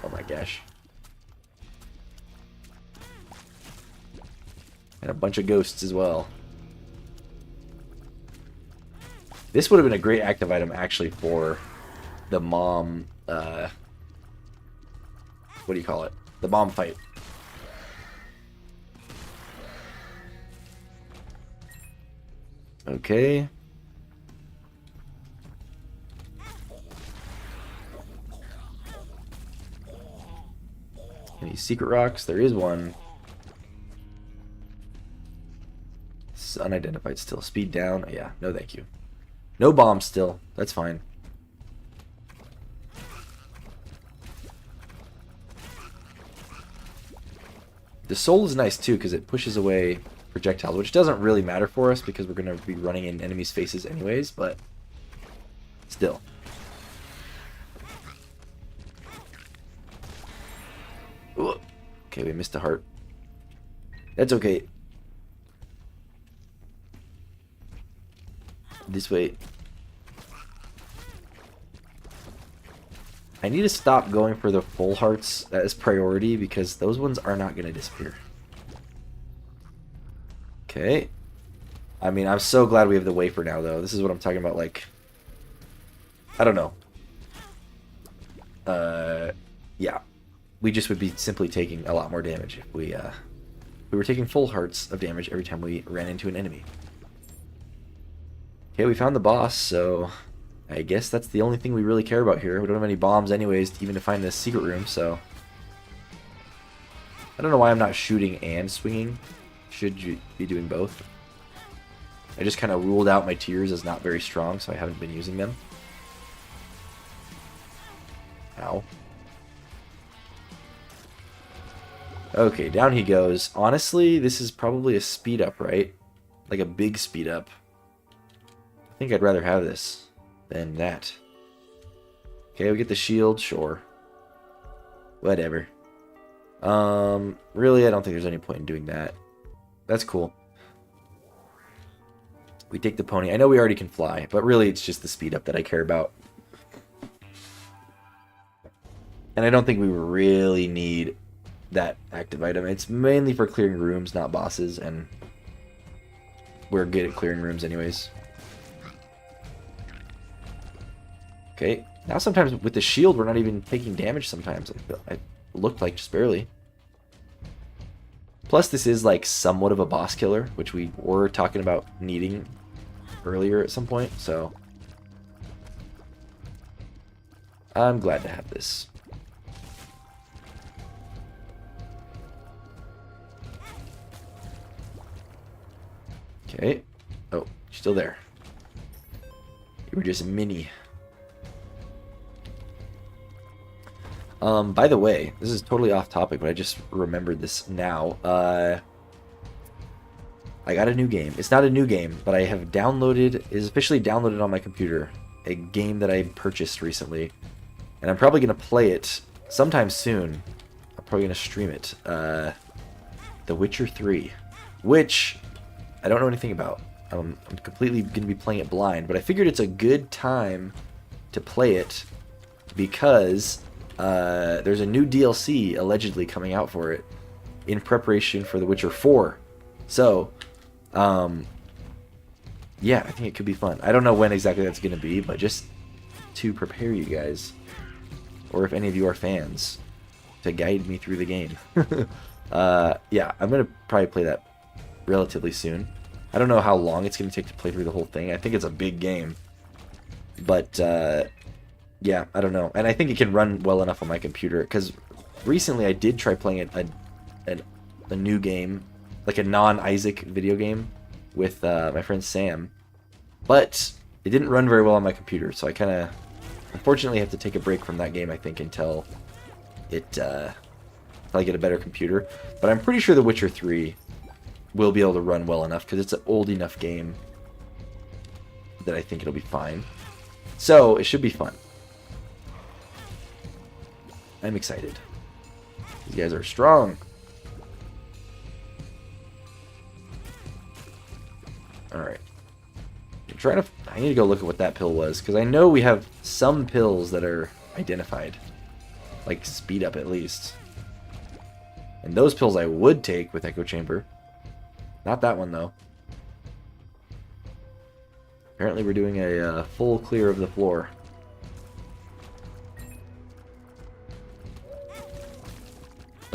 Oh my gosh. And a bunch of ghosts as well. This would have been a great active item actually for the Mom what do you call it? The bomb fight. Okay. Any secret rocks? There is one. It's unidentified still. Speed down. Yeah, no thank you. No bombs still. That's fine. The soul is nice too because it pushes away projectiles, which doesn't really matter for us because we're going to be running in enemies' faces anyways, but still. Ooh. Okay, we missed a heart. That's okay. This way. I need to stop going for the full hearts as priority because those ones are not going to disappear. Okay. I mean, I'm so glad we have the wafer now, though. This is what I'm talking about, like... I don't know. Yeah. We just would be simply taking a lot more damage if we were taking full hearts of damage every time we ran into an enemy. Okay, we found the boss, so... I guess that's the only thing we really care about here. We don't have any bombs anyways, even to find this secret room, so... I don't know why I'm not shooting and swinging. Should you be doing both? I just kind of ruled out my tears as not very strong, so I haven't been using them. Ow. Okay, down he goes. Honestly, this is probably a speed up, right? Like a big speed up. I think I'd rather have this than that. Okay, we get the shield, sure. Whatever. Really, I don't think there's any point in doing that. That's cool. We take the pony. I know we already can fly, but really it's just the speed up that I care about. And I don't think we really need that active item. It's mainly for clearing rooms, not bosses, and we're good at clearing rooms anyways. Okay, now sometimes with the shield we're not even taking damage sometimes. It looked like just barely. Plus this is like somewhat of a boss killer, which we were talking about needing earlier at some point, so I'm glad to have this. Okay. Oh, you're still there. You were just mini. By the way, this is totally off topic, but I just remembered this now. I got a new game. It's not a new game, but I have downloaded, is officially downloaded on my computer, a game that I purchased recently. And I'm probably going to play it sometime soon. I'm probably going to stream it. The Witcher 3, which I don't know anything about. I'm completely going to be playing it blind, but I figured it's a good time to play it because there's a new DLC allegedly coming out for it in preparation for The Witcher 4. So, yeah, I think it could be fun. I don't know when exactly that's going to be, but just to prepare you guys, or if any of you are fans, to guide me through the game. Yeah, I'm going to probably play that relatively soon. I don't know how long it's going to take to play through the whole thing. I think it's a big game. But, yeah, I don't know. And I think it can run well enough on my computer, because recently I did try playing a new game, like a non-Isaac video game, with my friend Sam. But it didn't run very well on my computer, so I kind of, unfortunately, have to take a break from that game, I think, until I get a better computer. But I'm pretty sure The Witcher 3 will be able to run well enough, because it's an old enough game that I think it'll be fine. So, it should be fun. I'm excited. These guys are strong. Alright. I need to go look at what that pill was, because I know we have some pills that are identified. Like speed up at least. And those pills I would take with Echo Chamber. Not that one though. Apparently we're doing a full clear of the floor.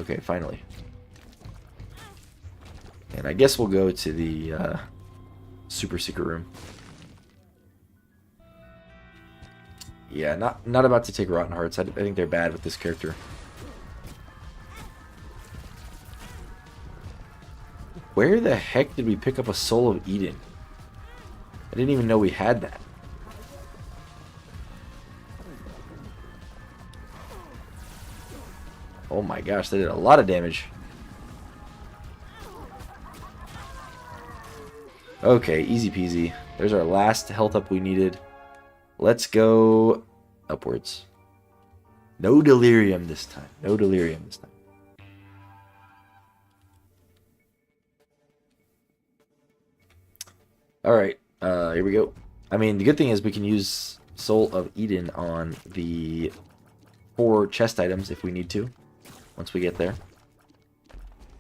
Okay, finally. And I guess we'll go to the super secret room. Yeah, not about to take Rotten Hearts. I think they're bad with this character. Where the heck did we pick up a Soul of Eden? I didn't even know we had that. Oh my gosh, they did a lot of damage. Okay, easy peasy. There's our last health up we needed. Let's go upwards. No delirium this time. No delirium this time. Alright, here we go. I mean, the good thing is we can use Soul of Eden on the 4 chest items if we need to, once we get there.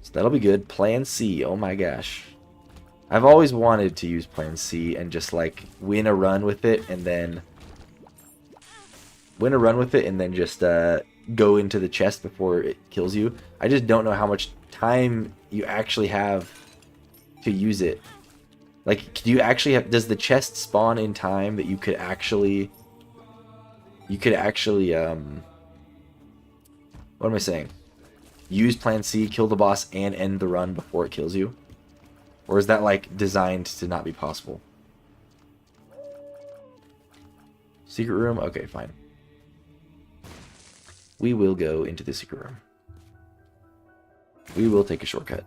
So that'll be good. Plan C, oh my gosh. I've always wanted to use Plan C and just, like, win a run with it and then... just go into the chest before it kills you. I just don't know how much time you actually have to use it. Like, do you actually have... Does the chest spawn in time that you could actually... what am I saying? Use Plan C, kill the boss, and end the run before it kills you? Or is that, like, designed to not be possible? Secret room? Okay, fine. We will go into the secret room. We will take a shortcut.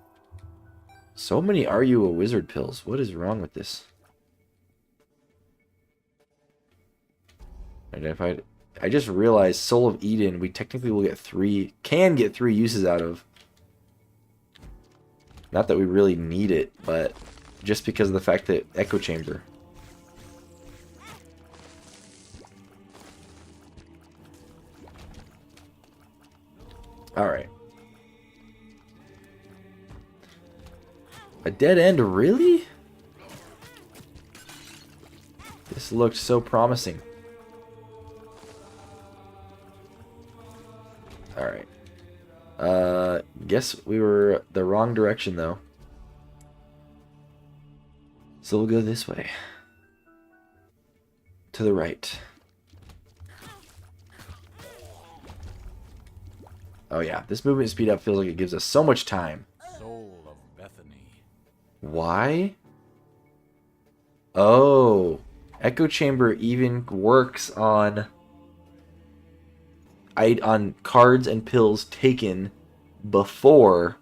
So many Are You a Wizard pills. What is wrong with this? Identified. I just realized Soul of Eden, we technically will get 3, can get 3 uses out of. Not that we really need it, but just because of the fact that Echo Chamber. Alright. A dead end, really? This looked so promising. Alright. Guess we were the wrong direction, though. So we'll go this way. To the right. Oh yeah, this movement speed up feels like it gives us so much time. Soul of Bethany. Why? Oh, Echo Chamber even works on cards and pills taken before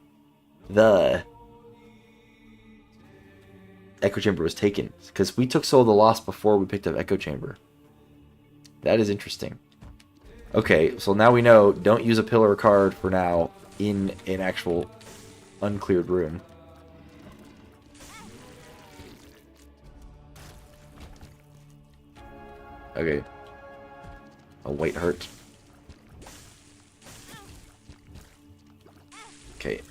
the Echo Chamber was taken, because we took Soul of the Lost before we picked up Echo Chamber. That is interesting. Okay, so now we know, don't use a pill or a card for now in an actual uncleared room. Okay. A white heart. Okay.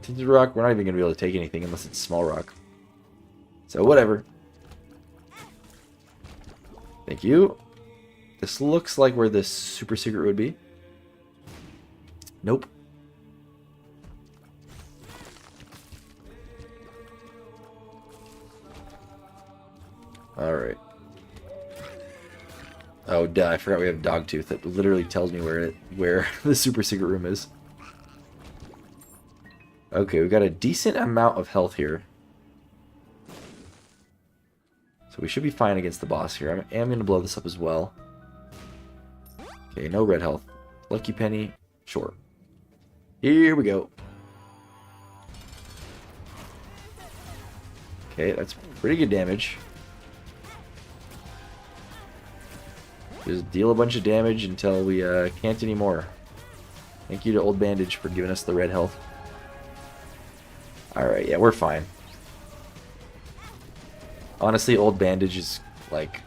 Tinted rock, we're not even going to be able to take anything unless it's small rock. So, whatever. Thank you. This looks like where this super secret would be. Nope. Alright. Oh, duh, I forgot we have Dogtooth. That literally tells me where the super secret room is. Okay, we've got a decent amount of health here. So we should be fine against the boss here. I am going to blow this up as well. Okay, no red health. Lucky Penny, sure. Here we go. Okay, that's pretty good damage. Just deal a bunch of damage until we can't anymore. Thank you to Old Bandage for giving us the red health. Alright, yeah, we're fine. Honestly, Old Bandage is, like,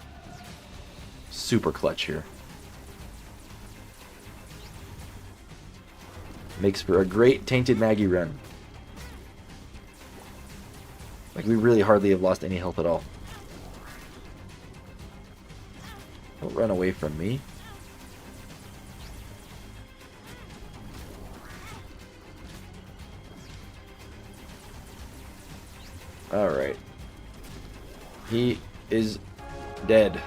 super clutch here. Makes for a great Tainted Maggie run. Like, we really hardly have lost any health at all. Don't run away from me. Alright. He is dead.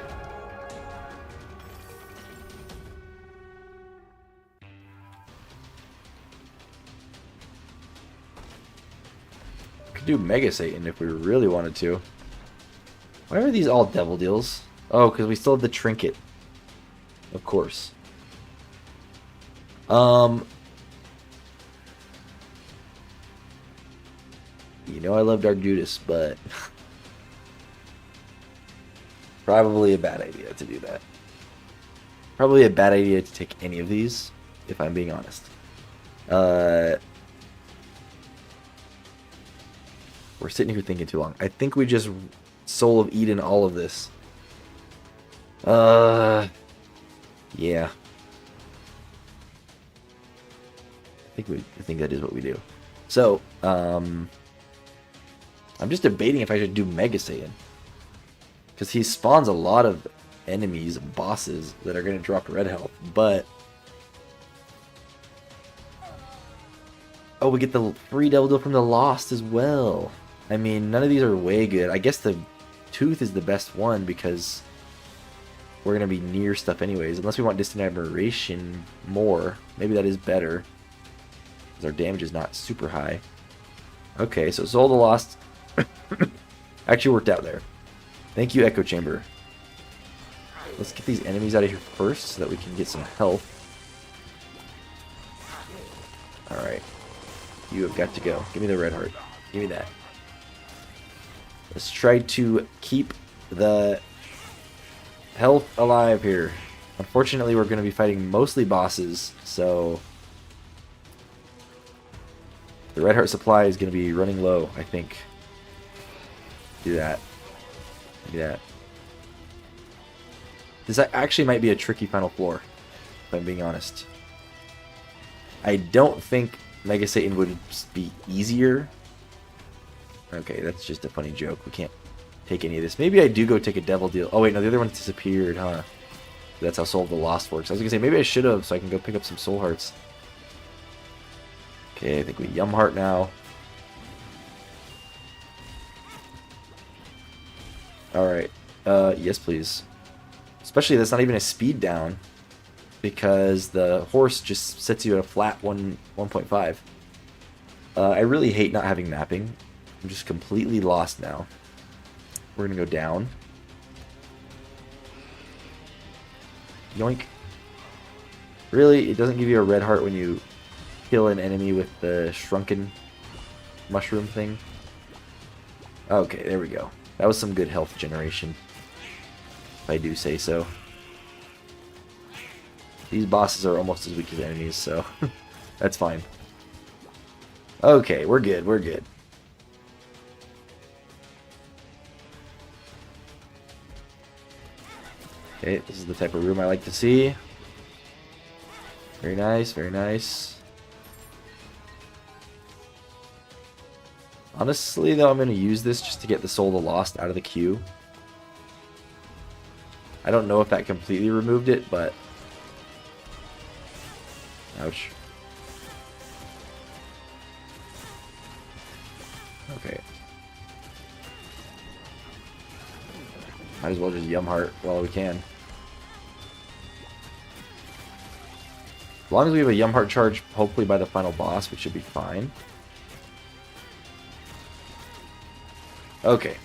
Could do Mega Satan if we really wanted to. Why are these all devil deals? Oh, because we still have the trinket. Of course. You know I love Dark Judas, but probably a bad idea to do that. Probably a bad idea to take any of these, if I'm being honest. We're sitting here thinking too long. I think we just Soul of Eden all of this. Yeah. I think that is what we do. So, I'm just debating if I should do Mega Satan. Because he spawns a lot of enemies, bosses, that are going to drop red health. But... oh, we get the free Devil Deal from the Lost as well. I mean, none of these are way good. I guess the Tooth is the best one because we're going to be near stuff anyways. Unless we want Distant Admiration more. Maybe that is better. Because our damage is not super high. Okay, so Soul of the Lost actually worked out there. Thank you, Echo Chamber. Let's get these enemies out of here first so that we can get some health. Alright. You have got to go. Give me the red heart. Give me that. Let's try to keep the health alive here. Unfortunately, we're going to be fighting mostly bosses, so the red heart supply is going to be running low, I think. Do that. Do that. This actually might be a tricky final floor, if I'm being honest. I don't think Mega Satan would be easier. Okay, that's just a funny joke. We can't take any of this. Maybe I do go take a Devil Deal. Oh wait, no, the other one disappeared, huh? That's how Soul of the Lost works. I was gonna say, maybe I should have, so I can go pick up some Soul Hearts. Okay, I think we Yum Heart now. Alright. Yes please. Especially that's not even a speed down. Because the horse just sets you at a flat 1.5. I really hate not having mapping. I'm just completely lost now. We're gonna go down. Yoink. Really? It doesn't give you a red heart when you kill an enemy with the shrunken mushroom thing? Okay, there we go. That was some good health generation, if I do say so. These bosses are almost as weak as enemies, so that's fine. Okay, we're good, we're good. Okay, this is the type of room I like to see. Very nice, very nice. Honestly, though, I'm going to use this just to get the Soul of the Lost out of the queue. I don't know if that completely removed it, but... ouch. Okay. Might as well just Yum Heart while we can. As long as we have a Yum Heart charge, hopefully by the final boss, we should be fine. Okay.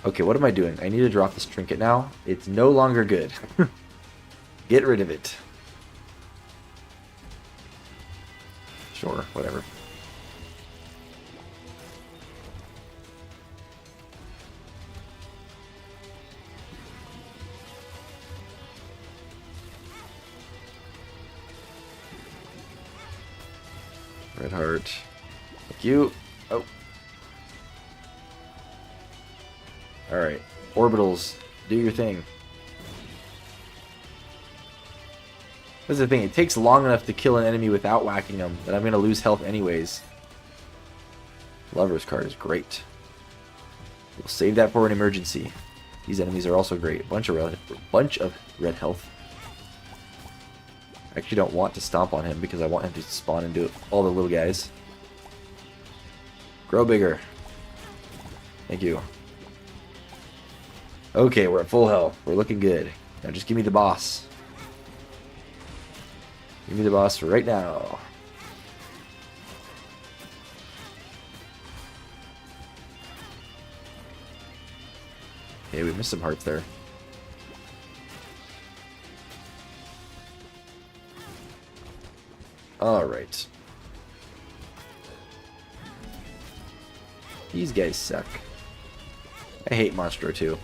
Okay, what am I doing? I need to drop this trinket now. It's no longer good. Get rid of it. Sure, whatever. Red heart. Thank you. Oh. Alright. Orbitals, do your thing. That's the thing, it takes long enough to kill an enemy without whacking them that I'm going to lose health anyways. Lover's card is great. We'll save that for an emergency. These enemies are also great. Bunch of red health. I actually don't want to stomp on him because I want him to spawn and do all the little guys. Grow bigger. Thank you. Okay, we're at full health. We're looking good. Now just give me the boss. Give me the boss right now. Okay, we missed some hearts there. Alright. These guys suck. I hate Monstro too.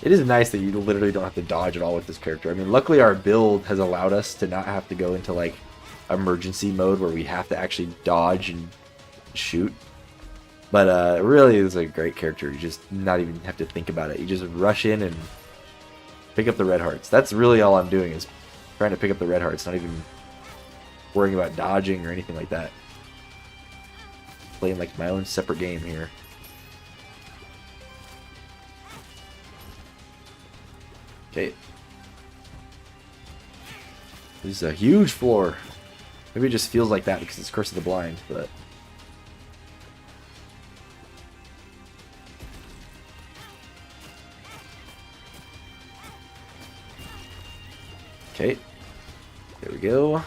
It is nice that you literally don't have to dodge at all with this character. I mean, luckily our build has allowed us to not have to go into like emergency mode where we have to actually dodge and shoot. But it really is a great character. You just not even have to think about it. You just rush in and pick up the red hearts. That's really all I'm doing, is trying to pick up the red hearts, not even worrying about dodging or anything like that. Playing like my own separate game here. Okay. This is a huge floor. Maybe it just feels like that because it's Curse of the Blind, but... Okay. There we go.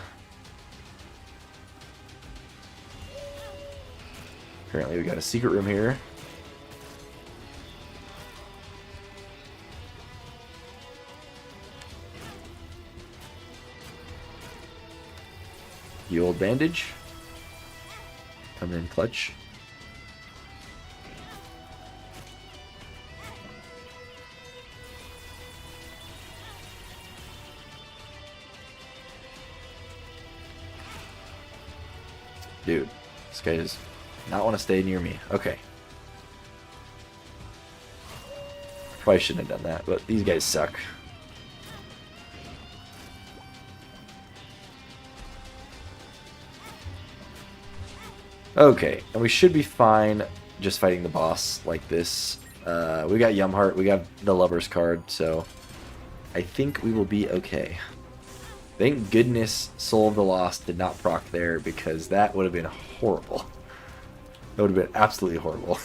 Apparently we got a secret room here. The old bandage. Coming in clutch. Dude, this guy does not want to stay near me. Okay. Probably shouldn't have done that, but these guys suck. Okay, and we should be fine just fighting the boss like this. We got Yumheart, we got the Lover's card, so I think we will be okay. Thank goodness Soul of the Lost did not proc there, because that would have been horrible. That would have been absolutely horrible.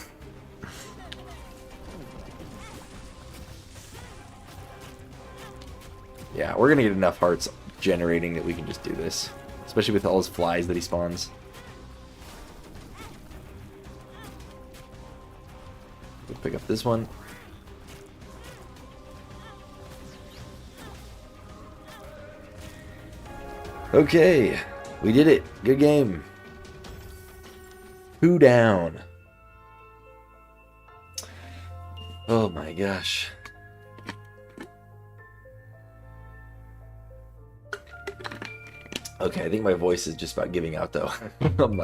Yeah, we're going to get enough hearts generating that we can just do this. Especially with all his flies that he spawns. We'll pick up this one. Okay, we did it. Good game. 2 down. Oh my gosh. Okay, I think my voice is just about giving out though. I'm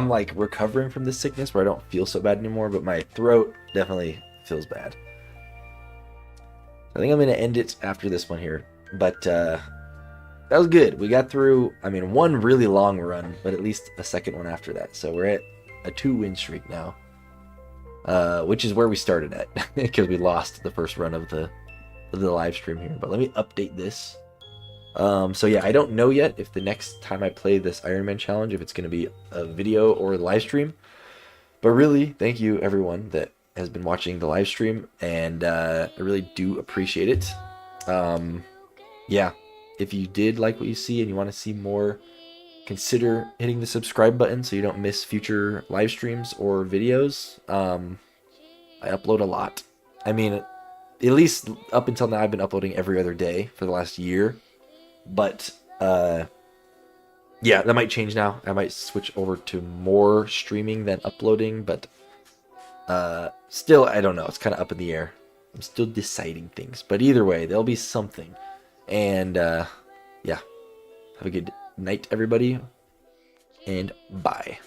like recovering from this sickness where I don't feel so bad anymore, but my throat definitely feels bad. I think I'm going to end it after this one here, but that was good. We got through, I mean, one really long run, but at least a second one after that. So we're at a 2-win streak now, which is where we started at because we lost the first run of the live stream here. But let me update this. So yeah, I don't know yet if the next time I play this Iron Man challenge, if it's going to be a video or a live stream. But really, thank you everyone that has been watching the live stream, and I really do appreciate it. Yeah, if you did like what you see and you want to see more, consider hitting the subscribe button so you don't miss future live streams or videos. I upload a lot. I mean, at least up until now, I've been uploading every other day for the last year. But, yeah, that might change now. I might switch over to more streaming than uploading, but still, I don't know. It's kind of up in the air. I'm still deciding things. But either way, there'll be something. And, yeah, have a good night, everybody, and bye.